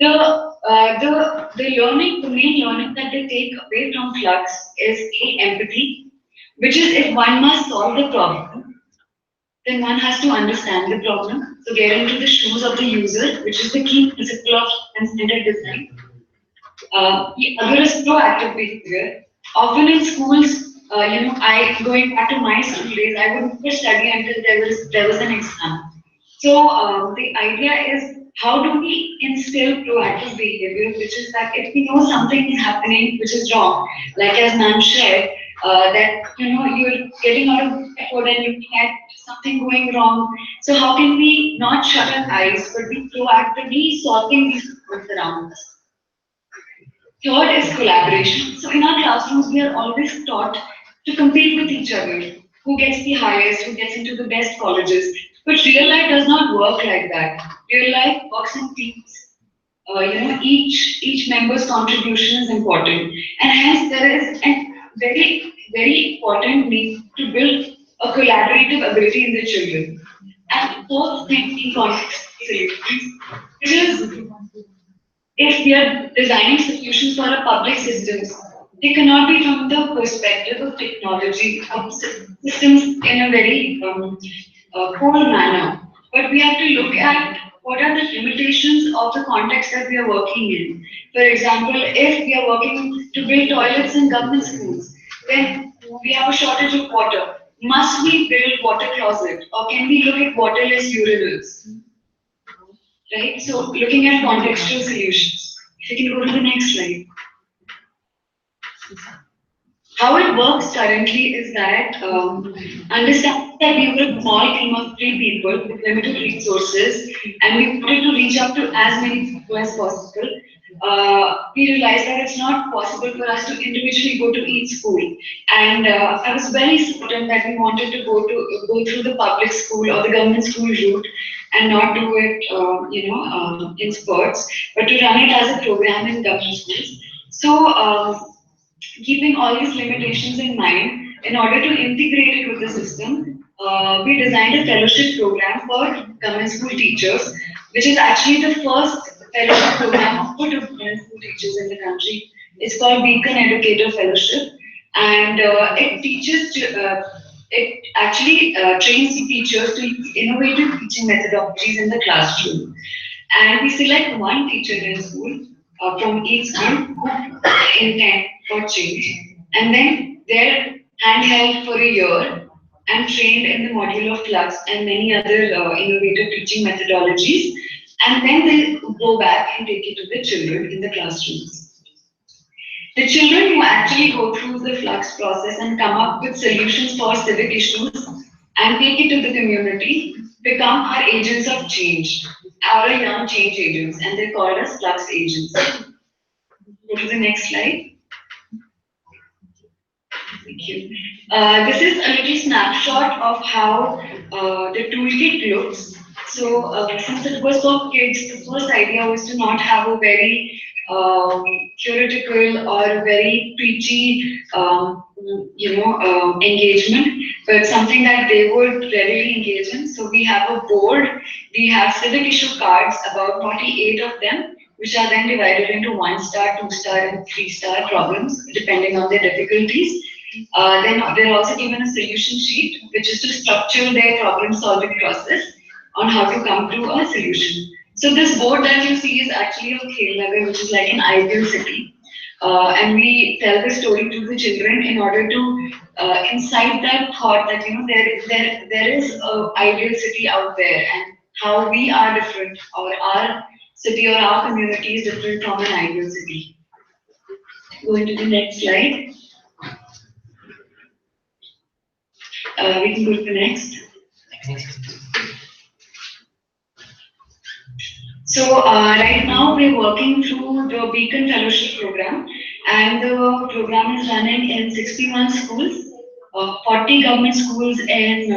The main learning that they take away from Flux is empathy, which is, if one must solve the problem, then one has to understand the problem. So get into the shoes of the user, which is the key principle of human-centered design. The other is proactive behavior. Often in schools, going back to my school days, I would never study until there was an exam. So the idea is, how do we instill proactive behavior, which is that if we know something is happening which is wrong, like as ma'am shared, that you're getting out of bed and looking at something going wrong. So how can we not shut our eyes, but be proactively solving these problems around us? Third is collaboration. So in our classrooms, we are always taught to compete with each other. Who gets the highest, who gets into the best colleges. But real life does not work like that. Real life works in teams. Each member's contribution is important. And hence there is a very, very important need to build a collaborative ability in the children. And the fourth thing in context solutions, which is, if we are designing solutions for our public systems, they cannot be from the perspective of technology, of systems in a very cold manner. But we have to look at what are the limitations of the context that we are working in. For example, if we are working to build toilets in government schools, then we have a shortage of water. Must we build water closet, or can we look at waterless urinals? Right? So looking at contextual solutions. If you can go to the next slide. How it works currently is that, understand that we were a small team of 3 people with limited resources, and we wanted to reach out to as many people as possible. We realized that it's not possible for us to individually go to each school, and I was very certain that we wanted to go through the public school or the government school route and not do it, in spurts, but to run it as a program in government schools. So, keeping all these limitations in mind, in order to integrate it with the system, we designed a fellowship program for government school teachers, which is actually the first fellowship program for government school teachers in the country. It's called Beacon Educator Fellowship, and it actually trains the teachers to use innovative teaching methodologies in the classroom. And we select one teacher in school from each school intent for change, and then they're handheld for a year and trained in the module of Flux and many other innovative teaching methodologies. And then they go back and take it to the children in the classrooms. The children who actually go through the flux process and come up with solutions for civic issues and take it to the community become our agents of change, our young change agents, and they're called as flux agents. Go to the next slide. Thank you. This is a little snapshot of how the toolkit looks. So, since it was for kids, the first idea was to not have a very theoretical or a very preachy, engagement, but something that they would readily engage in. So, we have a board, we have civic issue cards, about 48 of them, which are then divided into 1-star, 2-star, and 3-star problems, depending on their difficulties. Then they're also given a solution sheet, which is to structure their problem-solving process on how to come to a solution. So this board that you see is actually a Khelnagar, which is like an ideal city. And we tell the story to the children in order to incite that thought that there is an ideal city out there, and how we are different, or our city or our community is different from an ideal city. Going to the next slide. We can go to the next. So right now we're working through the Beacon Fellowship program, and the program is running in 61 schools, 40 government schools in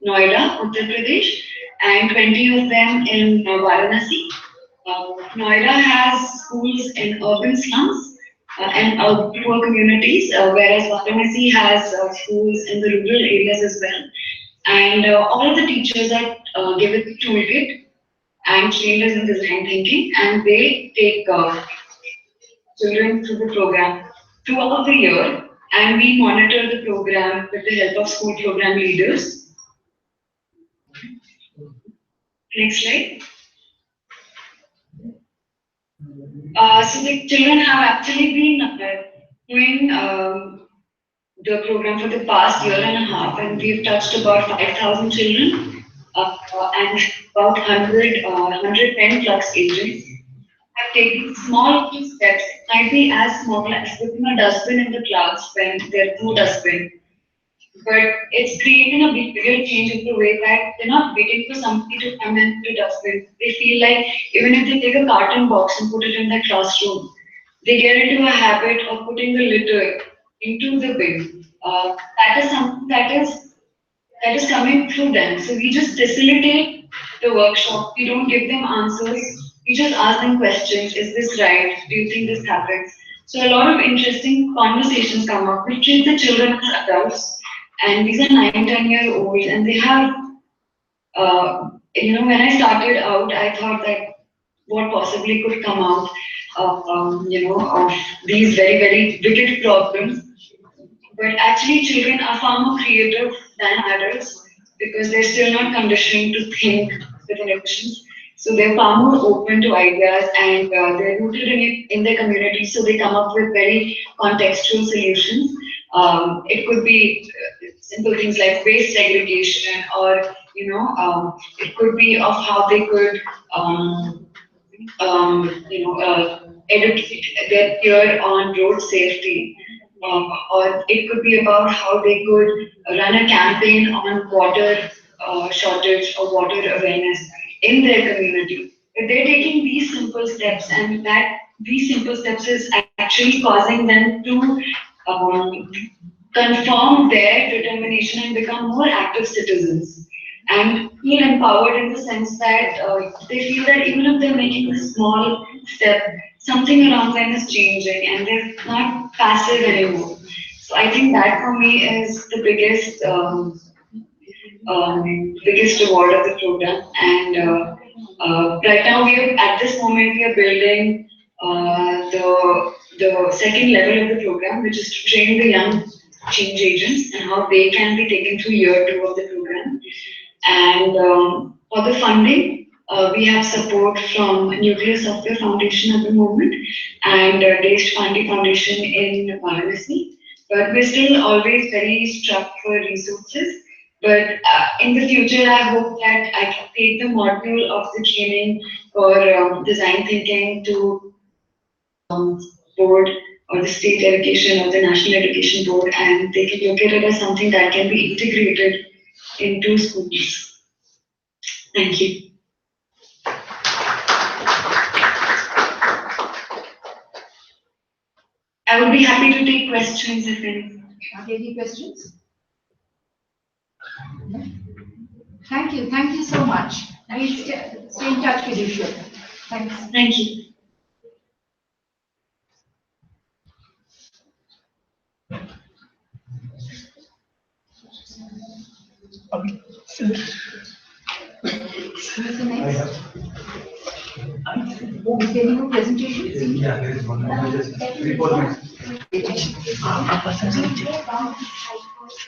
Noida, Uttar Pradesh, and 20 of them in Varanasi. Noida has schools in urban slums and poor communities, whereas Varanasi has schools in the rural areas as well. And all of the teachers are given the toolkit and trained us in design thinking, and they take children through the program throughout the year, and we monitor the program with the help of school program leaders. Next slide. So the children have actually been doing the program for the past year and a half, and we've touched about 5,000 children and about 110 flux agents. Have taken small steps, might be as small as putting a dustbin in the class when there's no dustbin. But it's creating a bigger change in the way that they're not waiting for somebody to come and put a dustbin. They feel like even if they take a carton box and put it in their classroom, they get into a habit of putting the litter into the bin. That is something that is coming through them. So we just facilitate the workshop. We don't give them answers. We just ask them questions. Is this right? Do you think this happens? So a lot of interesting conversations come up. We treat the children as adults, and these are 9-10-year-olds, and they have, when I started out, I thought that what possibly could come out of these very, very wicked problems. But actually, children are far more creative than adults because they're still not conditioned to think with emotions. So they're far more open to ideas, and they're rooted in it in their community. So they come up with very contextual solutions. It could be simple things like waste segregation, or it could be of how they could educate their peer on road safety. Or it could be about how they could run a campaign on water shortage or water awareness in their community. If they're taking these simple steps, and that these simple steps is actually causing them to confirm their determination and become more active citizens, and feel empowered in the sense that they feel that even if they're making a small step, something around them is changing and they're not passive anymore. So I think that for me is the biggest biggest reward of the program. And right now at this moment we are building the second level of the program, which is to train the young change agents and how they can be taken through year 2 of the program. And for the funding, we have support from Nuclear Software Foundation at the moment, and Desh Pandey Foundation in Varanasi. But we're still always very strapped for resources. But in the future, I hope that I can take the module of the training or design thinking to board or the state education or the national education board, and they can look at it as something that can be integrated into schools. Thank you. I would be happy to take questions if any. Are there any questions? No? Thank you so much. We'll stay in touch with you, sure. Thanks. Thank you. Okay. Who's the next? Is there any more presentation? Yeah, there is one. Just 3-4 minutes.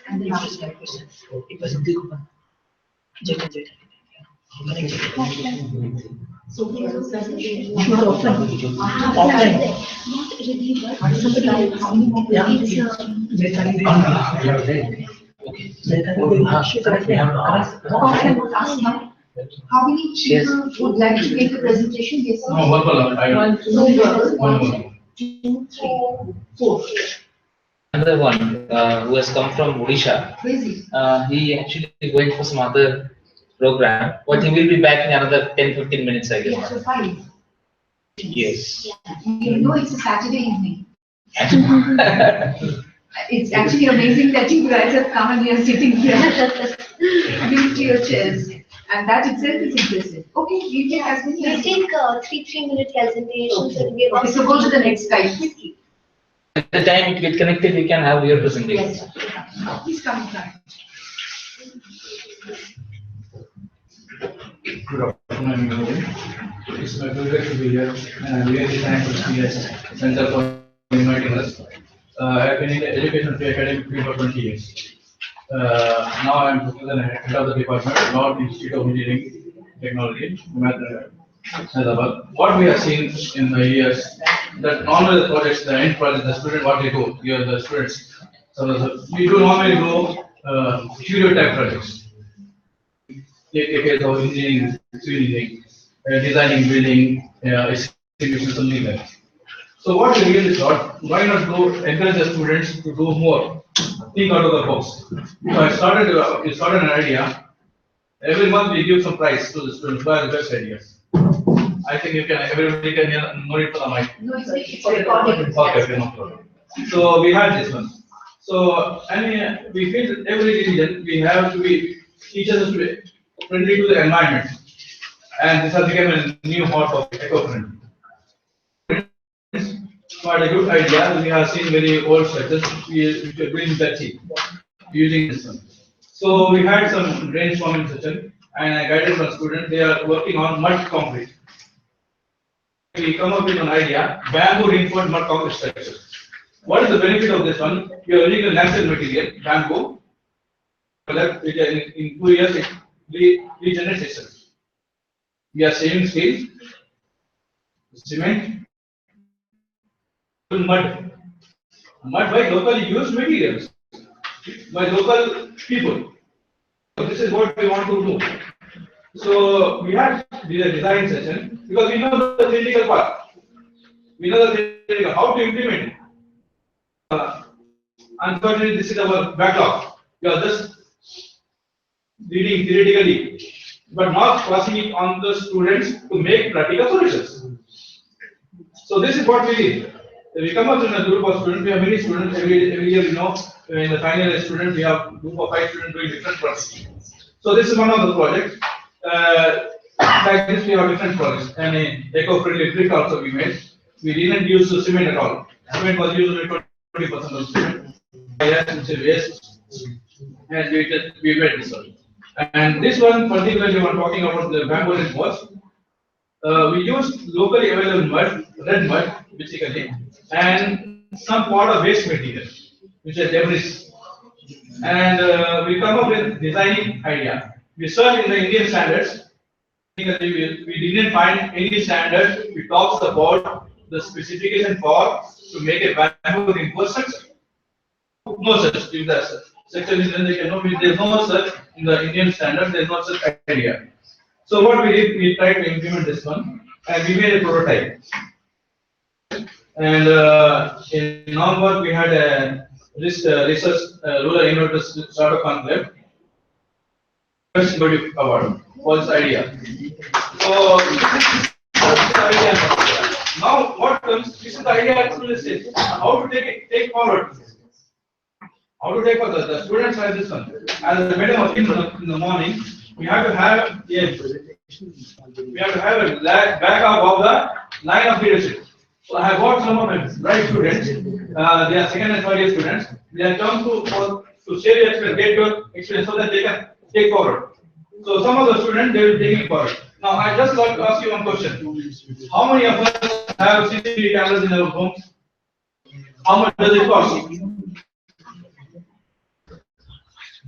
And the last question. So we are presentation. Offline. Not really, but somebody else. How many more How many people would like to make a presentation? Yes. No, verbal. One, two, three, four. Another one who has come from Odisha. Crazy. He actually going for some other program, but he will be back in another 10-15 minutes, I guess. Yeah, so 5. Yes. You know, it's a Saturday evening. It's actually amazing that you guys have come and you're sitting here, used to your chairs, and that itself is impressive. Okay, we take as many. We take 3-3-minute presentations and we Okay, so go to the next slide. At the time it gets connected, we can have your presentation. Yes. Please come inside. Good afternoon, everyone. It's my privilege to be here, and I'm really thankful to CS Center for inviting us. I've been in the education field, academic field for 20 years. Now I'm the head of the department, North Institute of Engineering Technology, Hyderabad. What we have seen in the years, that normally the projects, the end project, the student, what they do, here the students. So we do normally do studio type projects. Take a case of engineering, civil engineering, designing, building, execution, something like that. So what we really thought, why not encourage the students to do more, think out of the box. So I started an idea. Every month we give some prize to the students who have the best ideas. I think everybody can hear, no need for the mic. No, it's recorded. Okay, no problem. So we had this one. So we feel that every region we have to be teachers to be friendly to the environment, and this has become a new hot topic, eco-friendly. But a good idea, we have seen very old structures, we are doing that using this one. So we had some brainstorming session, and I guided some students, they are working on mud concrete. We come up with an idea, bamboo reinforced mud concrete structure. What is the benefit of this one? You are using a natural material, bamboo, in 2 years it regenerates itself. We are saving steel, cement, mud by locally used materials, by local people. So this is what we want to do. So we had the design session because we know the theoretical part. We know the theoretical, how to implement it. Unfortunately, this is our backlog. We are just reading theoretically, but not passing it on the students to make practical solutions. So this is what we did. We come up in a group of students. We have many students every year. You know, in the final year student, we have a group of 5 students doing different projects. So this is one of the projects. Like this, we have different projects. And eco-friendly brick also we made. We didn't use cement at all. Cement was used only 20% of cement. Yes, it's a waste. And we made this one. And this one particularly, we are talking about the bamboo reinforced. We used locally available mud, red mud, basically, and some part of waste material, which is debris. And we come up with designing idea. We searched in the Indian standards. We didn't find any standard which talks about the specification for to make a bamboo reinforced structure. No such. sexual is, then they can know. There is no such in the Indian standard. There is no such idea. So what we did, we tried to implement this one, and we made a prototype. And in November, we had a research rural innovators startup conclave. First innovative award was idea. So that's the idea. Now what comes? This is the idea actually stage. How to take forward? How to take forward? The students have this one. As a madam in the morning, we have to have a backup of the line of leadership. So I have got some of my bright students. They are second and third year students. They are come to share your experience, get your experience, so that they can take forward. So some of the students they will take it forward. Now I just like to ask you one question. How many of us have CCTV cameras in our homes? How much does it cost?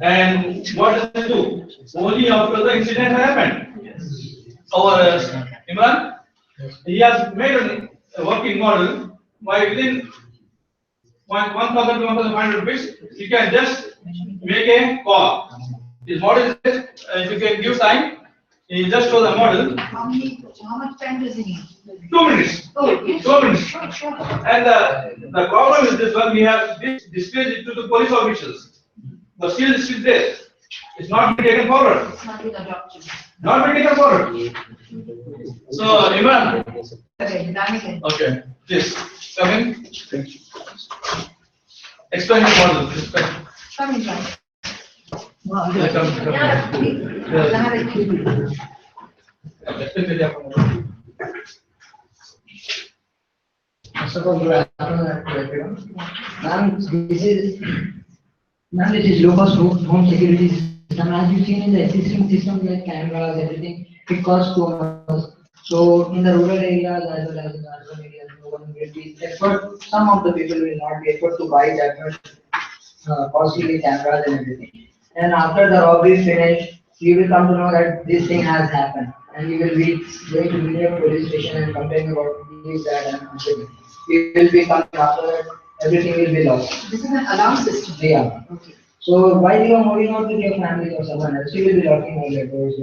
And what does it do? Only after the incident happened. Our Imran, he has made a working model by within 1,000 to 1,500 rupees. You can just make a call. This model is, if you can give time, you just show the model. How much time does it need? 2 minutes. Oh, 2 minutes. And the problem is this one, we have displayed it to the police officials. But still it's still there. It's not being taken forward. It's not been adopted. Not being taken forward. So, Imran. Okay, done again. Okay, please come in. Explain the model. Explain. Come in, John. Yeah, come. First of all, good afternoon to everyone. Ma'am, this is low-cost home security system. As you've seen in the existing system, like cameras, everything, it costs too much. So in the rural areas as well as in the urban areas, no one will be effort. Some of the people will not be effort to buy that much costly cameras and everything. And after the robbery is finished, you will come to know that this thing has happened, and you will be going to the police station and complaining about this, that, and everything. You will be coming after that, everything will be lost. This is an alarm system. Yeah. Okay. So while you are moving out with your family or someone else, you will be locking all your doors.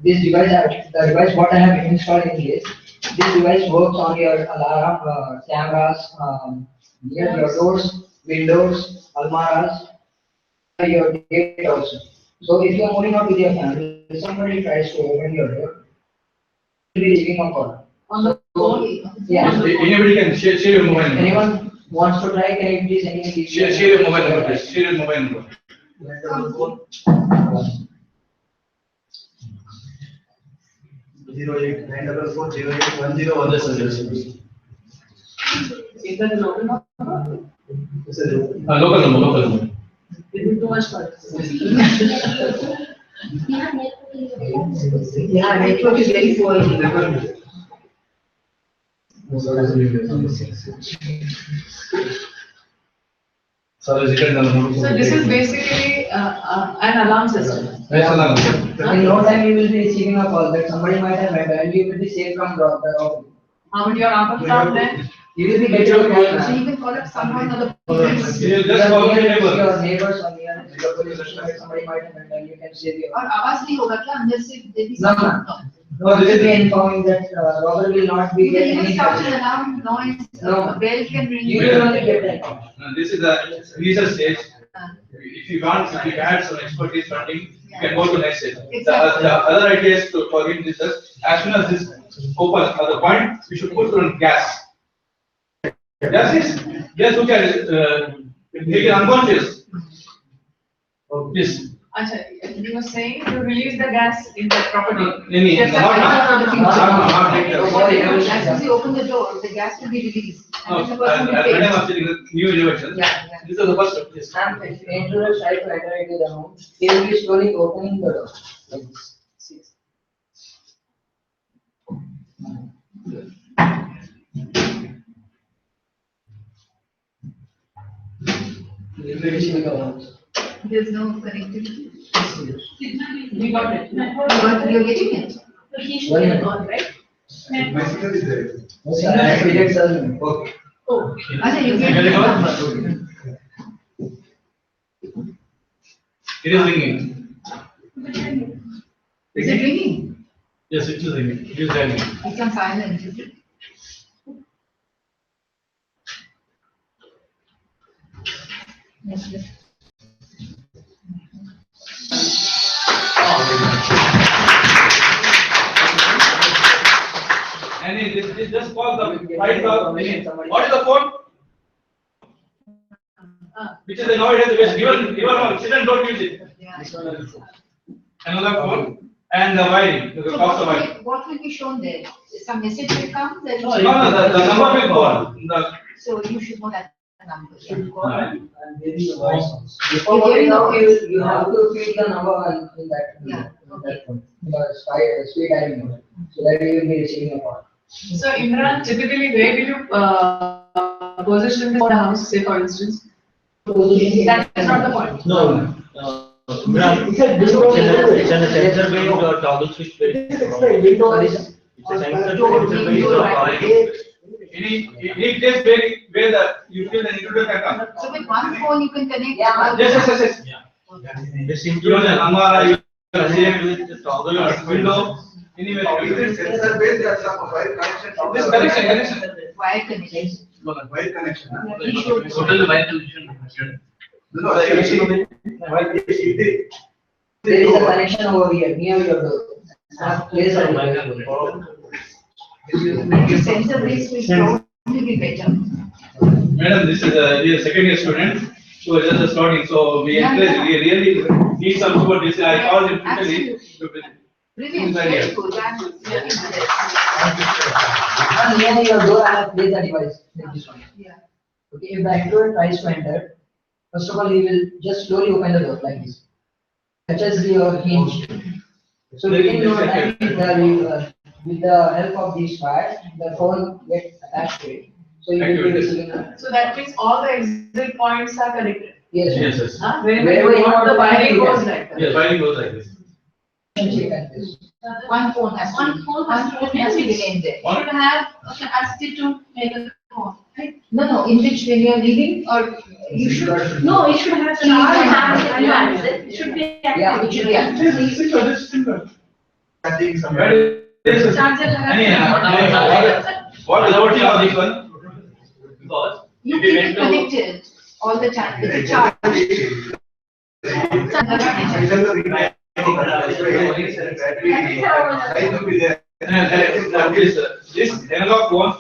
This device, the device what I have installed in this device works on your alarm, cameras, near your doors, windows, almaras, your gate also. So if you are moving out with your family, if somebody tries to open your door, you will be receiving a call. On the phone? Yeah. Anybody can share your mobile number. Anyone wants to try, can you please any Share your mobile number, please. Share your mobile number. 0894408101. Is that a local number? Local number. It will be too much for us. Yeah, network is very poor. So this is basically an alarm system. In no time you will be receiving a call that somebody might have entered and you will be safe from robbery. How would your number from there? You will be getting a call. So you can call up someone or the police. You just call your neighbor. Your neighbors or your police station, somebody might have entered, you can save your. और आवाज नहीं होगा क्या अंदर से देती No, this will be informing that robber will not be getting even any sound charges. alarm noise. No. Bell can ring. You will only get that. This is the research stage. If you had some expertise funding, you can go to next stage. The other idea is to forget this as soon as this opens at the point, we should put on gas. Gas who can make it unconscious. Yes. You were saying to release the gas in the property. As soon as you open the door, the gas will be released. And then the person will pay. New innovation. This is the first step. Yes. And if the intruder tries to enter into the home, he will be slowly opening the door. Like this. There's no connectivity. We got it. You're getting it. So he should get a call, right? My signal is there. Okay. Oh, you get the number. It is ringing. Is it ringing? Yes, it is ringing. It is ringing. It's on silent, is it? Yes, yes. And it just call the right now. What is the phone? Which is the nowadays best. Even children don't use it. Another phone and the wiring, the So cost of wiring. what will be shown there? Some message will come, then. No, the number will call. So you should know that number. And maybe the voice also. Before You're going getting out, the- you have to feed the number in that. Yeah, in that phone. Speed dialing mode, so that you will be receiving a call. So Imran, typically where will you position the house, say for instance? That is not the point. No. Imran, it's a sensor based toggle switch based. It's a sensor based Any place where you feel the intruder can come. So with one phone you can connect. Yes. This Even an Amara, you can say with the toggle window, anywhere. Sensor based or some wire connection. This connection. Wire connection. Wire connection. total wire connection. No, actually, There is a connection over here, near your door. There is a Sensor based will probably be better. Madam, this is a second year student who is just starting, so we really need some support. This I called him quickly. Brilliant, very good. I'm very near your door, I have placed a device like this one. Yeah. Okay, if the intruder tries to enter, first of all, he will just slowly open the door like this. Touches your hinge. So within no time, with the help of these wires, the phone gets attached to it. So you will be receiving. So that means all the exit points are connected. Yes. Yes. Huh? Wherever you want the wiring goes like that. Yes, wiring goes like this. One phone has to. One phone has to remain there. Should have a capacity to make a call, right? No, in which when you are leaving or you should. No, it should have charge. It should be active. Yeah, it should be active. I think some. Charger What is the working of this one? Because You keep it connected all the time with the charge. This analog phone,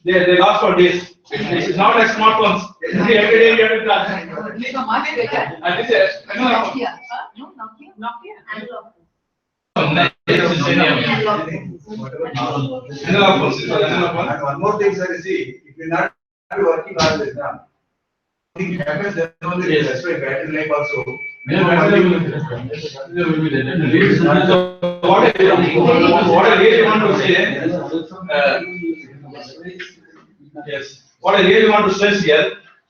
they last for days. This is not like smartphones. Every day you have to charge. These are much better. And this is analog. Nokia. No, Nokia. analog. Analog phones. Analog phone. And one more thing, sir, you see, if you're not working always now, it happens, then only Yes. that's why battery life also. Yeah, battery will be there. So what I really want to say, yes, what I really want to stress here,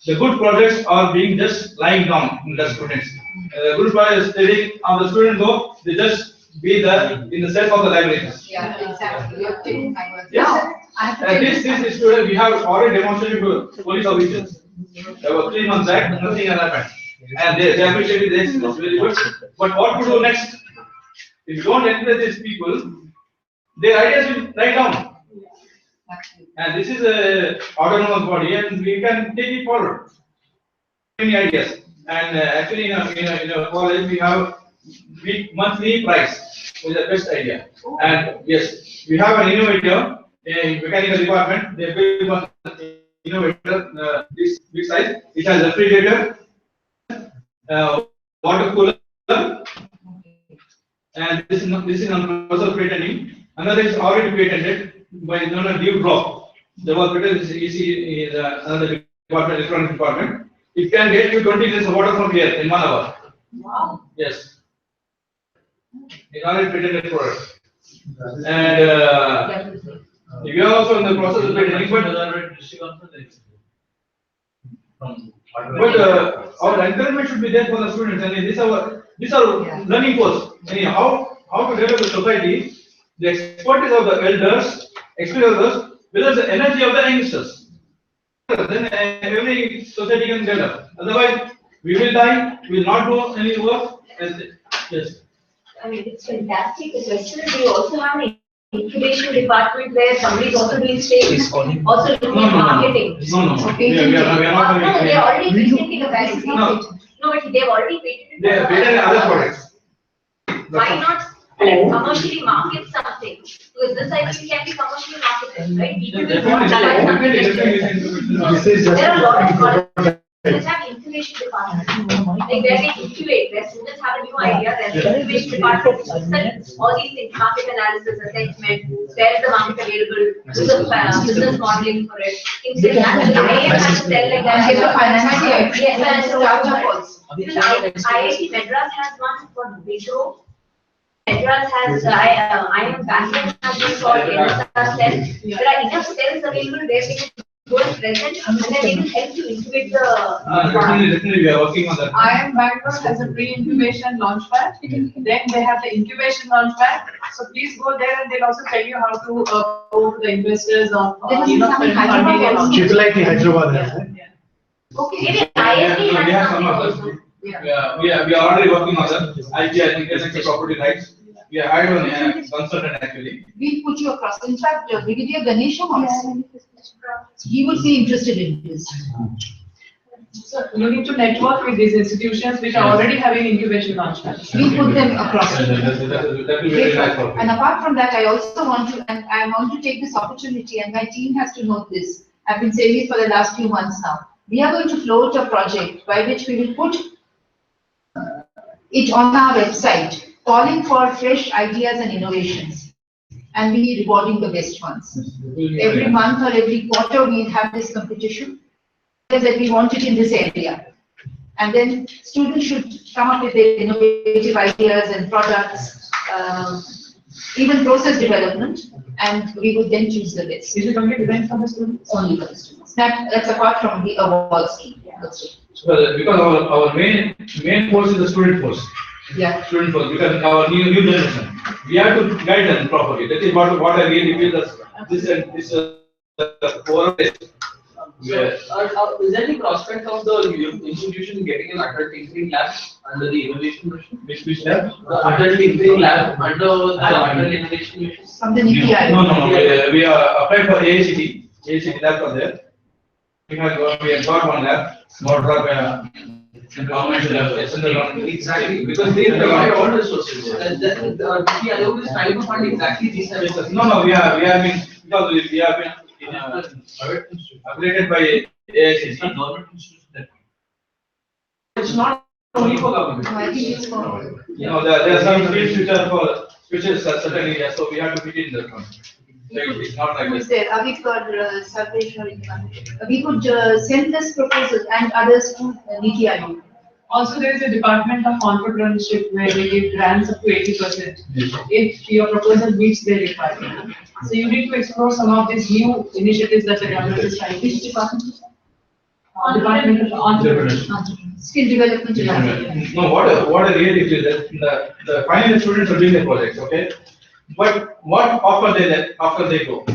the good projects are being just lying down in the students. Good projects, the students go, they just be there in the self of the library. Yeah, exactly. You have taken my words. Yes. Now, I have to. This student, we have already demonstrated to police officers. There were 3 months back, nothing has happened. And they appreciated this, it's very good. But what to do next? If you don't encourage these people, their ideas will die down. And this is a autonomous body, and we can take it forward. Many ideas. And actually, in a college, we have monthly prize, which is the best idea. And yes, we have an innovator in mechanical department. They build one innovator, this big size. It has a refrigerator, water cooler, and this is on process patenting. Another is already patented by known as dew drop. The was patented is another department, electronic department. It can get you 20 liters of water from here in 1 hour. Wow. Yes. It's already patented product. And we are also in the process of patenting, but our encouragement should be there for the students. I mean, these are learning course. Anyhow, how to develop the society, the expertise of the elders, experience whether the energy of the youngsters. Then every society can develop. Otherwise, We will die, we will not do any work, and yes. I mean, it's fantastic. The question is, do you also have an incubation department where somebody is also doing sales, also doing marketing? No. We are not No, doing they're already anything. patenting a vaccine. No. No, but they've already patented. They are better than other products. Why not commercially market something? Because this I think can be commercially marketed, right? People will not buy something. There are a lot of colleges that have incubation departments. Like where they incubate, where students have a new idea, there's an incubation department which looks at all these things, market analysis, assessment, where is the market available, do the business modeling for it, things like that. So I have to tell like that. Get the financial Yes, and so startup also. IIT Madras has one for Wipro. Madras has, I am Bangalore has been called NSR cell. There are enough cells available where they can go and present and then they will help to incubate the Definitely, we are working on that. IIM Bangalore has a pre-incubation launchpad. Then they have the incubation launchpad. So please go there and they'll also tell you how to go to the investors or funding and all. Triple IT Hyderabad has it. Okay, maybe IIT We has have some something of also. them. We are already working on that. I think intellectual property rights. We are hired on a consultant actually. We'll put you across. In fact, Brigadier Ganesha also. He would be interested in this. So you need to network with these institutions which are already having incubation launchpads. We put them across. That will be very nice for you. And apart from that, I also want to, and I want to take this opportunity, and my team has to note this. I've been saying it for the last few months now. We are going to float a project by which we will put it on our website, calling for fresh ideas and innovations, and we rewarding the best ones. Every month or every quarter, we'll have this competition that we want it in this area. And then students should come up with their innovative ideas and products, even process development, and we would then choose the best. Is it only designed for the students? Only for the students. That's apart from the award scheme. That's it. So because our main force is the student force. Yeah. Student force, because our new generation, we have to guide them properly. That is what I really feel that this overall. Yeah. Is there any prospect of the institution getting an adult tinkering lab under the innovation mission? Which lab? The adult tinkering lab under the adult innovation mission? From the NITI Aayog. No. We are applied for AACT. AACT lab for there. We have got one lab. Small drug government lab. Exactly, because they provide all resources. The NITI Aayog is trying to fund exactly these types of things. No. We have been because we have been upgraded by AICC. It's not only for government. I think it's for. There are some fields which is certain areas, so we have to fit in that one. So it's not like Who is this. there? Avik or Sarvesh or anyone? We could send this proposal and others to NITI Aayog. Also, there is a department of entrepreneurship where they give grants up to 80% if your proposal meets their requirement. So you need to explore some of these new initiatives that the government is trying. Which department? Department of Entrepreneurship. Skill development department. No, what I really feel that the final year students are doing the projects, okay? But what after they go?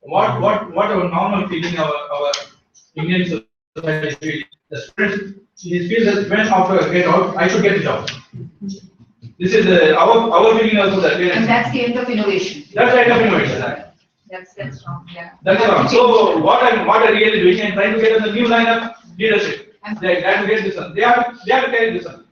What our normal feeling our Indian society feel? The students feel that when after I get out, I should get a job. This is our feeling also that. And that's the end of innovation. That's the end of innovation. That's wrong, yeah. That's wrong. So what I'm really doing and trying to get a new line of leadership. They have to get this one. They have to carry this one.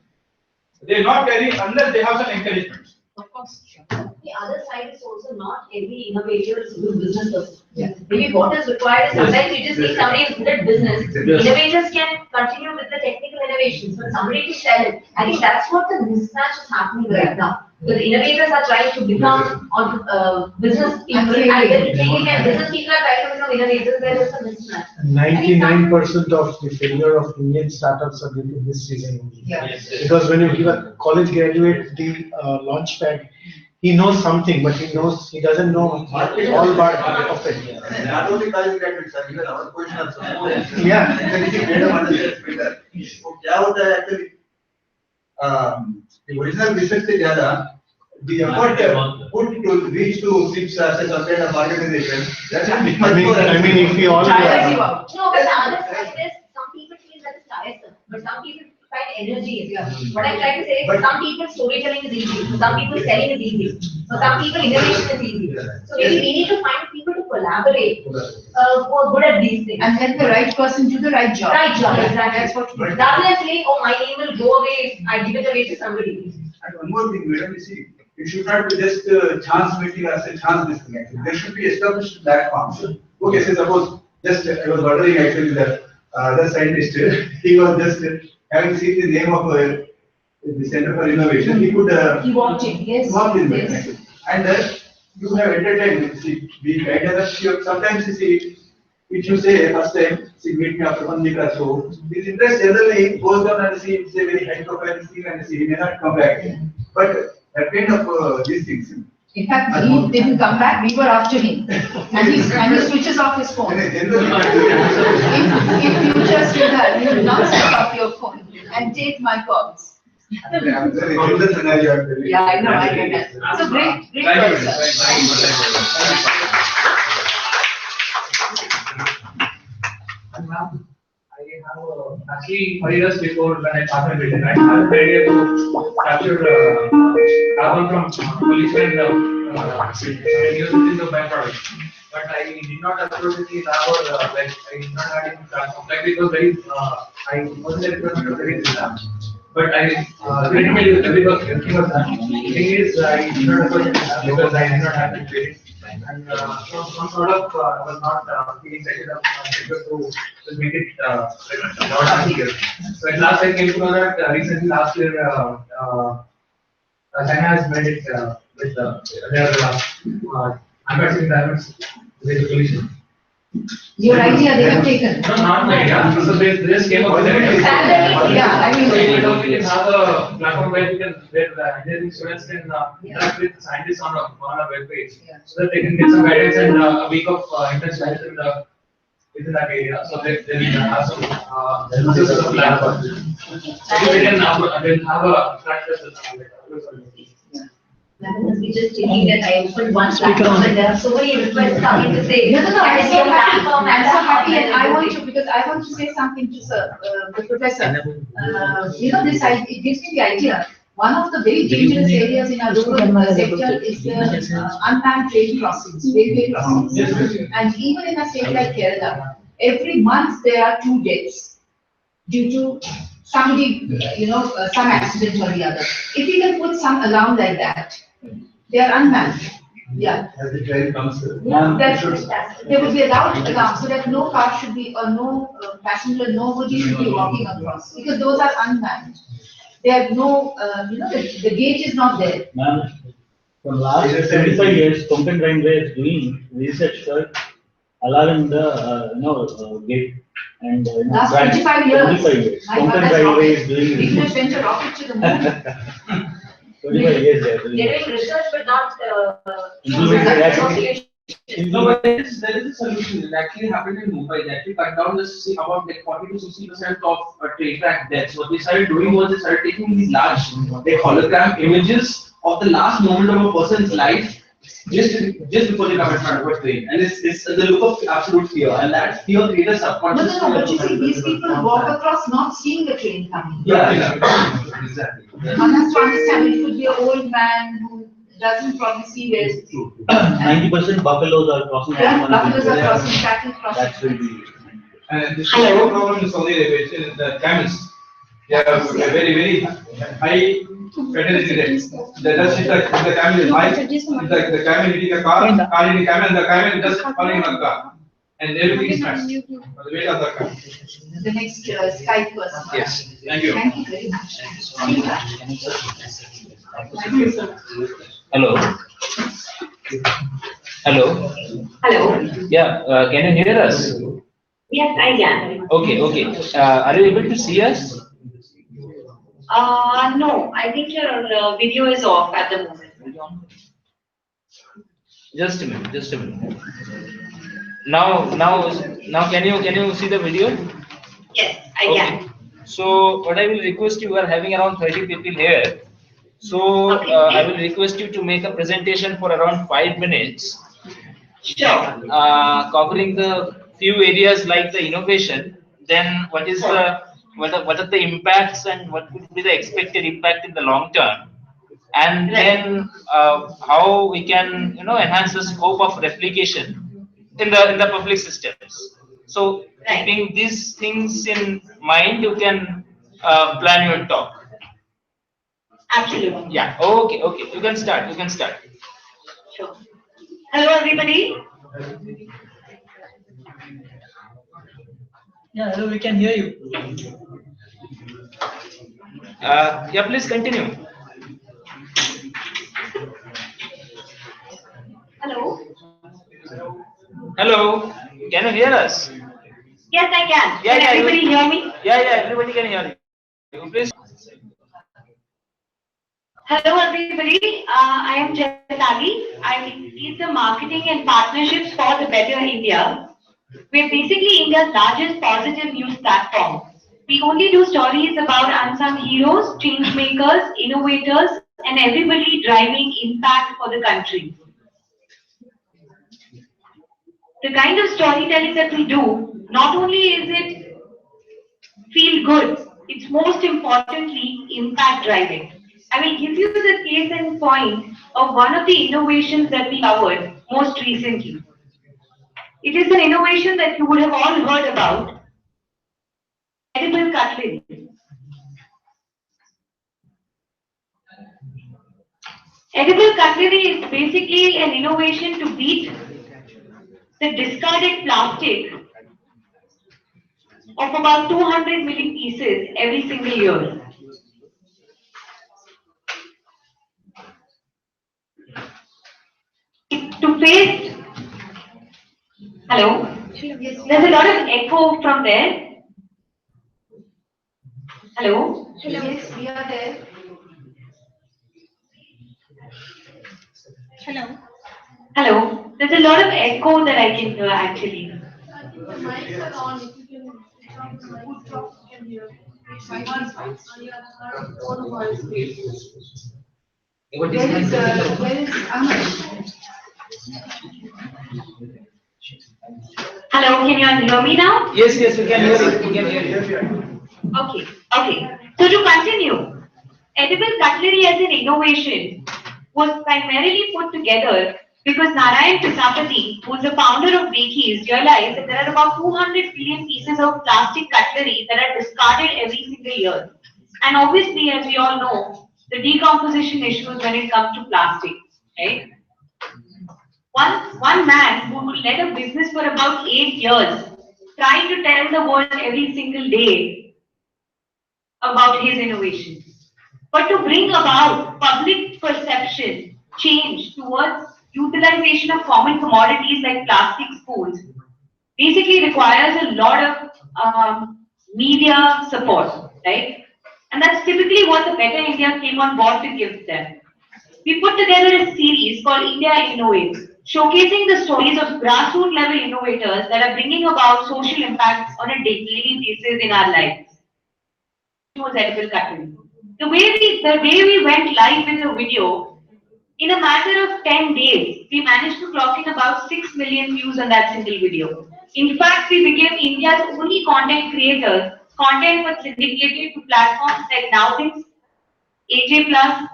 They not carry unless they have some encouragement. Of course. The other side is also not every innovator is a good business person. Yeah. Maybe what is required is sometimes you just need somebody who's good at business. Yes. Innovators can continue with the technical innovations, but somebody can sell it. I think that's what the mismatch is happening right now. Because innovators are trying to become business people, and then thinking and business people are trying to become innovators. There is a mismatch. 99% of the failure of Indian startups are due to this reason only. Yeah. Because when you give a college graduate the launch pad, he knows something, but he doesn't know all part of it. Not only college graduates, sir, even our position also. Yeah. So क्या होता है actually? The original research से ज़्यादा the effort put to reach to SIPs as a some kind of organization. That is much more. I mean, if we all. No, but the other side is some people feel that it's tiresome, but some people find energy in it. What I'm trying to say is, for some people storytelling is easy, for some people selling is easy, for some people innovation is easy. So maybe we need to find people to collaborate, who are good at these things. And let the right person do the right job. Right job, exactly. That's what we do. Rather than saying, oh, my name will go away if I give it away to somebody. And one more thing, madam, you see, it should not be just chance meeting or say chance this thing actually. There should be established platforms. Okay, say suppose just I was wondering actually that the scientist, he was just having seen the name of the Center for Innovation. He could He walked in, yes. walked in there. Yes. Actually. And you have entertained. See, we guided us. Sometimes you see, if you say first time, see, meet me after 1 week or so, his interest generally goes down and see, it's a very high profile thing and see, he may not come back again. But that kind of these things. In fact, he didn't come back, we were after him. And he switches off his phone. In future, Sridhar, you will not switch off your phone and take my calls. Yeah, I know, I get that. So great person. Actually, 5 years before when I started building, I had an idea to capture carbon from pollution and use it in the byproduct. But I did not approach it in our like I did not have any platform. Like it was very I wasn't able to very design. But I ultimately everything was done. The thing is I did not approach it because I did not have the credit. And some sort of I was not feeling excited to make it not here. So at last I came to know that recently last year China has made it with their unboxing diamonds with the pollution. Your idea they have taken. No, not my idea. So they just came up with it. Yeah, I mean, we can have a platform where we can where the engineering students can interact with scientists on a web page, so that they can get some guidance and a week of internship within that area. So they will have some plan for it. So they can have a practice. We just thinking that I opened one platform and there are so many requests coming to say. No, I'm so happy. Platform I'm so happy, and I want to, because I want to say something to Sir, the Professor. You know, it gives me the idea. One of the very dangerous areas in our rural sector is the unmanned train crossings, railway crossings. And even in a state like Kerala, every month there are 2 deaths due to somebody, some accident or the other. If we can put some alarm like that, they are unmanned. Yeah. As the train comes, There would be a loud alarm so that no car should be, or no passenger, nobody should be walking across, because those are unmanned. They have no, the gate is not there. Ma'am, for last 25 years, Konkan Railway is doing research for alarming the gate. And Last 25 years. 25 years. My Konkan mother's Railway rocket. is doing We could have research. sent a rocket to the moon. 25 years they are doing They're it. doing research but not Implemented actually. No, but there is a solution. It actually happened in Mumbai. They actually cut down this about like 40 to 60% of train track deaths. What they started doing was they started taking these large hologram images of the last moment of a person's life just before they come in front of a train. And it's the look of absolute fear. And that fear creates a subconscious. No, but you see, these people walk across not seeing the train coming. Yeah, exactly. One has to understand, it could be an old man who doesn't probably see where it's. 90% buffaloes are crossing. Yeah, buffaloes are crossing, cattle crossing. That will be. And the same problem in Saudi Arabia, which is the camels. They have a very, very high fatality rate. That's if the camel is high, the camel hitting a car hitting camel, and the camel just falling on the car. And everything is smashed for the weight of the car. The next Skype person. Yes, thank you. Thank you very much. Hello. Hello. Hello. Yeah, can you hear us? Yes, I can. Okay. Are you able to see us? No, I think your video is off at the moment. Just a minute. Now, can you see the video? Yes, I can. So, what I will request you, we are having around 30 people here. So, I will request you to make a presentation for around 5 minutes. Sure. Covering the few areas like the innovation, then what is the what are the impacts and what would be the expected impact in the long term, and then how we can enhance the scope of replication in the public systems. So keeping these things in mind, you can plan your talk. Absolutely. Yeah. Okay. Okay. You can start. You can start. Sure. Hello, everybody. Yeah, hello, we can hear you. Yeah. Please continue. Hello. Hello. Can you hear us? Yes, I can. Yeah. Can Yeah. everybody hear me? Yeah. Yeah. Everybody can hear you. Please. Hello, everybody. I am Jaitali. I lead the marketing and partnerships for the Better India. We're basically India's largest positive news platform. We only do stories about unsung heroes, change makers, innovators, and everybody driving impact for the country. The kind of storytelling that we do, not only is it feel good, it's most importantly impact driving. I will give you the case in point of one of the innovations that we covered most recently. It is an innovation that you would have all heard about, edible cutlery. Edible cutlery is basically an innovation to beat the discarded plastic of about 200 million pieces every single year. To face, hello? There's a lot of echo from there. Hello? Yes, we are there. Hello? Hello? There's a lot of echo that I can hear actually. The mics are on. If you can put talk, you can hear. One voice. Where is Aman? Hello, can you all hear me now? Yes. Yes. We can hear you. We can hear you. Okay, okay. So to continue, edible cutlery as an innovation was primarily put together because Narayan Prasapati, who is the founder of Bakeries, realized that there are about 200 billion pieces of plastic cutlery that are discarded every single year. And obviously, as we all know, the decomposition issues when it comes to plastic, right? One man who led a business for about 8 years, trying to tell the world every single day about his innovation. But to bring about public perception change towards utilization of common commodities like plastic spoons basically requires a lot of media support, right? And that's typically what the Better India came on board to give them. We put together a series called India Innovates, showcasing the stories of grassroots level innovators that are bringing about social impacts on a daily basis in our lives. Was edible cutlery. The way we went live with the video, in a matter of 10 days, we managed to clock in about 6 million views on that single video. In fact, we became India's only content creators. Content was syndicated to platforms like Nowthings, AJ Plus,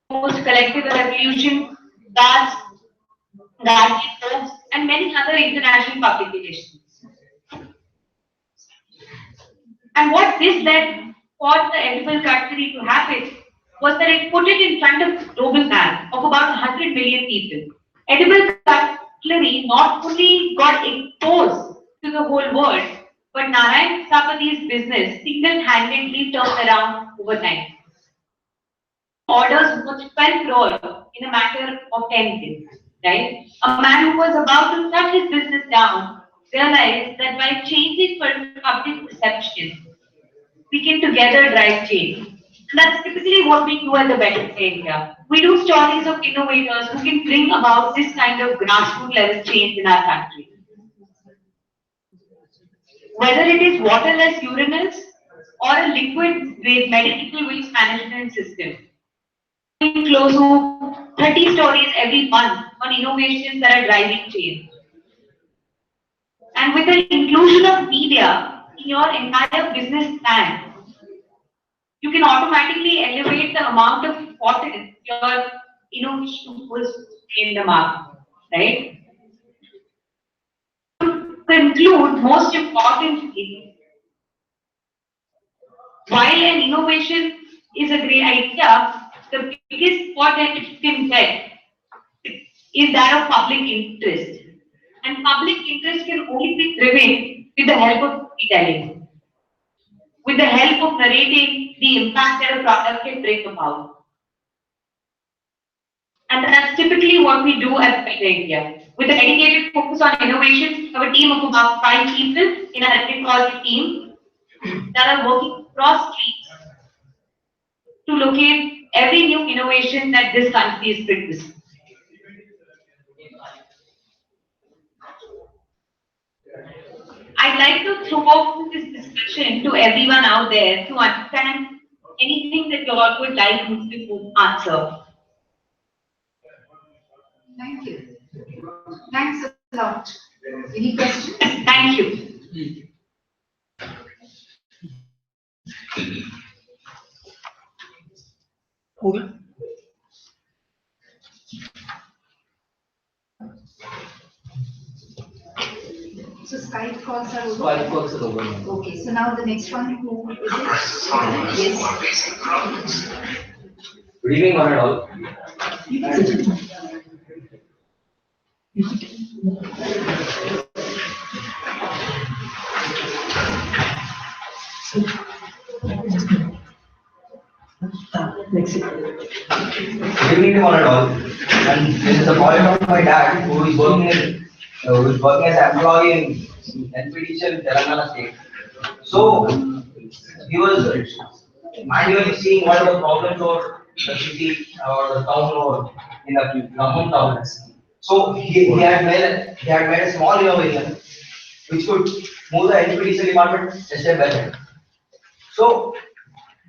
Post, Collective Revolution, GAS, Guardian Post, and many other international publications. And what this led for the edible cutlery to happen was that it put it in front of global mass of about 100 million people. Edible cutlery not only got exposed to the whole world, but Narayan Sapati's business single-handedly turned around overnight. Orders worth 12 crore in a matter of 10 days, right? A man who was about to shut his business down realized that by changing public perception, we can together drive change. And that's typically what we do at the Better India. We do stories of innovators who can bring about this kind of grassroots level change in our country. Whether it is waterless urinals or a liquid grade medical waste management system, close to 30 stories every month on innovations that are driving change. And with the inclusion of media, in your entire business plan, you can automatically elevate the amount of importance your innovation was in the market, right? To conclude, most importantly, while an innovation is a great idea, the biggest spot that it can get is that of public interest. And public interest can only be driven with the help of storytelling, with the help of narrating the impact that a product can bring about. And that's typically what we do at Better India. With a dedicated focus on innovation, we have a team of about 5 people in our technology team that are working across streets to locate every new innovation that this country is producing. I'd like to throw open this discussion to everyone out there to understand anything that you all would like me to answer. Thank you. Thanks a lot. Any questions? Thank you. So Skype calls are over? Skype calls are over. Okay, so now the next one, who is it? Yes. Good evening, one and all. Good evening, one and all. And this is a project of my dad who is working as an employee in NPTCL Telangana state. So he was manually seeing what are the problems or the city or the town or in the hometown. So he had made a small innovation which could move the NPTCL department a step better. So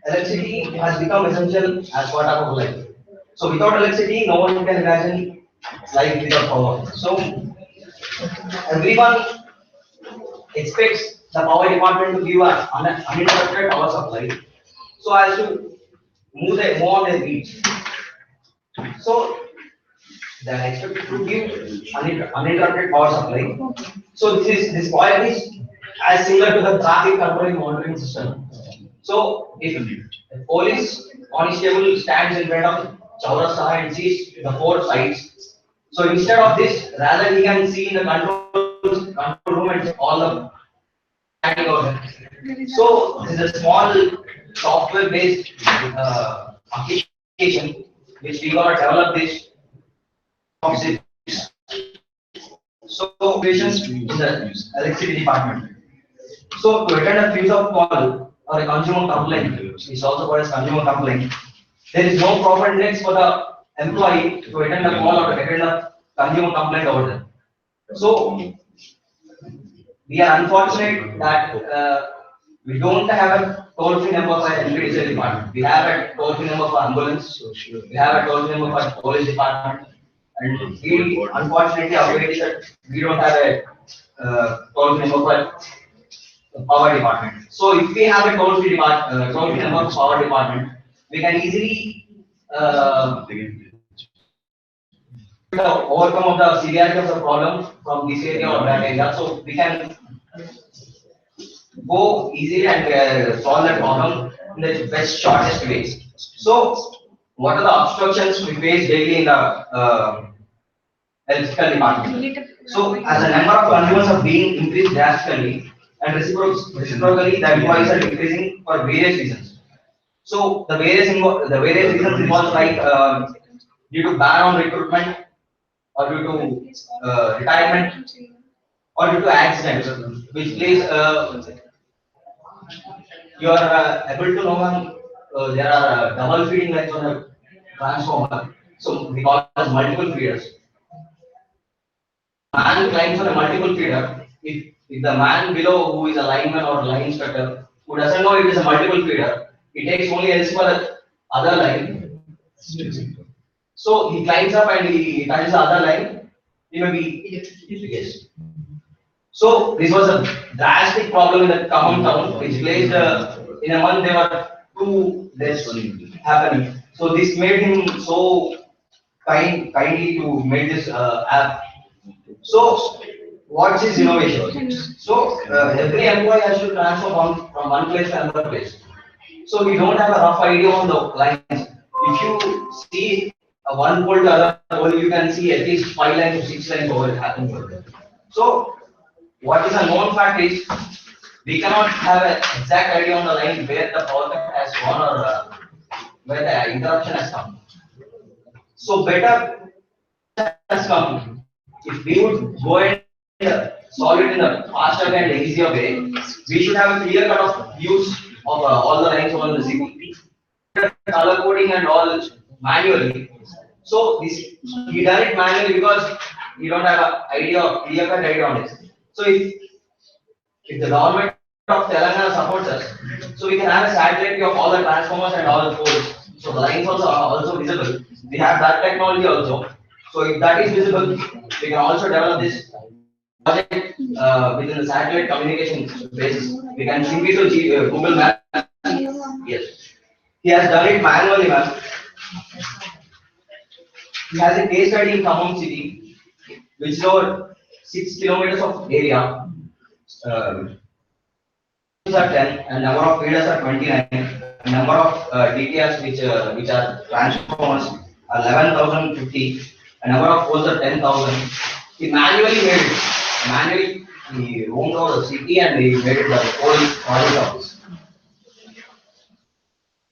electricity has become essential as part of our life. So without electricity, no one can imagine life without power. So everyone expects the power department to give an uninterrupted power supply, so as to move on their needs. So they are expected to give uninterrupted power supply. So this point is as similar to the traffic controlling monitoring system. So if a police constable stands in front of Chaurasta and sees the 4 sides, so instead of this, rather he can see in the control room and all the standing over there. So this is a small software-based application which we got to develop this from 6. So patients in the electricity department. So to attend a fuse of call or a consumer complaint, is also called as consumer complaint. There is no proper index for the employee to attend a call or to attend a consumer complaint over there. So we are unfortunate that we don't have a toll-free number for NPTCL department. We have a toll-free number for ambulance. We have a toll-free number for police department. And we unfortunately are aware that we don't have a toll-free number for power department. So if we have a toll-free number for power department, we can easily overcome of the severity of the problem from this area or that area. So we can go easily and solve that problem in the best shortest ways. So what are the obstructions we face daily in the electrical department? So as the number of consumers are being increased drastically and reciprocally the employees are increasing for various reasons. So the various reasons involve like due to ban on recruitment or due to retirement or due to accidents, which plays you are able to know there are double feeding lines on a transformer. So we call it as multiple feeders. Man climbs on a multiple feeder. If the man below who is a lineman or line inspector who doesn't know it is a multiple feeder, he takes only else for the other line. So he climbs up and he touches the other line. He may be yes. So this was a drastic problem in the common town, which placed in a month there were 2 deaths happening. So this made him so kindly to make this app. So what's his innovation? So every employee has to transfer from one place to another place. So we don't have a rough idea on the lines. If you see a one pole to other pole, you can see at least 5 lines or 6 lines over it happening over there. So what is a known fact is we cannot have an exact idea on the line where the power cut has gone or where the interruption has come. So better has come. If we would go and solve it in a faster and easier way, we should have a clear cut of views of all the lines over the city. Color coding and all manually. So this he done it manually because he don't have an idea of clear cut idea on it. So if the government of Telangana supports us, so we can have a satellite view of all the transformers and all the poles. So the lines also are also visible. We have that technology also. So if that is visible, we can also develop this project within the satellite communication basis. We can sync it to Google Maps. Yes. He has done it manually, ma'am. He has a case study in Khammam city, which is over 6 kilometers of area. Are 10 and number of feeders are 29 and number of DTRs which are transformers are 11,050 and number of poles are 10,000. He manually made it. Manually he roamed over the city and he made it the whole project of this.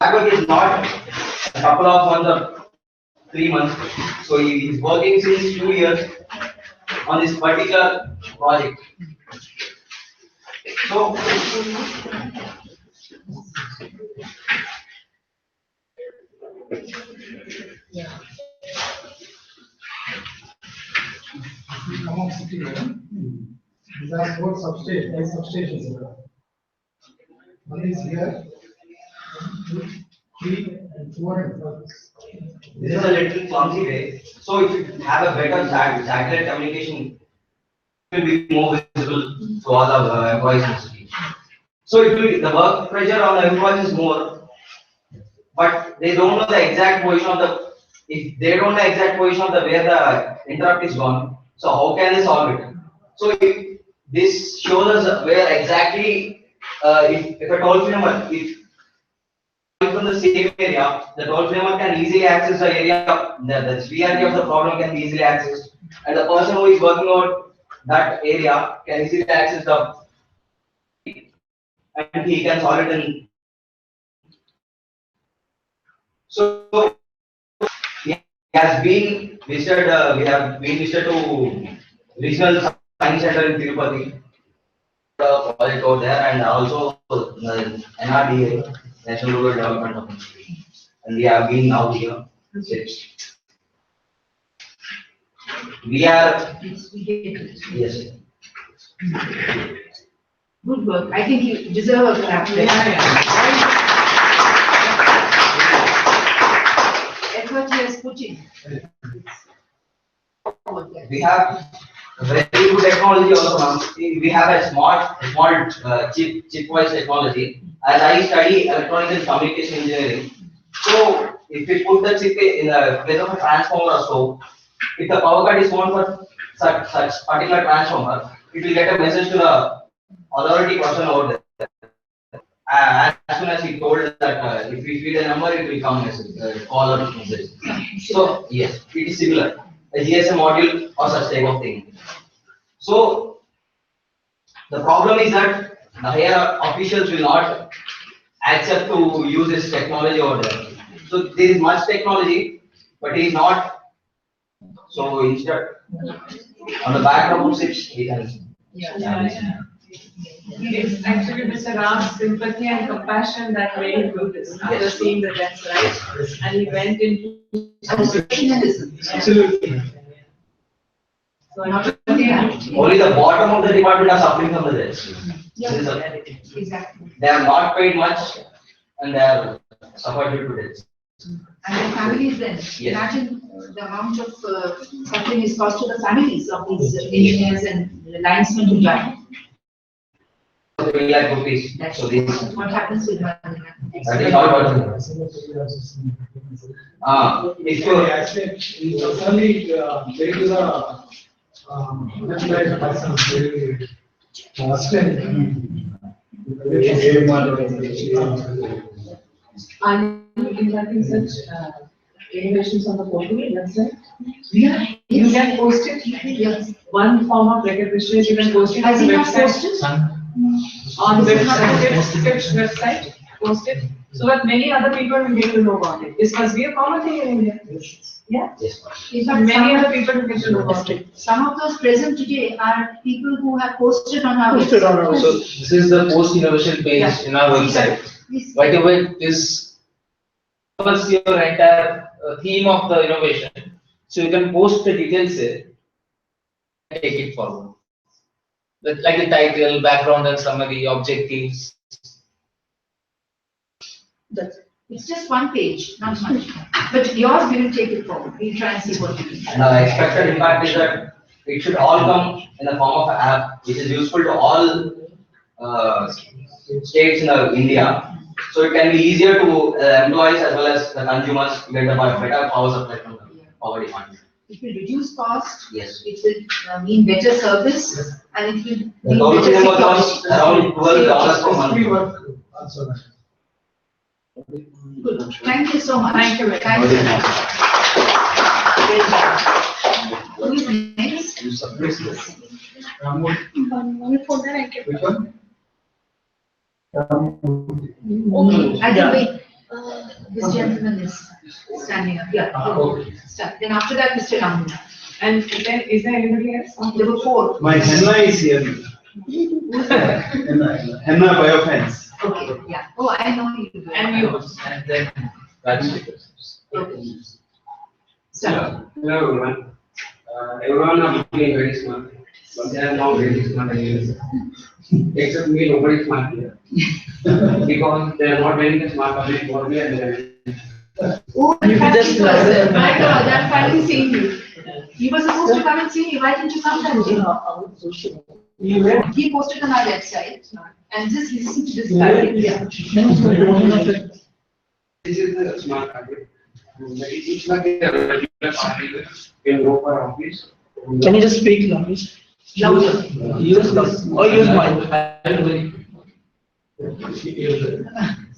That work is not a couple of months or 3 months. So he is working since 2 years on this particular project. So Yeah. Come on, city, madam. These are 4 substations. One is here, 1, 2, 3, and 4 and 5. this is a little clumsy way. So if you have a better satellite communication, it will be more visible to all the employees in the city. So it will, the work pressure on the employees is more, but they don't know the exact position of the. If they don't know the exact position of the where the interrupt is gone, so how can they solve it? So this shows us where exactly if a toll free number, if from the same area, the toll free number can easily access the area, the severity of the problem can be easily accessed, and the person who is working out that area can easily access the, and he can solve it in. So he has been visited, we have been visited to Regional Science Center in Tirupati, the project over there, and also the NRDA, National Rural Development Authority. And we have been now here. We are, yes. Good work. I think you deserve a clap. Effort he has put in. We have very good technology also, ma'am. We have a small chip-wise technology. As I study electronics and communication engineering, so if we put the chip in the place of a transformer or so, if the power cut is known for such particular transformer, it will get a message to the authority person over there. As soon as he told that if we feed a number, it will come message, call or message. So yes, it is similar. A GSM module or such type of thing. So the problem is that the higher officials will not accept to use this technology over there. So there is much technology, but he is not. So instead, on the background of chips, he can. It's actually Mr. Ram's sympathy and compassion that made him do this after seeing the deaths, right? And he went into Absolutely. So only the bottom of the department are suffering from the deaths. Exactly. They have not paid much and they are suffered due to deaths. And their families then, imagine the amount of suffering is caused to the families of these engineers and linesman who died. 3 lakh rupees. So this. What happens with that? That is how it works. If you Actually, it's only very to the unauthorized persons, very hostile. I'm inviting such innovations on the portal website. Yeah. You can post it. Yes. One form of recognition, you can post it on Has the he not website. posted? On the website, post it, so that many other people will get to know about it. This must be a common thing in India. Yeah? Yes. In fact, Many other people will get to know about it. Some of those present today are people who have posted on our Posted on our website. So this is the post innovation page in our website. Yes. Whatever this covers your entire theme of the innovation. So you can post the details here and take it forward. Like the title, background and summary, objectives. It's just one page, not much. But yours, we will take it forward. We'll try and see what we can. And the expected impact is that it should all come in the form of an app, which is useful to all states in India. So it can be easier to employees as well as the consumers to get the better power supply from the power demand. It will reduce cost. Yes. It will mean better service, and it will The mean total better minimum cost around $12 per month. Also, Good. Thank you so much. Thank you. Thank you. Who is next? which one? Okay, I think wait. This gentleman is standing up. Yeah. Okay. Start. Then after that, Mr. Ramu. And then, is there anybody else? There were 4. My henna is here. Henna biofence. Okay, yeah. Oh, I know you. And you. And then Okay. Start. Hello everyone. Everyone are looking very smart, but they are not very smart anyways. Except me, nobody is smart here. Because they are not wearing the smart public what we are doing. Oh, You can just- my God, I'm finally seeing you. You were supposed to come and see me. Why didn't you come that day? He posted on our website and just listen to this guy. Yeah. This is the smart habit. It's like a regular party in go for office. Can you just speak louder? Louder. Use this or use mine.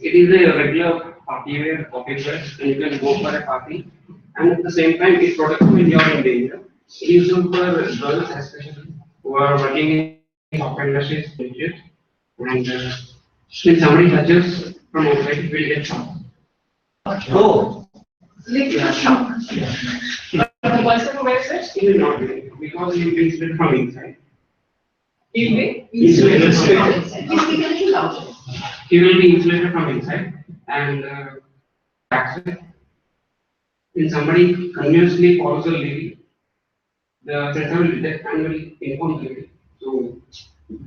It is a regular party wear office wear, and you can go for a party. And at the same time, it's protected in your India. It is used for girls especially who are working in software industries, and if somebody touches from outside, it will get shot. Oh. Literally shock. But the person who wears it, He will not be, because he will be split from inside. he'll be. He's Please speak a little louder. He will be insulated from inside and when somebody continuously follows the lead, the sensor will detect and will inform you. So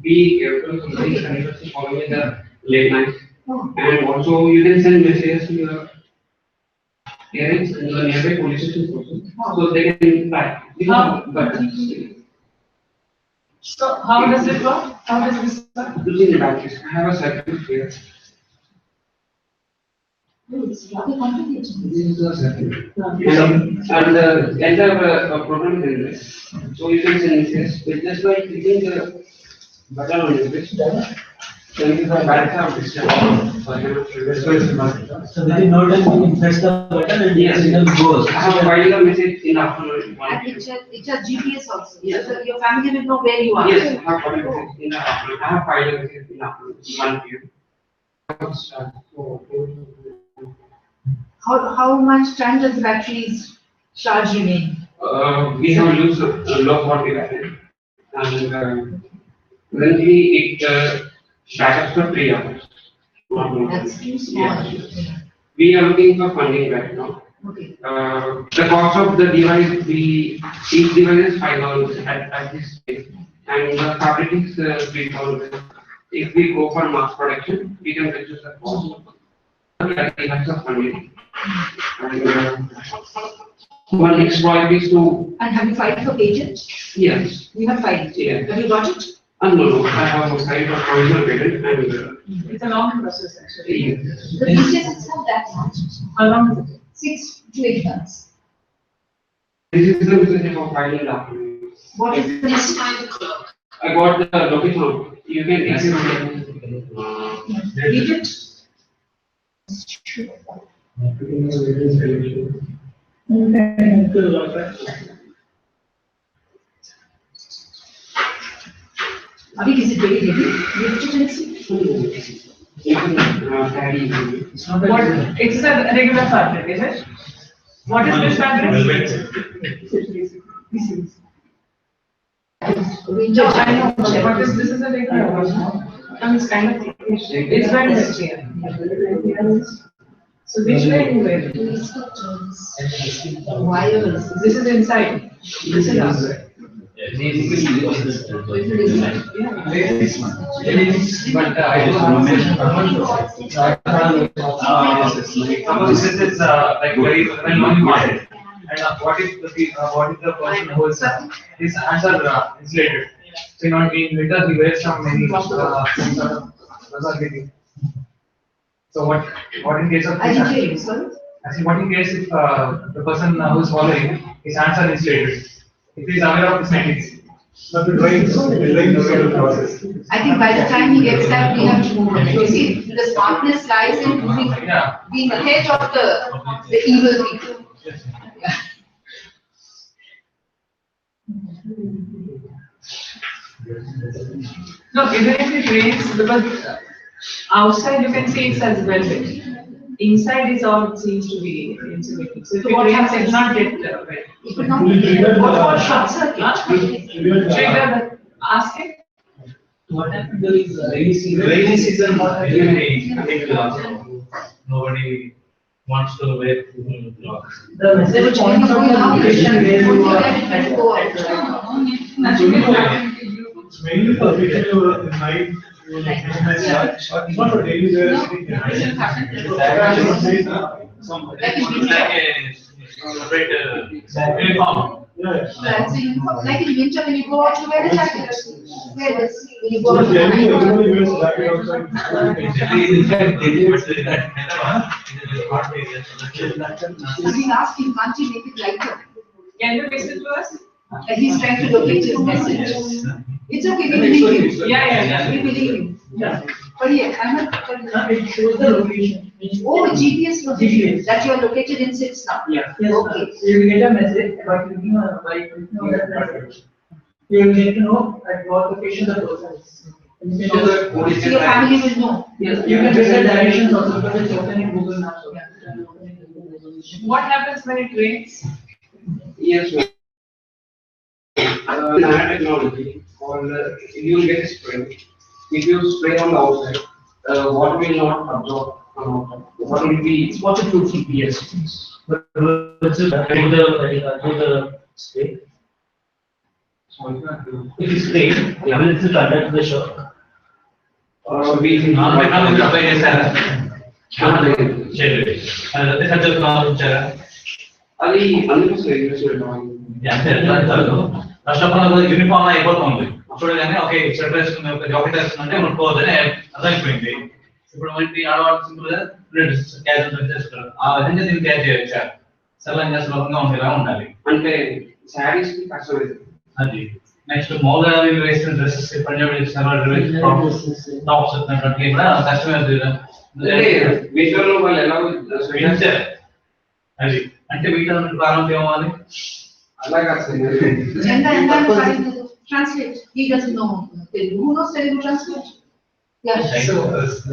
be careful, somebody is continuously following the late night. And also you can send messages to your parents and the nearby police station person, so they can track. So how does it work? How does this work? Using the batteries, I have a circuit here. It's rather complicated. This is the circuit. And the entire program is in this. So you can send messages with just by clicking the button on your wrist. Then you can direct this. So within no time you can press the button and the signal goes. I have filed a message in afternoon. And it has GPS also. Yes. So your family will know where you are. Yes, I have filed a message in the afternoon. I have filed a message in afternoon, 1 p.m. How much time does the battery's charge remain? We have used a low power battery, and currently it backups for 3 hours. That's too small. Yeah. We are looking for funding right now. Okay. The cost of the device, each device is $5 at this stage, and the fabric is $3,000. If we go for mass production, we can reduce the cost. We have some funding. And One next project is to, And have you filed for patent? yes, You have filed. Yeah. Have you got it? no, I have a kind of provisional patent and. It's a long process actually. Yes. The thesis is not that much. How long is it? 6 to 8 months. This is the reason for filing document. What is the next? I got the document, you can exit. Read it. Abhi, is it very heavy? You have to see. What, it's a regular fabric, is it? What is this fabric? No, I know, but what is, this is a regular one. And it's kind of, it's very material. So which way you wear it? Wires. This is inside, this is outside. But I suppose this is like very well known market. And what is the person who is his hands are insulated. So in winter he wears some many so what in case of I didn't hear you, sorry. I think what in case if the person who is following his hands are insulated. If he is aware of this techniques. But it rains the process. I think by the time he gets that, we have to move on. You see, the smartness lies in being ahead of the evil people. Yeah. No, even if it rains, because outside you can see it's as velvet. Inside is all it seems to be insulated. So if it rains, it will not get wet. It will not get what short circuit? Trigger the, ask it. What happened is rainy season, nobody wants to wear clothes. The message points out the location where you are. It's mainly for people in night. Not for daily wear. Like in winter, when you go out, you wear a jacket. Wear this. When you go out. Everybody wears a jacket outside. I've been asking, can't you make it lighter? Can you listen to us? Like he's trying to locate his message. It's okay, we believe you. Yeah. We believe you. Yeah. But yeah, I'm not. It shows the location. Oh, GPS location, that you are located in 6 now. Yeah. Yes, Okay. you will get a message about clicking on a bike. You will get to know at what location the person is. And you can just- So your family will know. Yes, you can get the directions also because it's open in Google Maps. What happens when it rains? Yes, ma'am. Nanotechnology, or you will get a spray. If you spray on the outside, water will not absorb from outside. Water will be waterproof. Yes. But what's it do the spray? If you spray, will it conduct the shock? We can అది first of all uniform అయిపోతుంది చూడగానే okay sweater వేసుకుని ఒక jacket వేసుకుంటే ముట్టుకోవద్దని అర్థమైపోయింది. ఇప్పుడు మనకి ఆడవాళ్ళు సింపుల్ గా క్యాజువల్ చేస్తారు ఆ విధంగా దీన్ని తయారు చేయొచ్చా సరళంగా సులభంగా ఉండేలా ఉండాలి అంటే శారీస్ కి కష్టమైంది. అది నెక్స్ట్ మౌగా వేసిన డ్రెస్సెస్ పంజాబీ టాప్స్ వచ్చినటువంటి కూడా కష్టమైంది కదా. వింటర్ లో వాళ్ళు ఎలా వింటర్ అది అంటే వీటిలో ప్రారంభం ఏమవ్వాలి అలా కాదు Translate. He doesn't know Telugu. Who knows Telugu? Translate. Yeah. So,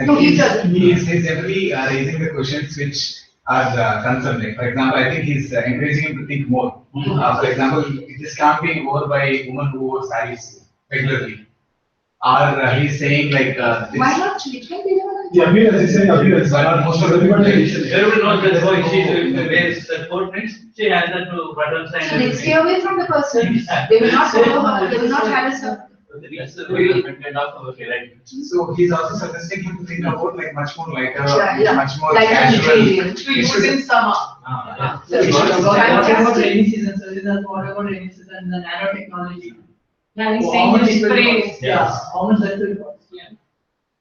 No, he doesn't. He's generally raising the questions which are concerning. For example, I think he's encouraging him to think more. For example, this campaign over by women who wear sarees regularly. Or he's saying like Why not? It can be done. Yeah, I mean, as you say, most of everybody. Everybody knows that boy she wears the coat means she has that buttons So they stay away from the person. They will not follow her. They will not harass her. That's the real content of our right. So he's also suggesting him to think about like much more lighter, Yeah. much more Like casual. to use in summer. So it should What about fantastic. rainy season, so is that what about rainy season, the nanotechnology? Now he's So saying how much you it will spray, cost? yeah, how much that will cost? Yeah.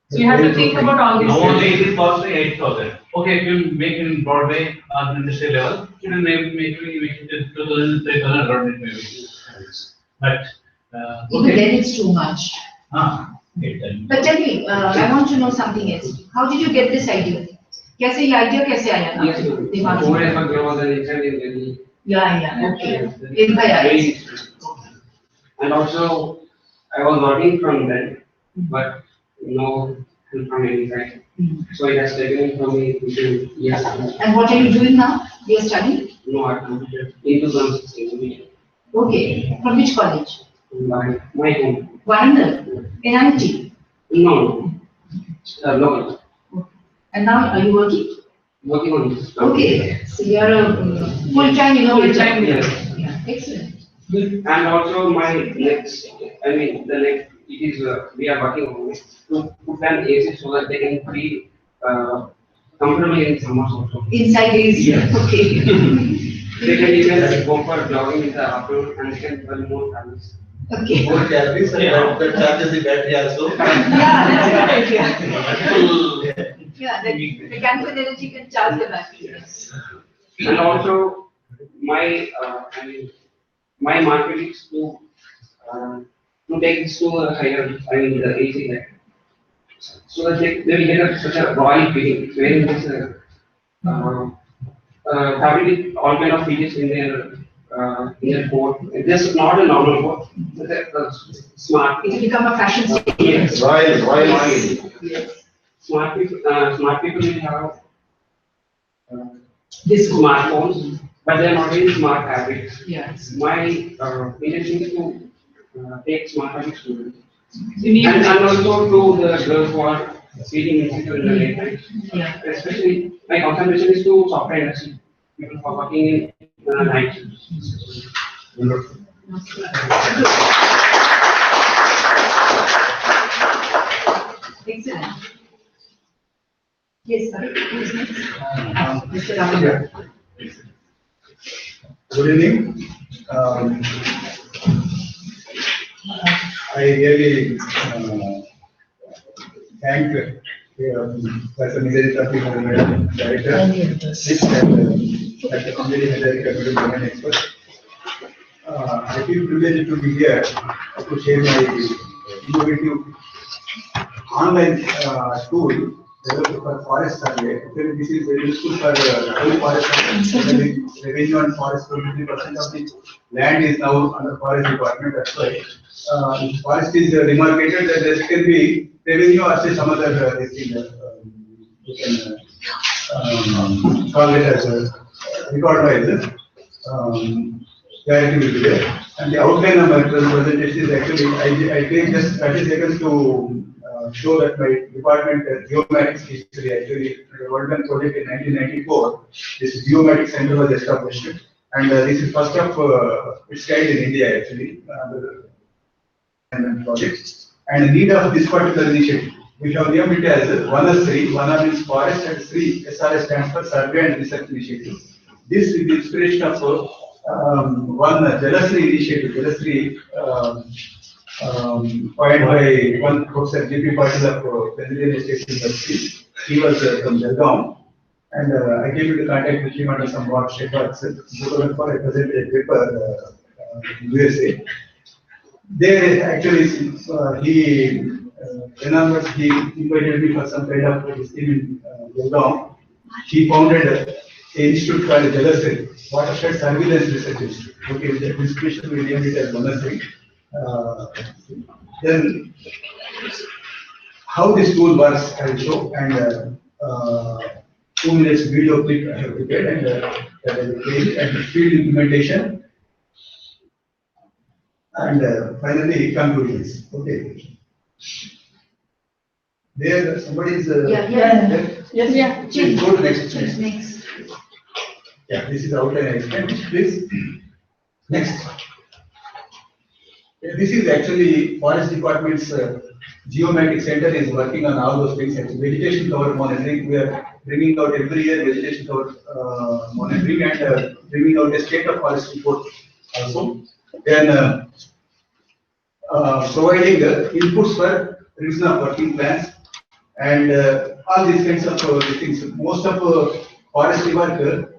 So you have to think about all these Now only things. it is costing 8,000. Okay, if you make in Broadway or industry level, it will make it 2,000, 3,000 around it maybe. But, Even okay. then it's too much. Okay. But tell me, I want to know something else. How did you get this idea? कैसे ये idea कैसे आया ना? दिमाग में? there was an incident in Delhi. Yeah, okay. In my eyes. And also, I was working from then, but no help from any side. So it has taken from me 2 years. And what are you doing now? You are studying? No, I completed in 2016. Okay. From which college? My home. Warangal? NIT? No, local. And now are you working? Working on this. Okay. So you are a full-time innovator. Yes. Yeah, excellent. And also my next, I mean, the next, it is, we are working on it to put an AC so that they can be comfortable in summers also. Inside AC? Yes. Okay. They can even go for jogging in the afternoon and they can burn more calories. Okay. More calories and that charges the battery also. Yeah, that's right. Yeah, the mechanical energy can charge the battery. And also, my, I mean, my market is to take this to a higher, I mean, the AC level. So that they will get such a royal feeling, wearing this having all kind of features in their coat. Just not a normal coat, but smart. It will become a fashion statement. Yes. Royal. Yes. Smart people will have This smartphones, but they are not very smart habits. Yes. My intention is to take smart habits to them. You And also to the girls who are feeling insecure in the late night. Yeah. Especially, my concentration is to software industry. People who are working in night. Excellent. Yes, sir. Who's next? Mr. Ramadan. Good evening. I really thank Professor Nivedita P. Director, and Dr. Community Medical Domain Expert. I feel privileged to be here to share my innovative online tool developed for forest survey. Actually, this is very useful for all forest survey. Revenue and forest 23% of the land is now under forest department. That's why forest is demarcated that there can be revenue or say some other this thing. You can call it as a record wise. Clarity will be there. And the outline of my presentation is actually, I take just 30 seconds to show that my department geomatics history actually worked on project in 1994. This geomatics center was established, and this is first of its kind in India actually. Projects and the need of this particular initiative. We have named it as Vanasri. Vana means forest and Sri. SRS stands for Survey and Research Initiative. This is the inspiration of one Jalasri initiative. Jalasri coined by one Professor G.P. Patil of Pennsylvania State University. He was from Belgaum, and I came into contact with him under some watershed works. In 2004, I presented a paper in USA. There actually he invited me for some kind of this thing in Belgaum. He founded an institute called Jalasri, Watershed Surveillance Research Institute. Okay, with that inspiration we named it as Vanasri. Then how this tool works I will show, and 2 minutes video clip I have prepared, and that I will play, and field implementation. And finally, conclusions. Okay. There, somebody is. Yeah. Please go to next. Next. Yeah, this is the outline I explained. Please. Next. This is actually Forest Department's geomatic center is working on all those things. Actually, vegetation cover monitoring. We are bringing out every year vegetation cover monitoring and bringing out a state of forest report also. Then providing inputs for revision of working plans and all these kinds of things. Most of forestry work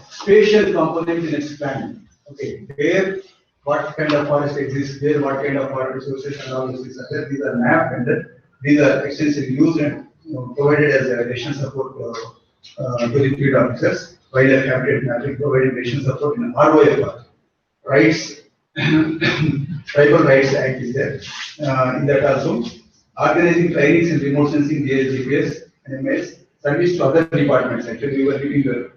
spatial component in its plan. Okay, where what kind of forest exists, where what kind of water resources and all these things are there. These are mapped and these are extensively used and provided as a additional support to the field officers. Wildlife habitat mapping providing additional support in ROF rights. Tribal Rights Act is there. In that also, organizing trainings in remote sensing, GPS, NMS, service to other departments. Actually, we were giving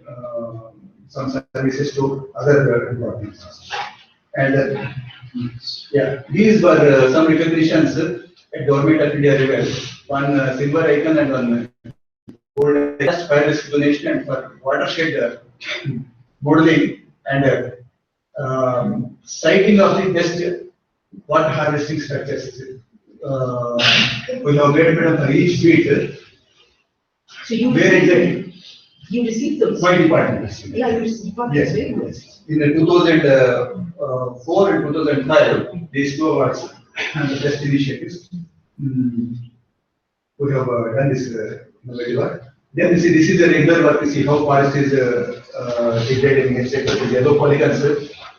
some services to other departments. And yeah, these were some recognitions at Government of India level. One silver icon and one gold fire risk donation and for watershed modeling and siting of the best water harvesting structures. We have made a bit of each beat. So you where exactly? You received those? My department. Yeah, you received. Yes. Yes. In 2004 and 2005, these two awards and the best initiatives. We have done this very well. Then you see, this is the regular work. You see how forest is degrading, etc. The yellow polygons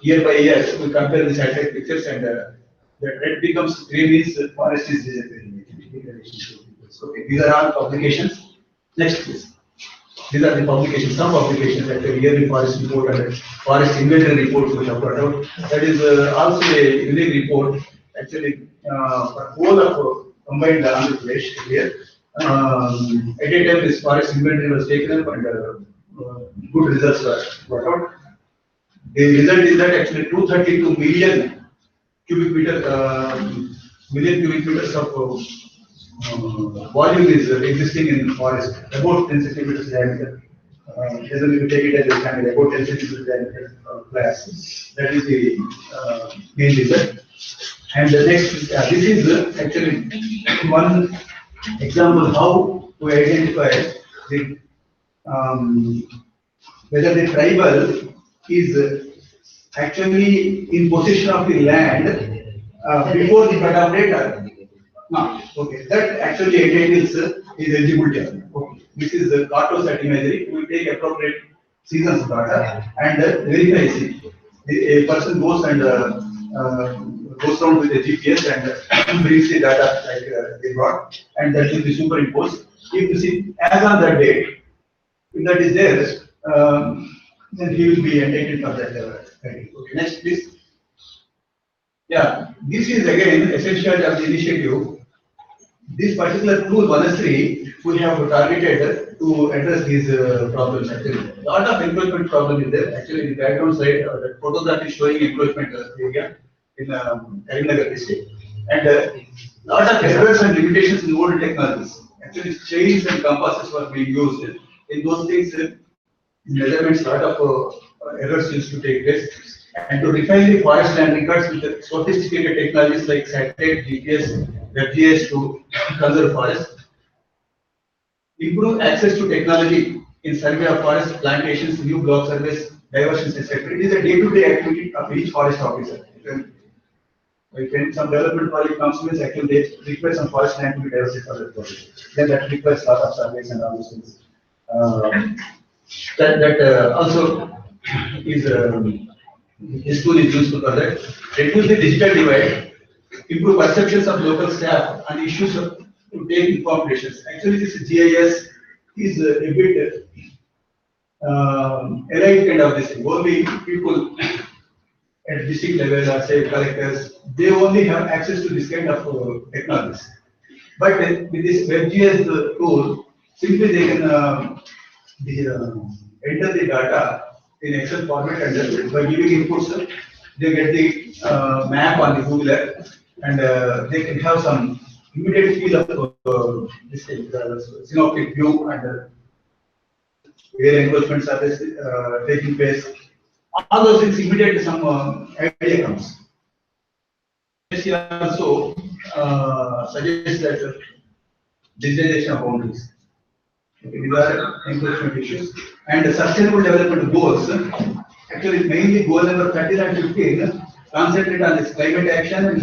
year by year. We compare the satellite pictures and the red becomes green means the forest is disappearing. Okay, these are all publications. Next, please. These are the publications, some publications like the yearly forest report and forest inventory reports we have brought out. That is also a unique report, actually, for whole of combined Andhra Pradesh here. At a time, this forest inventory was taken up and good results were brought out. The result is that actually 232 million cubic meters of volume is existing in the forest, about 10 centimeters diameter. Generally, we take it as a standard, about 10 centimeters diameter glass. That is the main result. And the next, this is actually one example how to identify the whether the tribal is actually in possession of the land before the cut-off date. No, okay. That actually entails is eligibility. Okay. This is the cartosat imagery. We take appropriate seasons data and verify it. A person goes and goes around with a GPS and brings the data like they brought, and that will be superimposed. If you see as on that date, if that is there, then he will be entitled for that. Okay. Next, please. Yeah, this is again essential of the initiative. This particular tool, Vanasri, we have targeted to address these problems. Actually, a lot of encroachment problem is there. Actually, in the background side, the photograph is showing encroachment area in Karimnagar district, and lot of errors and limitations in old technologies. Actually, chains and compasses were being used. In those things, measurements, lot of errors used to take place. And to refine the forest land records with the sophisticated technologies like satellite, GPS, WGS to conserve forest. Improve access to technology in survey of forest, plantations, new block surveys, diversions, etc. It is a day-to-day activity of each forest officer. When some development project comes in, actually they require some forest land to be diverted for that project. Then that requires a lot of surveys and all those things. That also is this tool is useful for that. Reduce the digital divide, improve perceptions of local staff and issues to take informed decisions. Actually, this GIS is a bit elite kind of this thing. Only people at district level or say collectors, they only have access to this kind of technologies. But with this WebGIS tool, simply they can enter the data in Excel format and by giving inputs, they get the map on the Google Earth and they can have some immediate feel of this thing, synoptic view and where encroachments are taking place. All those things immediately some idea comes. He also suggests that digitization of boundaries. Okay, these are encroachment issues. And the sustainable development goals, actually mainly goal number 13 and 15, concentrate on this climate action and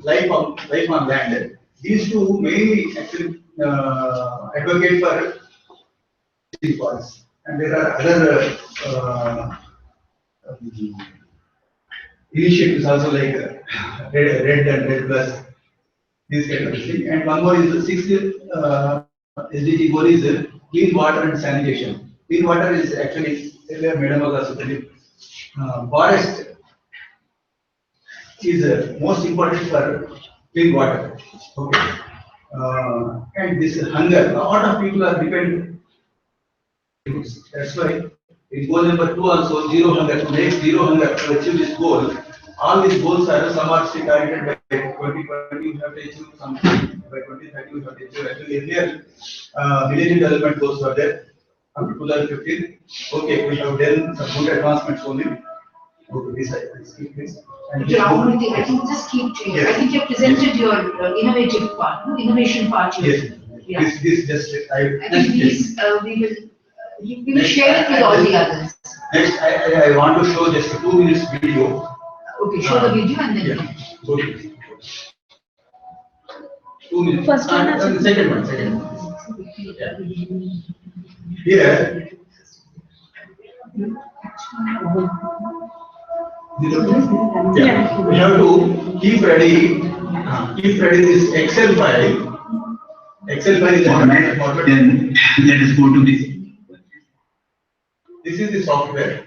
life on land. These two mainly actually advocate for policy. And there are other initiatives also like red and red plus, this kind of thing. And one more is the sixth SDG goal is clean water and sanitation. Clean water is actually earlier Madam was also telling, forest is most important for clean water. Okay. And this hunger, a lot of people are dependent. That's why in goal number 2 also zero hunger, to make zero hunger, to achieve this goal. All these goals are some are still targeted by 2020 we have to achieve, some by 2030 we have to achieve. Actually earlier millennium development goals were there up to 2015. Okay, we have done some good advancements only. Okay, this keep this. And Okay, Rahul, I think just keep to you. Yes. I think you have presented your innovative part, no? Innovation part. Yes. Yeah. This just I think these we will share it with all the others. Next, I want to show just a 2 minutes video. Okay, show the video and then. Yeah. Okay. 2 minutes. First one and the second one. Yeah. Here. Yeah. We have to keep ready this Excel file. Excel file is a format. Then let us go to this. This is the software.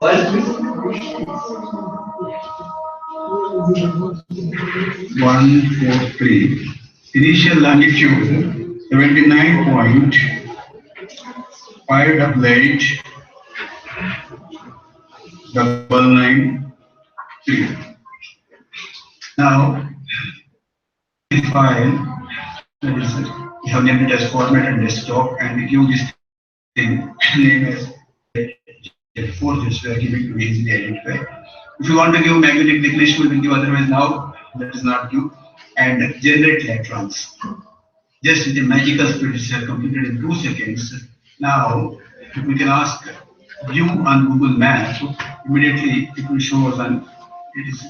First, 143. Initial longitude 79.588 993. Now, this file we have named it as format and desktop, and we give this thing name as F4, just we are giving to easily identify. If you want to give magnetic declination, we will give, otherwise now that is not due. And generate electrons. Just with a magical speed, which is completed in 2 seconds. Now, if we can ask view on Google Maps, immediately it will show us, and it is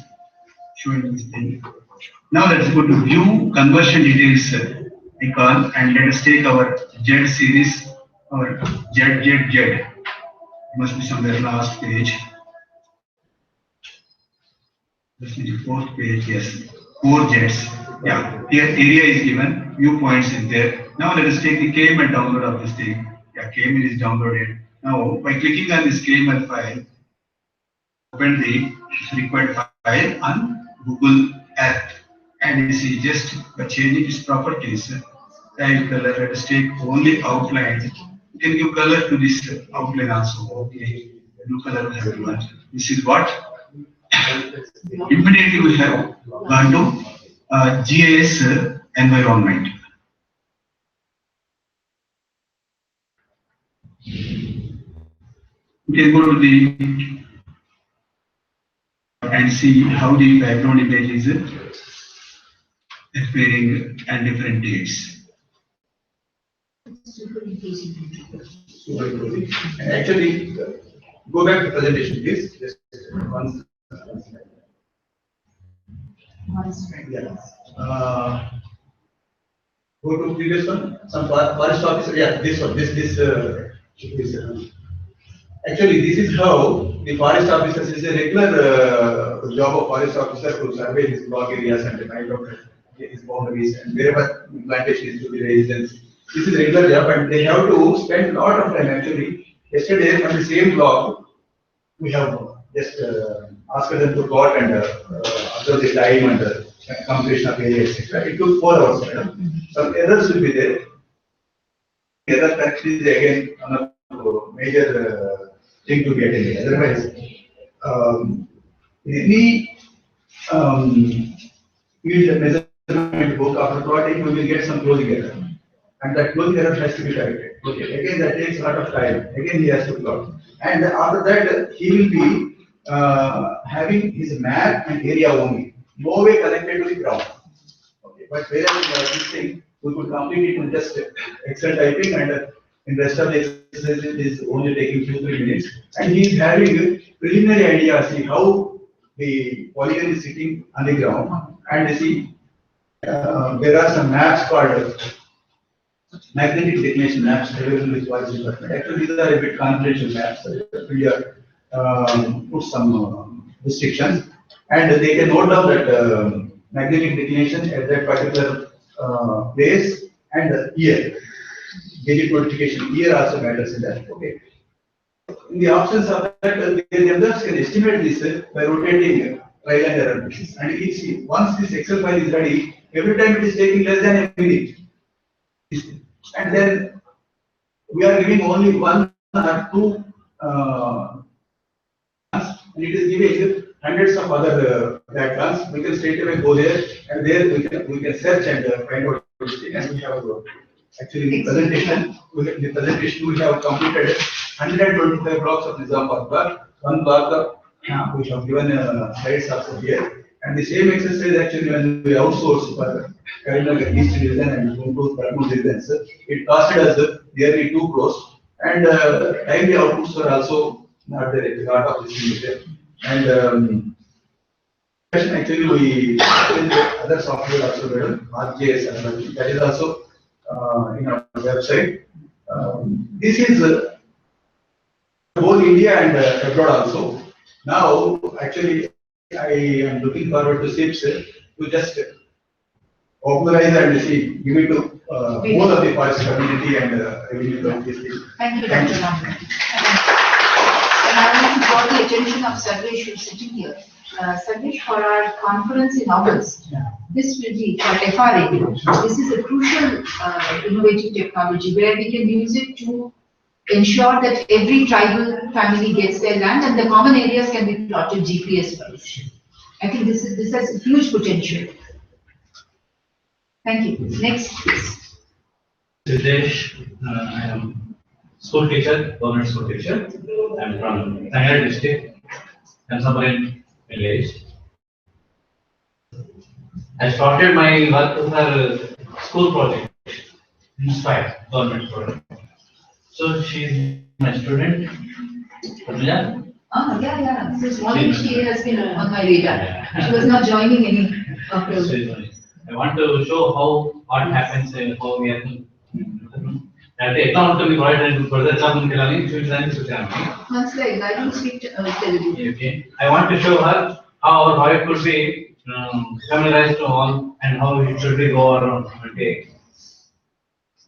showing this thing. Now let's go to view conversion details icon, and let us take our Z series or Z. Must be somewhere last page. This is the 4th page, yes. 4 jets. Yeah, here area is given, viewpoints is there. Now let us take the KML download of this thing. Yeah, KML is downloaded. Now by clicking on this KML file, open the required file on Google Earth. And you see, just by changing its properties, type color, let us take only outline. You can give color to this outline also. Okay, blue color we have given. This is what? Immediately we have gone to GIS environment. We can go to the and see how the background image is appearing at different dates. Actually, go back to presentation, please. Just one. Yeah. Go to previous one. Some forest officer. Yeah, this one. Actually, this is how the forest officers is a regular job of forest officer to survey his block areas and find out his boundaries and wherever plantation is to be raised. This is a regular job, and they have to spend a lot of time. Actually, yesterday on the same block, we have just asked them to plot and observe the time and completion of area, etc. It took 4 hours. Some errors will be there. Error correction is again another major thing to be attended. Otherwise, any field measurement book after plotting, we will get some closing error, and that closing error has to be corrected. Okay, again that takes a lot of time. Again he has to plot, and after that he will be having his map and area only, no way connected to the ground. Okay, but whereas this thing, we could complete it in just Excel typing, and in rest of the exercise it is only taking 2-3 minutes. And he is having a preliminary idea, see how the polygon is sitting on the ground, and see there are some maps called magnetic declination maps available with Forest Department. Actually, these are a bit confidential maps. We are put some restrictions, and they can note down that magnetic declination at that particular place and year. Gadget notification year also matters in that. Okay. In the options of that, they themselves can estimate this by rotating trial and error basis. And each once this Excel file is ready, every time it is taking less than a minute. And then we are giving only 1 or 2 and it is giving hundreds of other platforms. We can straight away go there, and there we can search and find out everything. And we have actually the presentation we have completed 125 blocks of Nizamabad block. 1 block we have given slides also here. And the same exercise actually when we outsource for Karnataka East Division and Guntur Parmur divisions, it costed us nearly 2 crores. And timely outputs were also not there. It's a lot of this here. And actually we other software also available, RJS and that is also in our website. This is whole India and abroad also. Now actually I am looking forward to SIPs to just organize and see, give it to both of the forest community and revenue community. Thank you, Dr. Ram. And I want to draw the attention of Sarvesh who is sitting here. Sarvesh, for our conference in August, this will be for FRA. This is a crucial innovative technology where we can use it to ensure that every tribal family gets their land and the common areas can be plotted GPS wise. I think this has huge potential. Thank you. Next, please. Siddhesh, I am school teacher, government school teacher. I am from Tangal district, Kansaparam village. I started my work with her school project, Inspire government project. So she is my student. Yeah. Yeah. Since morning she has been on my radar. She was not joining any of the. I want to show how what happens and how we are. At the account to be provided and further example Once like I don't speak Telugu. Okay. I want to show her how our project could be familiarized to all and how it should be go around. Okay.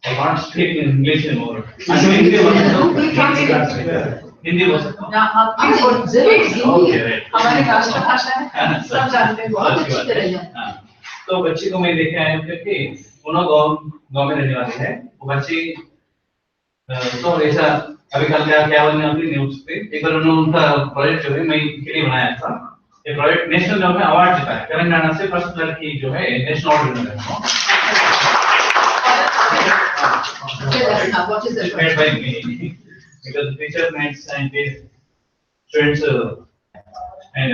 I can't speak in English anymore. Hindi was. हमारी राष्ट्रभाषा है सब जानते हैं बहुत अच्छी तरह जानते तो बच्ची को मैं देखे आया क्योंकि उन्होंने गांव में रहने वाली है वो बच्ची तो ऐसा अभी कल क्या बोलने वाली न्यूज पे एक बार उन्होंने उनका प्रोजेक्ट जो है मैं के लिए बनाया था ये प्रोजेक्ट नेशनल लेवल में अवार्ड जीता है तेलंगाना से फर्स्ट लड़की जो है नेशनल अवार्ड विनर है What is the made by me because the teacher made scientists students and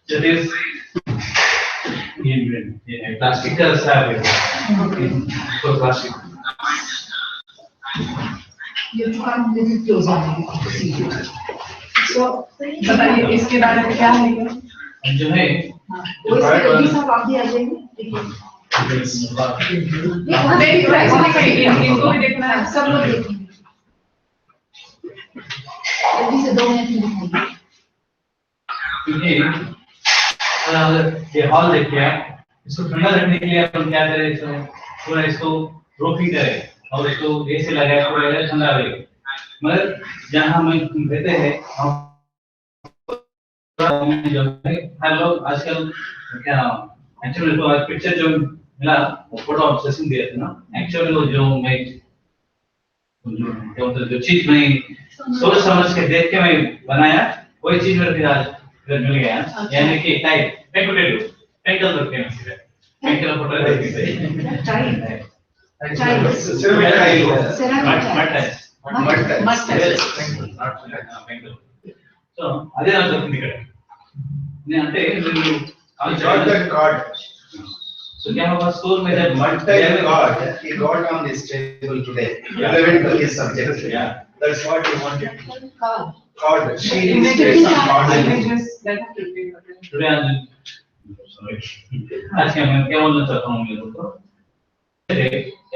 that is in plastic slab for plastic. You have to come a little closer. So, बताइए इसके बारे में क्या है ये? जो है वो इसके जल्दी से आप भी आ जाएंगे इनको भी देखना है सब लोग देखेंगे जल्दी से 2 मिनट में क्योंकि ये हॉल देखिए इसको ठंडा रखने के लिए अपन क्या करें इसको पूरा इसको रोफिंग करें और इसको ऐसे लगाए पूरा ठंडा रहे मगर जहाँ हम रहते हैं हर लोग आजकल क्या एक्चुअली तो पिक्चर जो मिला फोटो सेशन दिया था ना एक्चुअली वो जो मैं जो चीज मैं सोच समझ के देख के मैं बनाया वही चीज मेरे फिर आज मिल गया यानी कि टाइप मैं पोटैटो पेंकल रखते हैं इसमें पेंकल पोटैटो रखते हैं टाइप सेरेमिक टाइप मट సో అదే నాకు చెప్తుంది ఇక్కడ అంటే got that card. So क्या होगा स्कूल में जब Multiple card he got on this table today, relevant to his subject. Yeah. That's what he wanted. Card. Card. She Images is some card. that have to be. Today आज आज क्या बोलना चाहता हूँ मैं दोस्तों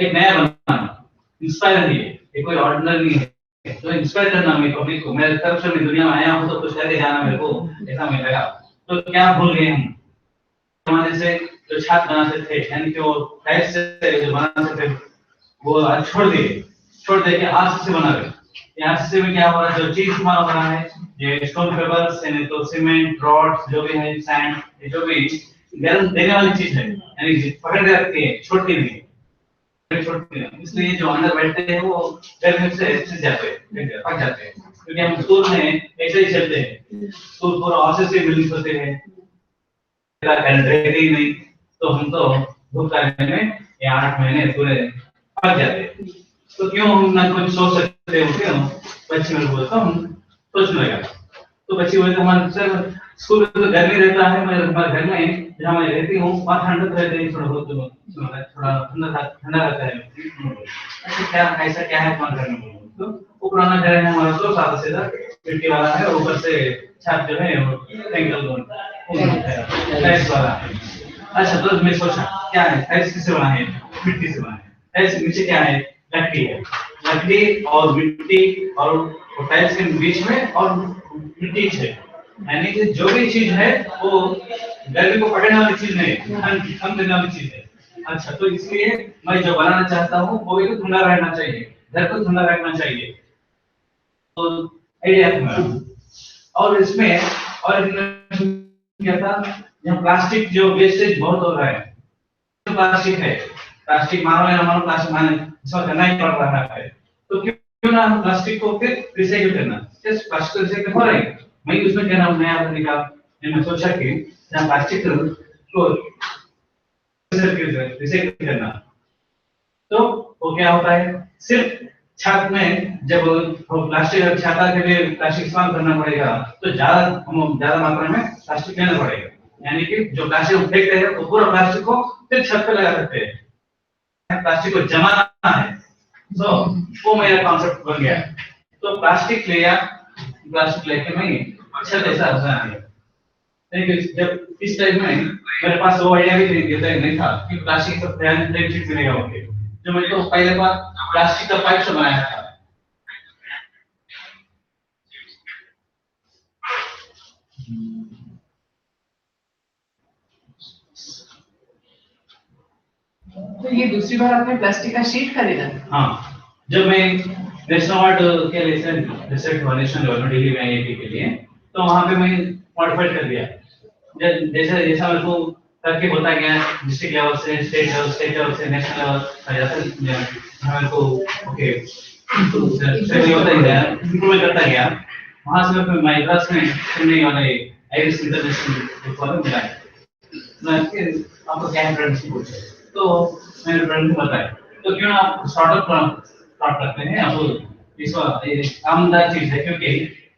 एक नया बनाना इंस्पायर नहीं है ये कोई ऑर्डिनरी नहीं है तो इंस्पायर करना मेरे पब्लिक को मेरे तरफ से मैं दुनिया में आया हूँ तो कुछ करके जाना मेरे को ऐसा मुझे लगा तो क्या भूल गए हम हमारे से जो छात्र बनाते थे यानी कि वो टाइप से जो बनाते थे वो आज छोड़ दे के हाथ से बना रहे यहाँ से में क्या हो रहा है जो चीज हमारा बना है ये स्टोन पेपर्स यानी तो सीमेंट रॉड्स जो भी है सैंड ये जो भी गर्म देने वाली चीज है यानी पकड़ के रखती है छोड़ती नहीं इसलिए जो अंदर बैठते हैं वो गर्मी से छिप जाते हैं पक जाते हैं क्योंकि हम स्कूल में ऐसे ही चलते हैं स्कूल पूरा ऑफिस से बिल्डिंग होते हैं ही नहीं तो हम तो धूप करने में ये 8 महीने पूरे पक जाते हैं तो क्यों हम ना कुछ सोच सकते हो क्यों बच्चे मेरे बोलता हूँ सोचने लगा तो बच्चे बोलते हमारे सर स्कूल में तो गर्मी रहता है मैं हमारे घर में जहाँ मैं रहती हूँ वहाँ ठंडक रहती है थोड़ा बहुत थोड़ा ठंडा रहता है अच्छा क्या ऐसा क्या है तुम्हारे घर में तो वो पुराना घर है हमारा तो सादा सीधा मिट्टी वाला है ऊपर से छत जो है वो एंगल टाइल्स वाला है अच्छा तो मैं सोचा क्या है टाइल्स किससे बना है मिट्टी से बना है टाइल्स के नीचे क्या है लकड़ी है लकड़ी और मिट्टी और टाइल्स के बीच में और मिट्टी है यानी कि जो भी चीज है वो गर्मी को पकड़ने वाली चीज नहीं ठंड देने वाली चीज है अच्छा तो इसलिए मैं जो बनाना चाहता हूँ वो भी ठंडा रहना चाहिए घर को ठंडा रखना चाहिए तो आइडिया था और इसमें और क्या था यहाँ प्लास्टिक जो वेस्टेज बहुत हो रहा है प्लास्टिक मानो या ना मानो प्लास्टिक माने इसमें करना ही पड़ रहा है तो क्यों ना हम प्लास्टिक को फिर रिसाइकिल करना जस्ट प्लास्टिक को रिसाइकिल हो रहा है मैं उसमें क्या नाम नया तरीका मैंने सोचा कि जहाँ प्लास्टिक को रिसाइकिल करना तो वो क्या होता है सिर्फ छत में जब प्लास्टिक छाता के लिए प्लास्टिक इस्तेमाल करना पड़ेगा तो ज्यादा मात्रा में प्लास्टिक लेना पड़ेगा यानी कि जो प्लास्टिक फेंकते हैं वो पूरा प्लास्टिक को फिर छत पे लगा सकते हैं प्लास्टिक को जमाना है तो वो मेरा कॉन्सेप्ट बन गया तो प्लास्टिक लेके मैं छत ऐसा बना दिया जब इस टाइप में मेरे पास वो आइडिया भी नहीं था कि प्लास्टिक का प्लेन शीट मिलेगा ओके जो मैंने तो पहले बार प्लास्टिक का पाइप से बनाया था तो ये दूसरी बार आपने प्लास्टिक का शीट खरीदा? हाँ जब मैं नेशनल अवार्ड के रिसर्च नेशनल लेवल में दिल्ली में आईआईटी के लिए तो वहाँ पे मैं मॉडिफाइड कर दिया जैसा मेरे को करके होता गया डिस्ट्रिक्ट लेवल से स्टेट लेवल से नेशनल लेवल मेरे को ओके तो होता ही गया इम्प्रूव करता गया वहाँ से मैं मद्रास में चेन्नई वाले आईआईटी इंटरनेशनल वाले मिला आपको क्या है फ्रेंड्स की पूछे तो मैंने फ्रेंड को बताया तो क्यों ना आप स्टार्टअप करते हैं आप इसका आमदार चीज है क्योंकि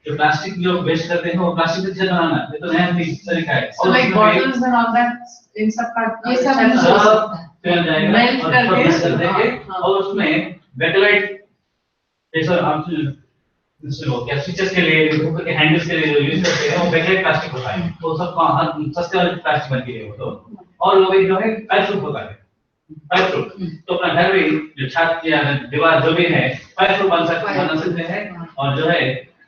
जो प्लास्टिक जो वेस्ट करते हैं वो प्लास्टिक से बनाना ये तो नया तरीका है So like bottles and all that इन सब का ये सब मेल्ट करके और उसमें बैकलाइट जैसा आप क्या स्विचेस के लिए ऊपर के हैंडल्स के लिए यूज करते हैं वो बैकलाइट प्लास्टिक होता है वो सब सस्ते वाले प्लास्टिक बनती है वो तो और वो जो है पाइप प्रूफ होता है पाइप प्रूफ तो अपना घर में जो छत या दीवार जो भी है पाइप प्रूफ बना सकते हैं और जो है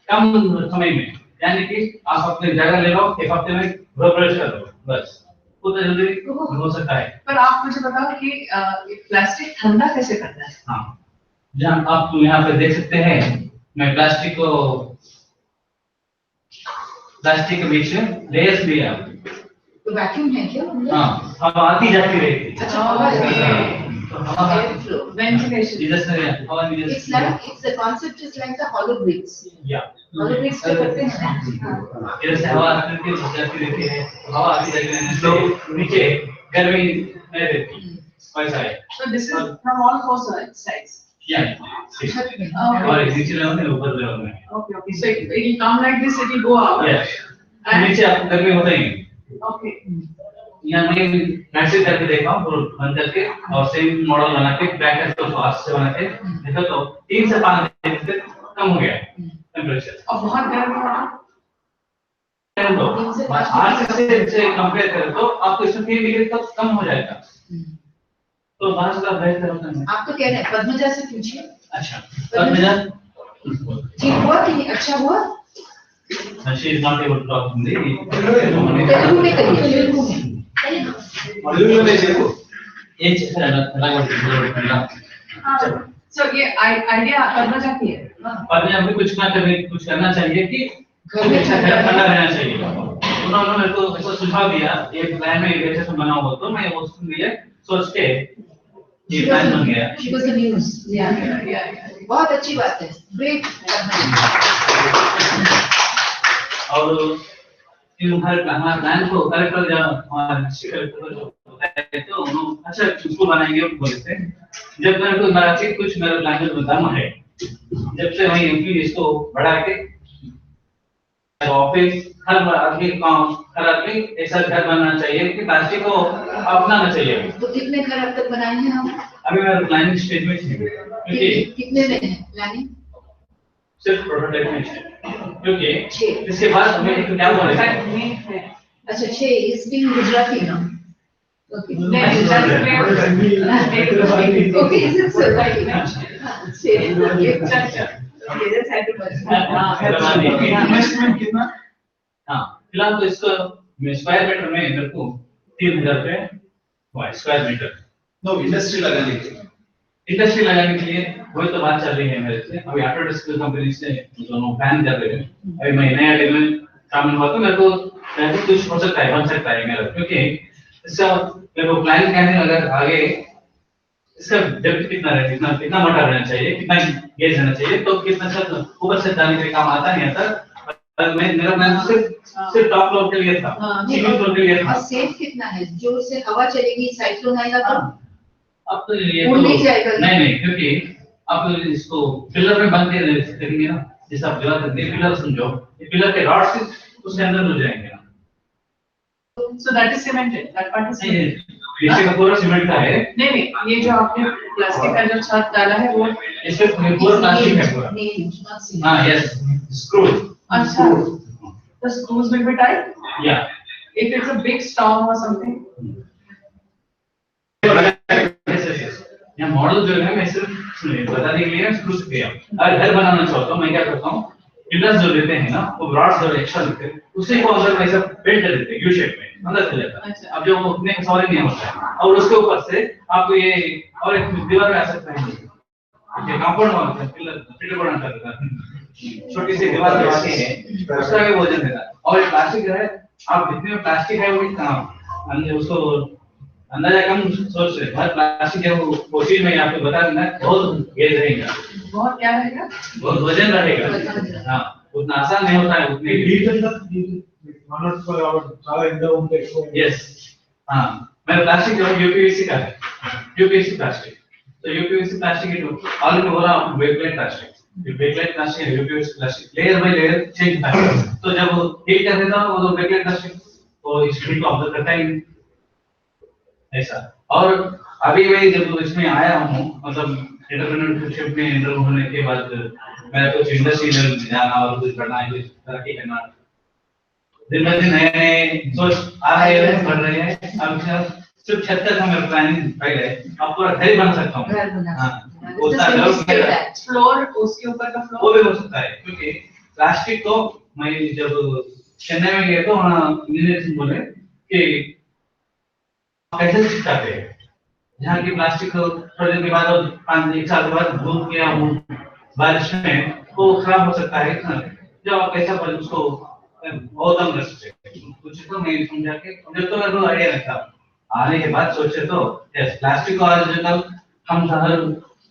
कम समय में यानी कि आप अपनी जगह ले लो एक हफ्ते में ब्रश कर लो बस उतना जल्दी हो सकता है पर आप मुझे बताओ कि प्लास्टिक ठंडा कैसे करता है? हाँ जहाँ आप यहाँ पे देख सकते हैं मैं प्लास्टिक के बीच में लेयर्स दिया तो वैक्यूम है क्या? हाँ हवा आती जाती रहेगी अच्छा हवा ventilation. It's the concept is like the hollow bricks. Yeah. Hollow bricks क्या करते हैं? इधर से हवा आती रहती है हवा आती रहती है नीचे गर्मी नहीं रहती वैसा है So this is from all four sides. Yeah. और नीचे लेवल में ऊपर लेवल में. Okay. So it will come like this, it will go out. Yes. And नीचे आपको घर में होता ही है. okay. यहाँ मैं मैसेज करके देखा हूँ और बंद करके और सेम मॉडल बना के बैक तो फास्ट से बना के देखा तो 3 से 5 दिन से कम हो गया टेम्परेचर. और बहुत गर्म हो रहा. तो 8 से कंपेयर करें तो आपको इसमें 3 डिग्री तक कम हो जाएगा. तो बाहर का बेहतर होता है. आप तो कह रहे हैं पद्मजा से पूछिए. अच्छा पद्मजा ठीक हुआ कि अच्छा हुआ? she is not able to talk Hindi. Telugu में करिए, तेलुगु में. तेलुगु में देखो ये चीज अलग So ये आइडिया पद्मजा की है. पद्मजा में कुछ करना चाहिए कि घर में ठंडा रहना चाहिए. उन्होंने मेरे को ऐसा सुझाव दिया एक प्लान में एक से बना हुआ तो मैं उसके लिए सोच के ये प्लान बन गया. She was the news. Yeah. बहुत अच्छी बात है. Great. और हमारे प्लान को करेक्टर तो उन्होंने अच्छा उसको बनाएंगे बोले थे. जब मेरे को मराठी कुछ मेरा प्लान में दम है. जब से वही एमपी इसको बढ़ा के ऑफिस हर आदमी ऐसा घर बनना चाहिए कि प्लास्टिक को अपनाना चाहिए. तो कितने घर अब तक बनाए हैं हम? अभी मेरा प्लानिंग स्टेज में है क्योंकि कितने में है प्लानिंग? सिर्फ प्रोटोटाइप में है क्योंकि इसके बाद हमें क्या बोल रहे हैं. अच्छा 6 इज बीइंग गुजराती ना. Okay. Okay is it so right ना. 6 Okay, that's had to investment कितना? हाँ फिलहाल तो इसको स्क्वायर मीटर में मेरे को 3000 रुपए स्क्वायर मीटर. नो इंडस्ट्री लगाने के लिए. इंडस्ट्री लगाने के लिए वही तो बात चल रही है मेरे से. अभी ऑटो डिस्क कंपनी से दोनों प्लान कर रहे हैं. अभी मैं नया डील में शामिल हुआ तो मेरे को कुछ हो सकता है बन सकता है मेरा क्योंकि इसका मेरे को प्लान कहने अगर आगे इसका डेप्थ कितना मोटा रहना चाहिए, कितना गेज रहना चाहिए, तो कितना छत ऊपर से जाने के काम आता नहीं आता. मेरा प्लान सिर्फ टॉप फ्लोर के लिए था. सिंगल फ्लोर के लिए था. और सेफ कितना है? जो से हवा चलेगी साइक्लोन आएगा तो अब तो ये उड़ नहीं जाएगा. नहीं क्योंकि अब इसको पिलर में बंद करेंगे ना. जैसे आप दीवार करते हैं पिलर समझो ये पिलर के रॉड से उसके अंदर घुस जाएंगे ना. So that is cemented. That part is cemented. पीछे का पूरा सीमेंट का है. नहीं ये जो आपने प्लास्टिक का जो छत डाला है वो इससे पूरा प्लास्टिक है पूरा. हाँ यस स्क्रू. अच्छा the screws will be tight. Yeah. If it's a big storm or something. ये मॉडल जो है मैं सिर्फ बताने के लिए स्क्रू से किया. अगर घर बनाना चाहता हूँ मैं क्या करता हूँ पिलर्स जो लेते हैं ना वो रॉड्स जो एक्स्ट्रा लेते हैं उसी को अगर वैसा बेल्ट देते हैं यू शेप में अंदर चले जाता है. अब जो वो उतने सॉरी नहीं होता है और उसके ऊपर से आपको ये और एक दीवार में आ सकता है ये कंपाउंड वाला पिलर बनाना करता है. छोटी सी दीवार लगा के है उसका भी वजन देता है. और प्लास्टिक है आप जितने में प्लास्टिक है वो काम अंदर उसको अंदाजा कम सोच रहे हर प्लास्टिक है वो चीज में आपको बता देना बहुत गेज रहेगा. बहुत क्या रहेगा? बहुत वजन रहेगा. हाँ उतना आसान नहीं होता है उतने यस. हाँ मेरा प्लास्टिक जो है यूपीवीसी का है. यूपीवीसी प्लास्टिक तो यूपीवीसी प्लास्टिक ऑलरेडी हो रहा है वेटलेट प्लास्टिक. वेटलेट प्लास्टिक है UPVC plastic layer by layer change plastic. तो जब हीट कर देता हूँ वो वेटलेट प्लास्टिक तो इस हीट को ऑब्जर्व करता ही ऐसा. और अभी मैं जब इसमें आया हूँ मतलब एंटरप्रेन्योरशिप में एंटर होने के बाद मेरा कुछ इंडस्ट्री में जाना और कुछ करना है कुछ तरक्की करना दिन ब दिन नए सोच आ रहे हैं बढ़ रहे हैं. अब सिर्फ छत तक मेरा प्लानिंग पहले अब पूरा घर बना सकता हूँ. हाँ उतना फ्लोर उसके ऊपर का फ्लोर वो भी हो सकता है क्योंकि प्लास्टिक को मैं जब चेन्नई में गया तो वहाँ इंजीनियर बोले कि कैसे चिपकाते हैं जहाँ की प्लास्टिक को थोड़े दिन के बाद 1 साल के बाद धूप किया बारिश में वो खराब हो सकता है. जब आप कैसा पर उसको बहुत कम कर सकते कुछ तो मैं समझा के जब तो मेरे को आइडिया लगता आने के बाद सोचे तो यस प्लास्टिक को आज जब हम हर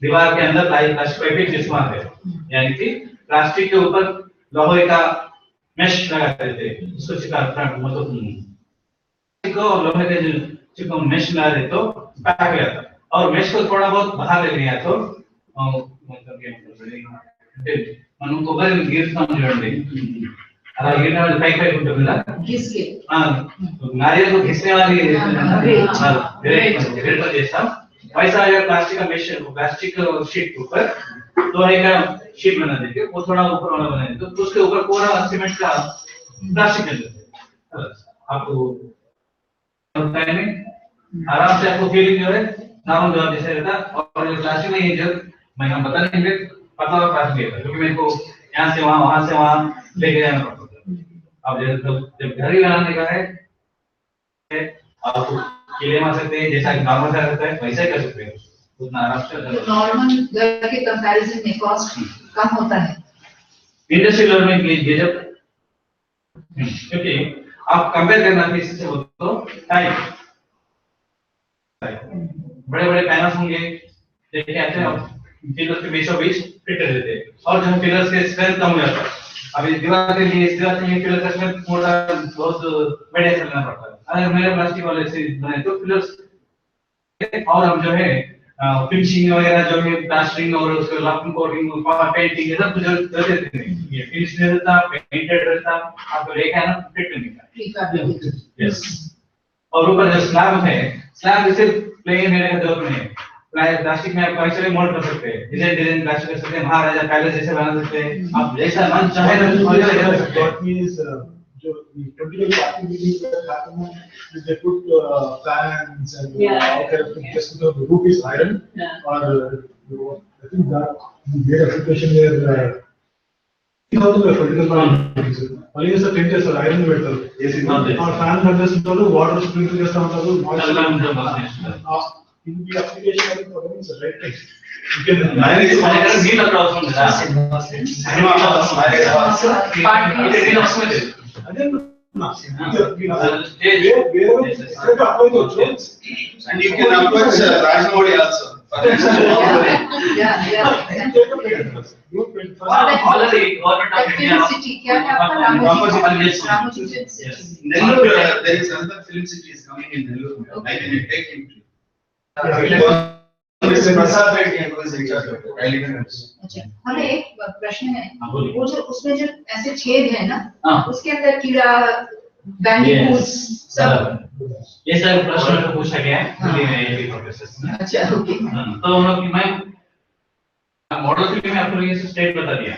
दीवार के अंदर प्लास्टिक पाइप चिपकाते हैं यानी कि प्लास्टिक के ऊपर लोहे का मेश लगा देते हैं उसको चिपका मतलब को लोहे के मेश लगा दे तो पैक हो जाता और मेश को थोड़ा बहुत बाहर ले लिया तो అంటే మనం కొబ్బరి గీరుస్తాం చూడండి అలా గీరిన వాళ్ళు పైకి పైకి ఉంటుంది కదా नारियल को घिसने वाली ग्रेट पर देता वैसा अगर प्लास्टिक का मेश प्लास्टिक शीट के ऊपर लोहे का शीट बना देंगे वो थोड़ा ऊपर वाला बना देंगे तो उसके ऊपर पूरा सीमेंट का प्लास्टिक कर देते आपको में आराम से आपको फीलिंग जो है नॉर्मल जॉब जैसे रहता और जो प्लास्टिक में ये जब मैं हम बता देंगे पतला प्लास्टिक है क्योंकि मेरे को यहाँ से वहाँ लेके जाना पड़ता है अब जब घर ही बनाने का है आप किले में सकते हैं जैसा कि नॉर्मल कर सकते हैं वैसे कर सकते हैं उतना आराम से नॉर्मल घर के कंपैरिजन में कॉस्ट कम होता है इंडस्ट्रियल लेवल में ये जब क्योंकि आप कंपेयर करना किसी से हो तो टाइम बड़े बड़े पैनल्स होंगे देखिए आते हैं पिलर्स के बीचों बीच फिट कर देते हैं और जब पिलर्स के स्ट्रेंथ कम हो जाता है अभी दीवार के लिए इस दीवार के लिए पिलर का स्ट्रेंथ थोड़ा बहुत बढ़िया करना पड़ता है अगर मेरे प्लास्टिक वाले से बने तो पिलर्स और हम जो है फिनिशिंग वगैरह जो है प्लास्टरिंग और उसके लॉकिंग कोटिंग पेंटिंग ये सब कुछ रहते हैं ये फिनिश रहता पेंटेड रहता आपको लेके आना फिट करने का यस और ऊपर जो स्लैब है स्लैब सिर्फ प्लेन रहने का जरूरत नहीं है प्लास्टिक में आप कैसे भी मोल्ड कर सकते हैं डिजाइन प्लास्टिक कर सकते हैं महाराजा पैलेस जैसे बना सकते हैं आप जैसा मन चाहे कर सकते हैं जो particularly activities that happen is they put fans and all kind of things just because the roof is iron or I think that great application where only is the tinters or iron metal or fans are just water sprinkle just on the in the application I think for them is the right thing. You can manage and you can approach Rajmodi also. Already city क्या है आपका Ramoji city Nellore, there is another film city is coming in Nellore. I can take him. अच्छा हमें एक प्रश्न है वो जो उसमें जो ऐसे छेद है ना उसके अंदर कीड़ा बैंडिकूट्स सब ये सब प्रश्न को पूछा गया है प्रोफेसर में अच्छा ओके तो हम लोग मैं मॉडल के लिए आपको ये स्टेट बता दिया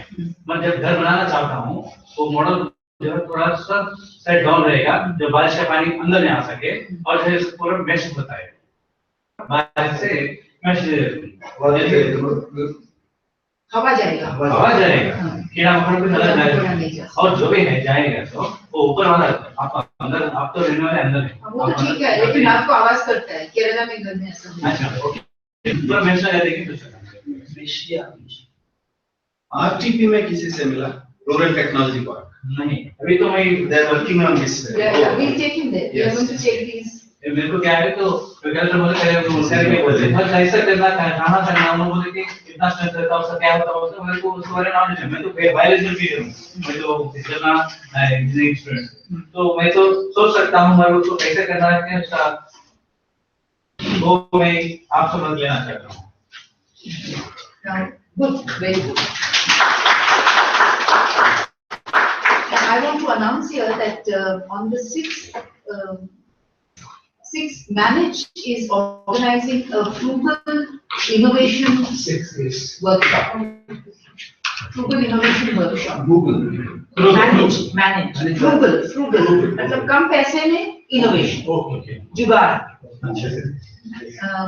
मैं जब घर बनाना चाहता हूँ वो मॉडल जो है थोड़ा सा सेट डाउन रहेगा जो बारिश का पानी अंदर नहीं आ सके और जो है पूरा मेश बताए बारिश से मेश हवा जाएगा कीड़ा मकोड़ा पे नजर जाएगा और जो भी है जाएगा तो वो ऊपर वाला आप अंदर आप तो रहने वाले अंदर है वो तो ठीक है लेकिन आपको आवाज करता है केरला में घर में ऐसा अच्छा ओके पूरा मेश लगा देंगे तो आरटीपी में किसी से मिला रूरल टेक्नोलॉजी पार्क नहीं अभी तो मैं they are working on this we taking that we are going to take these मेरे को क्या है तो विकल्प बोले करे तो उसके लिए बोलते हैं बस ऐसा करना कहां करना हम बोले कि कितना स्ट्रेंथ रहता है उसका क्या होता है मेरे को उसके बारे में नॉलेज है मैं तो बायोलॉजी में भी हूं मैं तो इतना इंजीनियरिंग स्टूडेंट तो मैं तो सोच सकता हूं मैं उसको कैसे करना है उसका वो मैं आप समझ लेना चाहता हूं good very good I want to announce here that on the 6th Manage is organizing a frugal innovation workshop. Frugal innovation workshop. Manage. Frugal. मतलब कम पैसे में innovation. जुगाड़.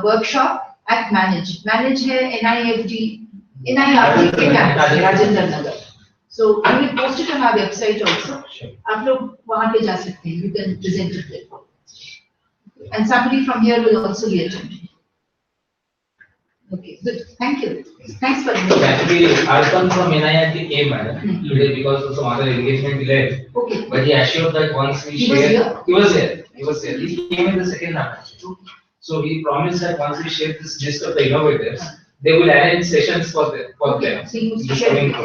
Workshop at Manage. Manage है NIRT के campus Rajendra Nagar. So I will post it on our website also. आप लोग वहाँ पे जा सकते हैं. You can present it there. And somebody from here will also be attending. Okay, good. Thank you. Thanks for So actually, I come from NIRT A, madam, today because of some other engagement delayed. Okay. But he assured that once we share, he was here. He came in the second half. So he promised that once we share this list of the innovators, they will arrange sessions for them. So you must share it.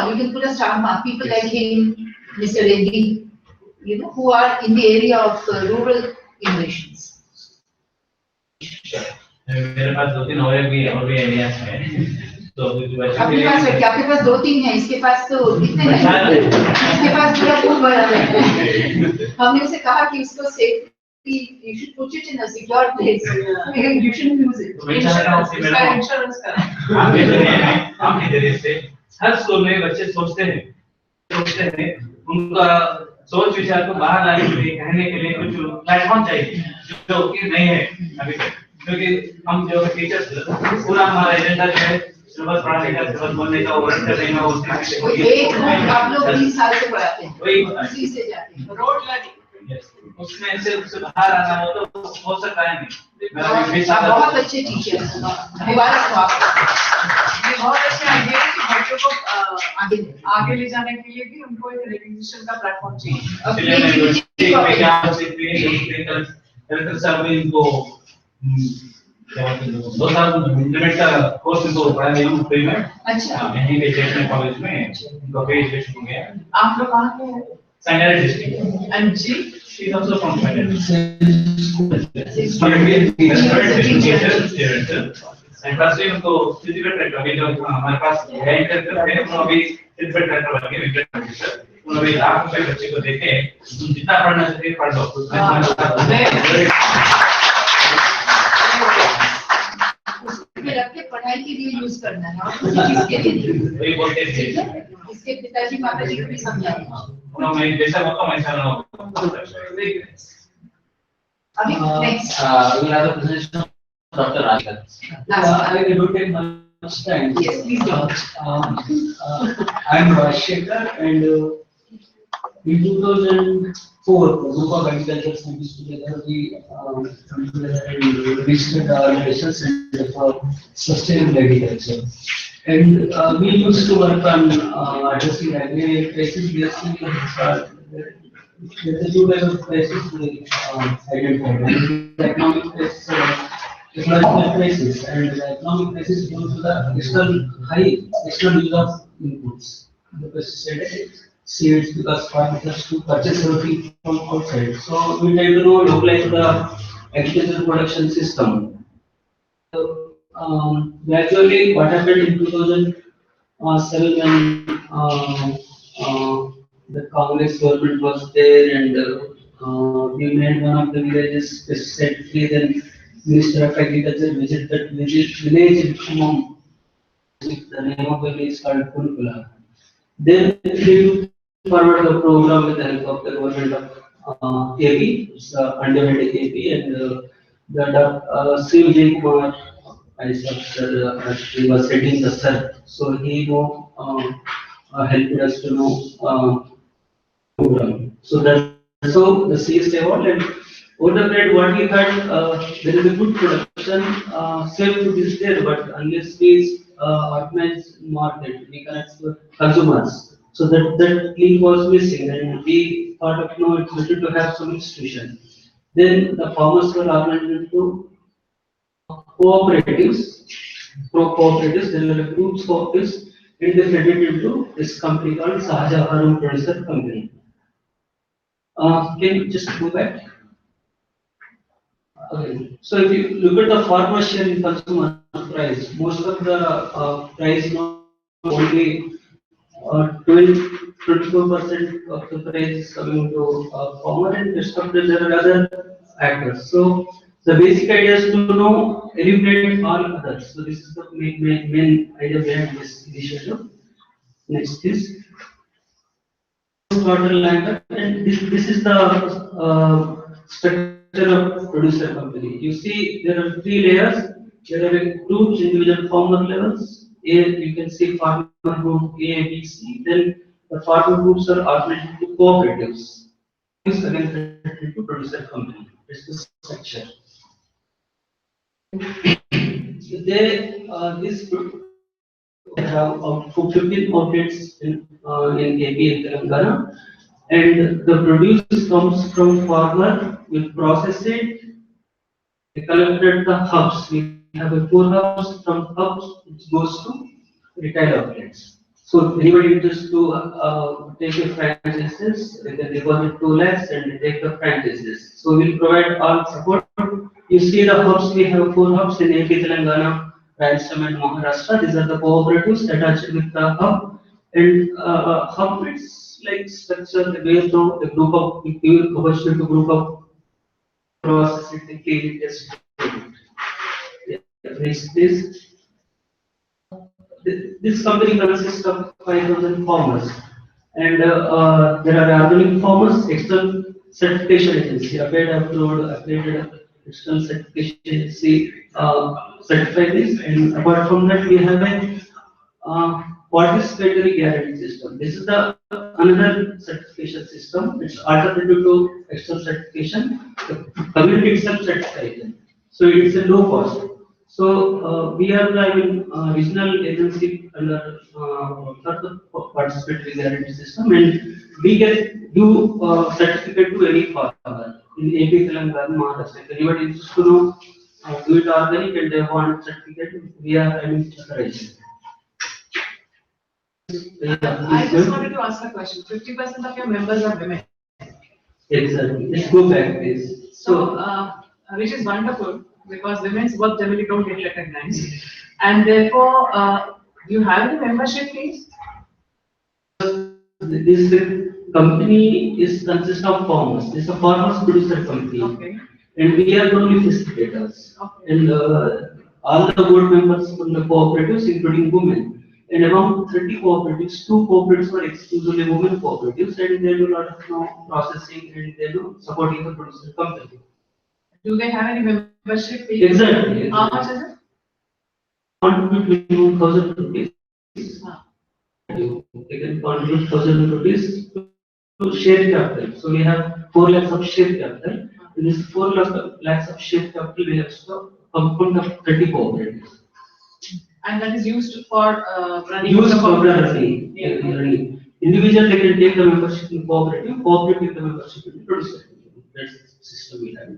You can put a star mark. People like him, Mr. Reddy, who are in the area of rural innovations. Sure. मेरे पास 2-3 और भी ideas हैं तो आपके पास आपके पास 2-3 है, इसके पास तो कितने हैं? इसके पास पूरा फूल भरा है। हमने उसे कहा कि उसको safety, you should put it in a secure place. You shouldn't use it. Insurance करा। आपके जरिए से हर स्कूल में बच्चे सोचते हैं उनका सोच विचार को बाहर लाने के लिए कहने के लिए कुछ प्लेटफॉर्म चाहिए जो कि नहीं है अभी तक, क्योंकि हम जो टीचर्स पूरा हमारा एजेंडा जो है सिलेबस पढ़ाने का, सिलेबस बनने का, वर्क करने का, उसमें एक बुक आप लोग 20 साल से पढ़ाते हैं, वही उसी से जाते हैं। Road learning. उसमें से बाहर आना हो तो हो सकता है नहीं। आप बहुत अच्छे टीचर हैं, मुबारक हो आपको। ये बहुत अच्छा आइडिया है कि बच्चों को आगे ले जाने के लिए भी उनको एक रिकग्निशन का प्लेटफॉर्म चाहिए। 2 साल लिमिट का कोर्स इनको पढ़ाने में फ्री में। अच्छा। यहीं पे एजुकेशन कॉलेज में इनको फ्री एजुकेशन हो गया। आप लोग कहाँ के हैं? Sangare district. And G? She is also from Sangare. And firstly उनको physical ट्रैक्टर अभी जो हमारे पास गाइड करते हैं वो अभी physical ट्रैक्टर बन के विकेट प्रोड्यूसर उन्होंने अभी ₹1,00,000 बच्चे को देके जितना पढ़ना चाहिए पढ़ लो। उसमें रख के पढ़ाई के लिए यूज करना है और किसी चीज के लिए नहीं। वही बोलते हैं इसके पिताजी माताजी को भी समझाएं। No, मैं जैसा होता मैं ऐसा ना हो। अभी next. We will have a presentation of Dr. Rajat. I will take much time. Yes, please go. I am Rajshekar and in 2004, the group of agriculture scientists together we registered our Ideation Center for Sustainable Agriculture. And we used to work on addressing agri crisis. Basically, there's a two types of crisis we identified. The economic crisis, ecological crisis, and the economic crisis due to the high external use of inputs, the pesticides, seeds, because farmers have to purchase everything from outside. So we try to localize the agricultural production system. Gradually, what happened in 2007 when the Congress government was there and we made one of the villages pesticide free. Then Minister of Agriculture visited that village in Khumam. The name of the village is called Kulkula. Then they forward the program with the help of the government of AP, it's underhead AP, and the Sri Vijay Kumar, he was heading the SERP, so he helped us to know program. So that's how the seeds evolved, and over the period, what we had, there is a good production, safe food is there, but unless we organize market, we connect to consumers. So that link was missing, and we thought of it's better to have some institution. Then the farmers were organized into cooperatives. There were groups of this, and they fed it into this company called Sahaja Harum Producer Company. Can you just go back? Okay. So if you look at the farmer share in consumer price, most of the price is not only 24% of the price is coming to farmer, and rest of them there are other actors. So the basic idea is to know eliminate all others. So this is the main idea behind this initiative. Next is water land, and this is the structure of producer company. You see there are 3 layers. There are groups, individual farmer levels. You can see farmer group A, B, C. Then the farmer groups are organized into cooperatives. This again connected into producer company. It's the structure. This group have 15 outlets in AP and Telangana, and the produce comes from farmer. We process it. We collected the hubs. We have a 4 hubs. From hubs it goes to retail outlets. So anybody interested to take a franchises, they can deposit 2 lakhs and take the franchises. So we'll provide all support You see the hubs, we have 4 hubs in AP, Telangana, Rajasthan and Maharashtra. These are the cooperatives attached with the hub. And hub is like structure based on the group of, if you opportunity to group of process it, they clean it, test it. Yeah, this company consists of 5,000 farmers. And there are organic farmers, external certification agency, accredited external certification agency certify this. And apart from that, we have a participatory guarantee system. This is the another certification system. It's alternative to external certification. The community itself certifies them. So it's a low cost. So we are the regional agency under the participatory guarantee system, and we get do certificate to any farmer in AP, Telangana, Maharashtra. If anybody is to know do it organic and they want certificate, we are authorized. I just wanted to ask a question. 50% of your members are women. Exactly. Let's go back this. So, which is wonderful because women's work generally don't get recognized, and therefore, you have the membership fees. This company is consist of farmers. This is a farmers producer company, Okay. and we are only facilitators. Okay. And all the board members from the cooperatives, including women. And among 30 cooperatives, 2 cooperatives are exclusively women cooperatives, and they do a lot of processing and they do supporting the producer company. Do they have any membership fee? Exactly. How much is it? Contribute minimum 1,000 rupees. They can contribute 1,000 rupees to share capital. So we have 4 lakhs of share capital. In this 4 lakhs of share capital, we have to compound of 30 cooperatives. And that is used for running. Used the for cooperative. running. Individual, they can take the membership in cooperative, cooperative take the membership in producer. That's the system we have.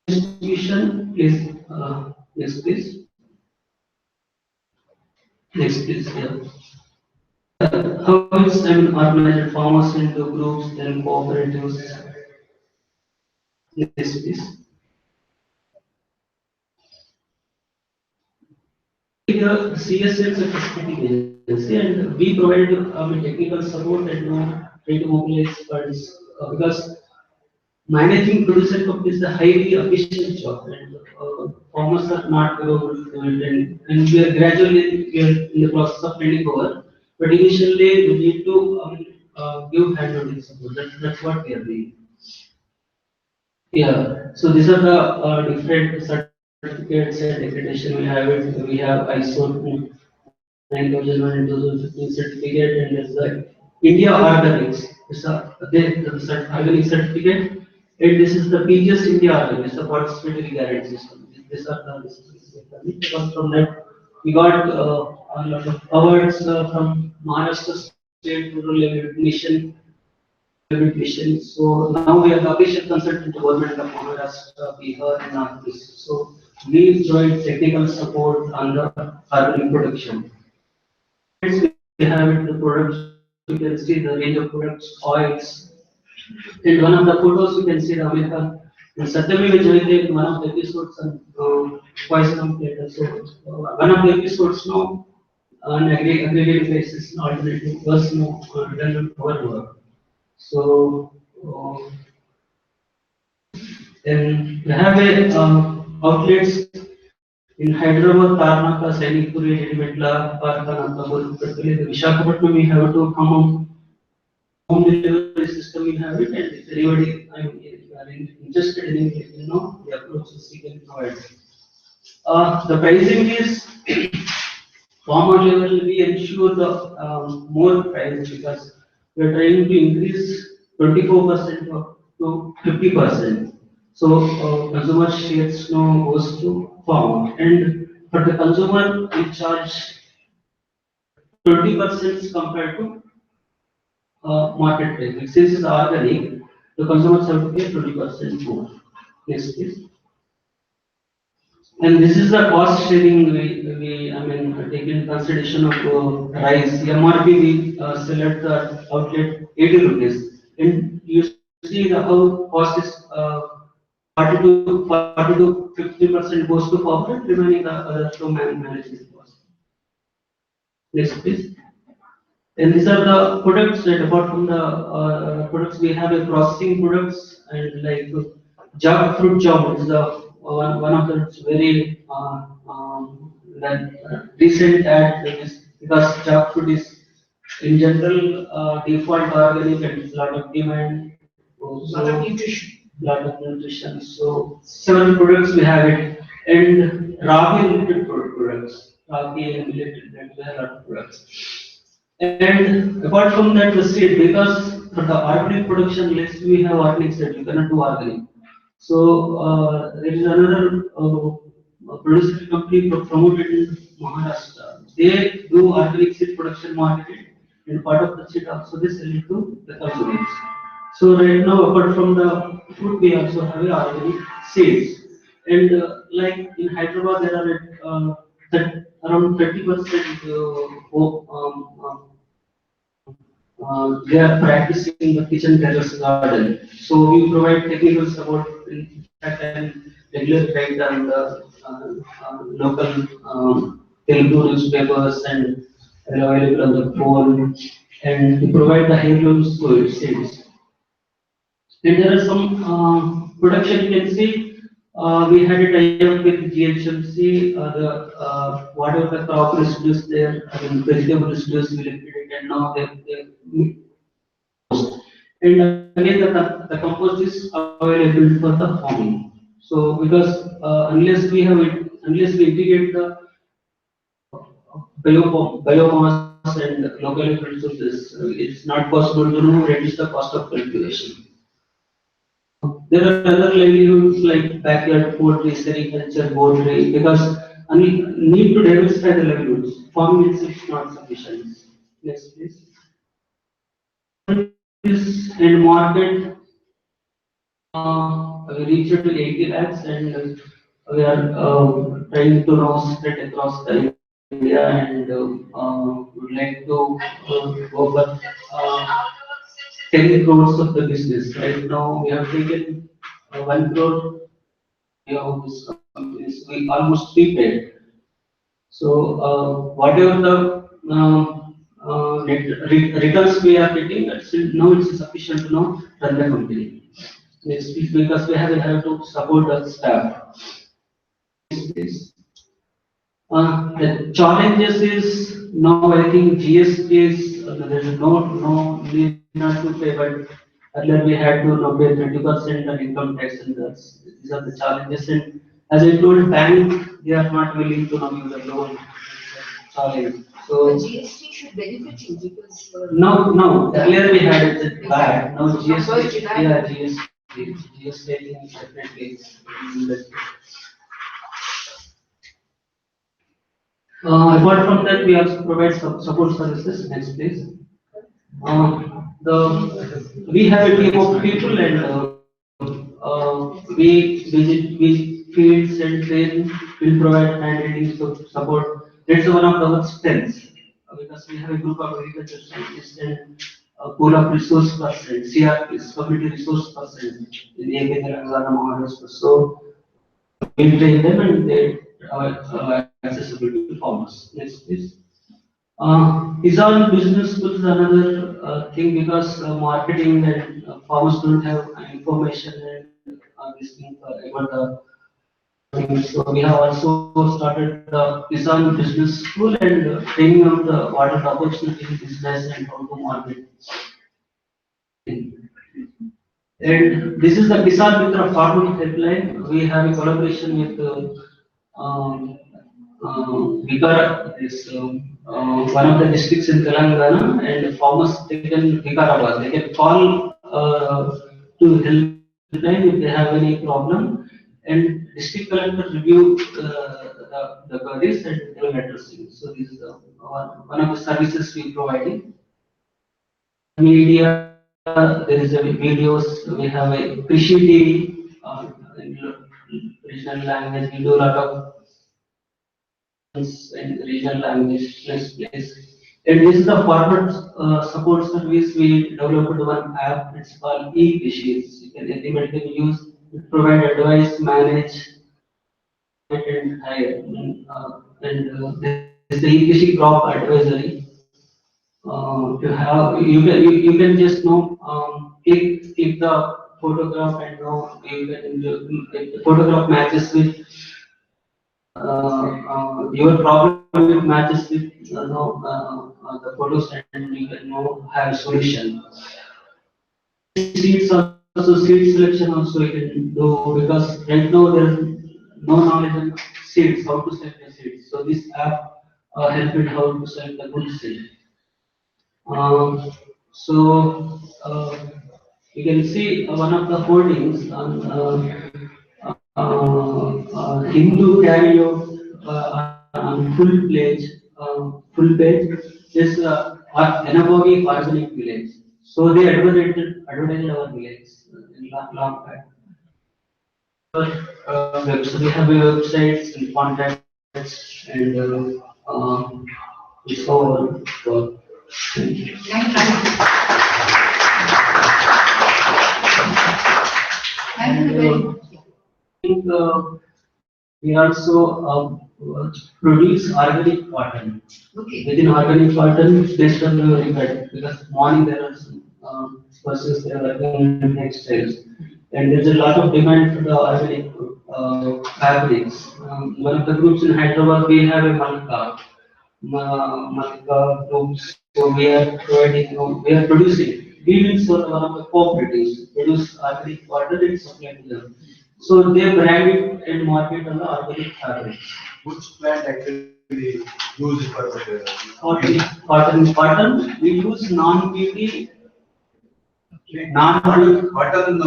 Distribution is next please. Next please. Yeah. How is organized farmers into groups, then cooperatives? Next please. Here, CSL is a facilitating agency, and we provide technical support and try to mobilize funds because managing producer companies is a highly efficient job, and farmers are not able to do it, and we are gradually in the process of handing over. But initially, we need to give hand-holding support. That's what we are doing. Yeah. So these are the different certificates and accreditation we have. We have ISO 9001 and 2015 certificate, and there's the India Organics. It's the organic certificate. And this is the PGS India Organic, it's the participatory guarantee system. These are the because from that we got a lot of awards from Maharashtra State Rural Level Mission. So now we are the official consultant to government of Maharashtra, Bihar, and Andhra Pradesh. So we provide technical support on the organic production. We have it, the products, you can see the range of products, oils. In one of the photos, you can see the American. And Satyami Vijayate in one of the episodes on poison of later. So one of the episodes now on aggregate basis, alternative was no done our work. So then we have a outlets in Hyderabad, Karnataka, Sainikpuri, Medimetla, Parkana, Visakhapatnam, we have to come home delivery system we have it, and if anybody are interested in it, the approaches we can provide. The pricing is farmer level, we ensure the more price because we are trying to increase 24% to 50%. So consumer shares now goes to farmer, and for the consumer we charge 20% compared to market price. Since it's organic, the consumers have to pay 20% more. Next, please. And this is the cost sharing we take in consideration of rice. MRP we sell at the outlet 80 rupees. And you see the how cost is 40 to 50% goes to corporate, remaining the others to management cost. Next, please. And these are the products that apart from the products we have a processing products and like jackfruit jam is the one of the very recent ad because jackfruit is in general default organic and it's a lot of demand. Lot of nutrition. Lot of nutrition. So several products we have it and ragi related products. Ragi and related we have a lot of products. And apart from that, the seed, because for the organic production list, we have organic seed, you cannot do organic. So there is another producer company promoted in Maharashtra. They do organic seed production marketing, and part of the seed also they sell it to the consumers. So right now, apart from the food, we also have organic seeds. And like in Hyderabad, there are around 30% they are practicing the kitchen terrace garden. So we provide technical support in fact and regular guide on the local Telugu newspapers and available on the phone, and we provide the heirloom seeds. And there are some production you can see. We had a tie-up with GHMC, whatever the crop residues there, I mean vegetable residues we liquidated and now they and again the compost is available for the farming. So because unless we integrate the biomass and locally produced this, it's not possible to reduce the cost of cultivation. There are other livelihoods like backyard poultry, sericulture, poultry, because we need to diversify the livelihoods. Farming itself is not sufficient. Next, please. And market, we reached to 80 lakhs and we are trying to now spread across the India and would like to go for 10 crores of the business. Right now we have taken 1 crore of this companies. We almost prepaid. So whatever the returns we are getting, now it's sufficient to now run the company. Next, because we have to support the staff. The challenges is now I think GST is there is no need not to pay, but earlier we had to now pay 30% on income tax, and these are the challenges. And as I told, bank they are not willing to now give the loan. Challenge. So The GST should benefit you because. no. Earlier we had it bad. Now GST, yeah, GST definitely. Apart from that, we also provide support services. Next, please. We have a team of people and we visit fields and train. We provide handwriting support. That's one of our strengths because we have a group of agriculture scientists and a pool of resource person, CRPs, community resource person in the Telangana Maharashtra. So we train them and they are accessible to farmers. Next, please. Is on business schools is another thing because marketing and farmers don't have information and this thing about the things. So we have also started the Kisan Business School and training of the what are the opportunities in business and how to market. And this is the Kisan Mitra Farming Helpline. We have a collaboration with Vikara is one of the districts in Telangana, and farmers taken Vikarabad. They can call to helpline if they have any problem, and district collector review the queries and they will address it. So this is one of the services we providing. Media, there is a videos. We have a Krishi TV in regional language. We do a lot of in regional language. Next, please. And this is the farmer support service. We developed one app. It's called e-Fishes. You can anybody can use provide advice, manage, and hire. There's the EPC crop advisory. You can just know click the photograph and know you can if the photograph matches with your problem, it matches with the photos, and you can know have a solution. Seeds also, seed selection also you can do, because right now there is no knowledge on seeds, how to select the seeds. So this app helps with how to select the good seed. So you can see one of the holdings on Hindu carry out on full page is Anavogi organic village. So they advertised our village in long back. So we have websites and contacts and it's all for. Thank you. We also produce organic cotton. Okay. Within organic cotton, based on the record, because morning there are some persons they are working in textiles, and there's a lot of demand for the organic fabrics. One of the groups in Hyderabad, we have a Malika groups, so we are providing, we are producing. We will sort of one of the cooperatives produce organic cotton and supply to them. So they brand it and market on the organic fabrics. Which plant actually use it for the Cotton. We use non-BT, cotton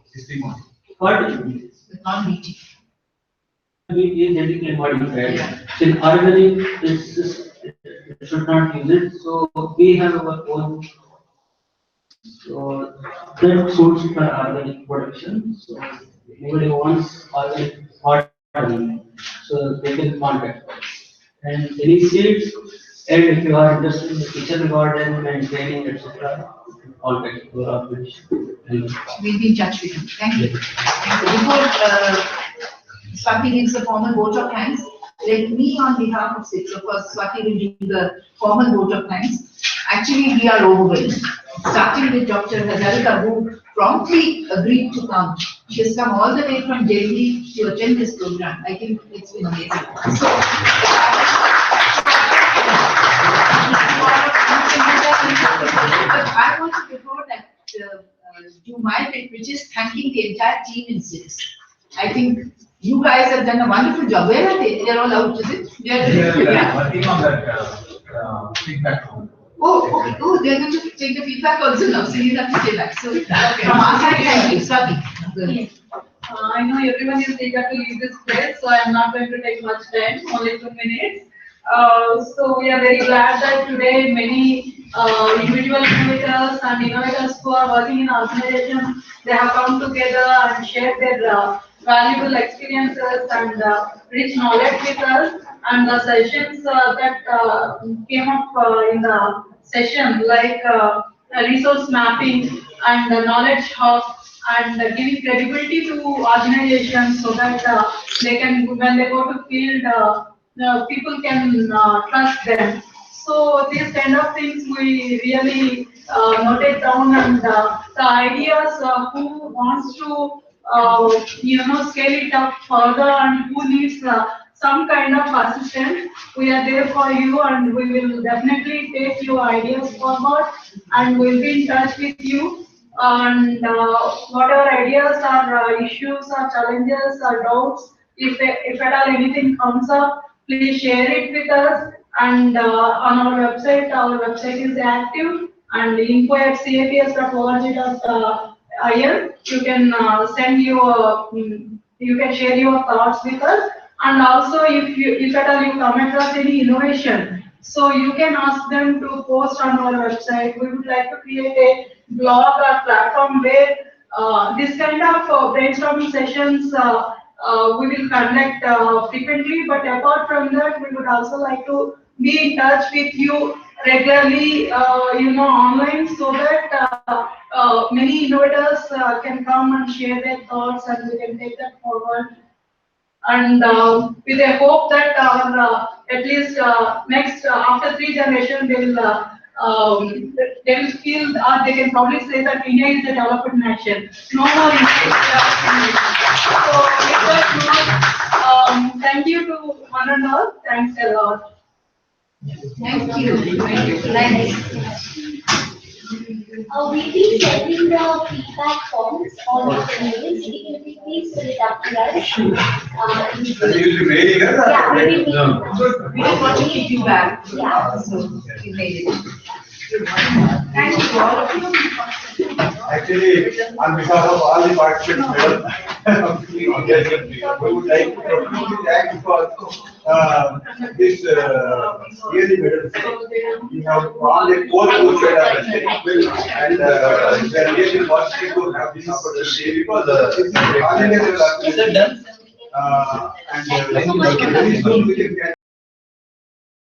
system. Cotton. Non-BT. BT is genetically modified. So in organic, it should not use it. So we have our own. So that suits for organic production. So anybody wants organic cotton, so they can contact us. And any seeds, and if you are interested in the kitchen garden, maintaining, etc., contact our organization. We'll be in touch with you. Thank you. Before Swati gives the formal vote of thanks, let me on behalf of six of us, Swati will give the formal vote of thanks. Actually, we are overwhelmed. Starting with Dr. Hazarika, who promptly agreed to come. She has come all the way from Delhi to attend this program. I think it's been amazing. So, but I want to before that do my bit, which is thanking the entire team in SIX. I think you guys have done a wonderful job. Where are they? They're all out, is it? Yeah, working on that feedback. Oh, they're going to take the feedback also now, so you have to say that. So, from our side, thank you, Swati. Yes. I know everyone is eager to leave this place, so I'm not going to take much time, only 2 minutes. So we are very glad that today many individual innovators and innovators who are working in organizations, they have come together and shared their valuable experiences and rich knowledge with us. And the sessions that came up in the session, like resource mapping and the knowledge hub, and giving credibility to organizations so that they can, when they go to field, people can trust them. So these kind of things we really noted down, and the ideas who wants to scale it up further and who needs some kind of assistance, we are there for you, and we will definitely take your ideas forward, and we'll be in touch with you. And whatever ideas or issues or challenges or doubts, if at all anything comes up, please share it with us. And on our website is active, and info@caps.org.in. You can send your, you can share your thoughts with us. And also, if at all you come across any innovation, so you can ask them to post on our website. We would like to create a blog or platform where this kind of brainstorming sessions we will conduct frequently. But apart from that, we would also like to be in touch with you regularly, online, so that many innovators can come and share their thoughts and we can take that forward. And with a hope that our at least next after 3 generations they will feel or they can probably say that India is a developed nation. No more India. So with that note, thank you to one and all. Thanks a lot. Thank you. Thank you. We'll be sending the feedback forms on your mails. If you could please fill it up to us. You'll be mailing us? Yeah, we'll be mailing No. us. We don't want to keep you back. Yeah. So you made it. Thank you all of you. Actually, on behalf of all the participants, we would like to profusely thank for this really better. You have all the core and we are really fortunate to have this opportunity because this is all India level activity. And very soon we can